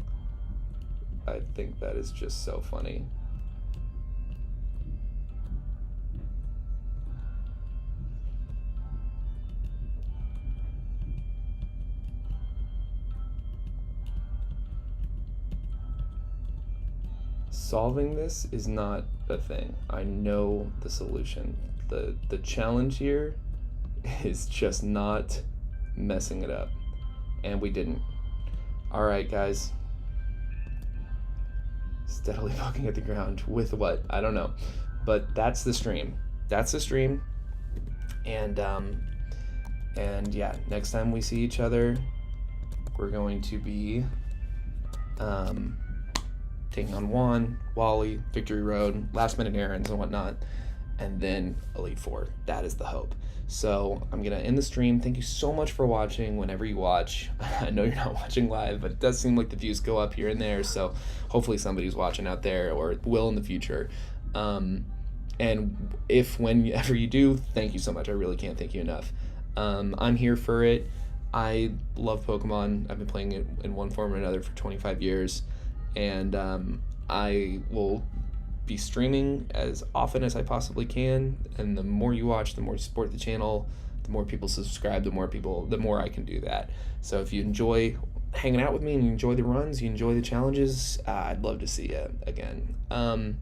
Speaker 1: I think that is just so funny. Solving this is not a thing. I know the solution. The challenge here is just not messing it up. And we didn't. Alright, guys. Steadily poking at the ground with what? I don't know. But that's the stream. That's the stream. And yeah, next time we see each other, we're going to be taking on Juan, Wally, Victory Road, last minute errands and whatnot, and then Elite Four. That is the hope. So I'm gonna end the stream. Thank you so much for watching whenever you watch. I know you're not watching live, but it does seem like the views go up here and there, so hopefully somebody's watching out there or will in the future. And whenever you do, thank you so much. I really can't thank you enough. I'm here for it. I love Pokemon. I've been playing it in one form or another for 25 years, and I will be streaming as often as I possibly can, and the more you watch, the more you support the channel, the more people subscribe, the more I can do that. So if you enjoy hanging out with me and you enjoy the runs, you enjoy the challenges, I'd love to see you again.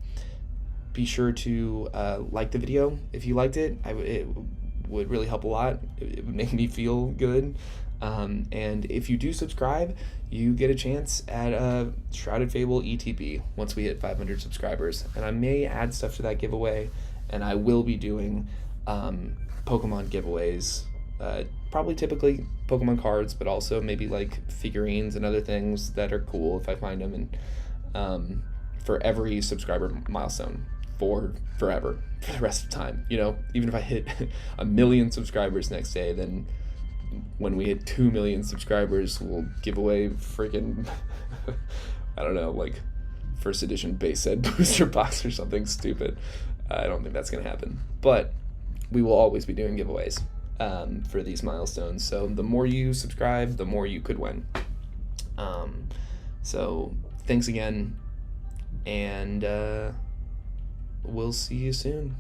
Speaker 1: Be sure to like the video if you liked it. It would really help a lot. It would make me feel good. And if you do subscribe, you get a chance at a Shrouded Fable ETB once we hit 500 subscribers. And I may add stuff to that giveaway, and I will be doing Pokemon giveaways. Probably typically Pokemon cards, but also maybe like figurines and other things that are cool if I find them. And for every subscriber milestone forever, for the rest of time. You know, even if I hit 1 million subscribers next day, then when we hit 2 million subscribers, we'll give away freaking, I don't know, like first edition base set booster box or something stupid. I don't think that's gonna happen, but we will always be doing giveaways for these milestones. So the more you subscribe, the more you could win. So thanks again, and we'll see you soon.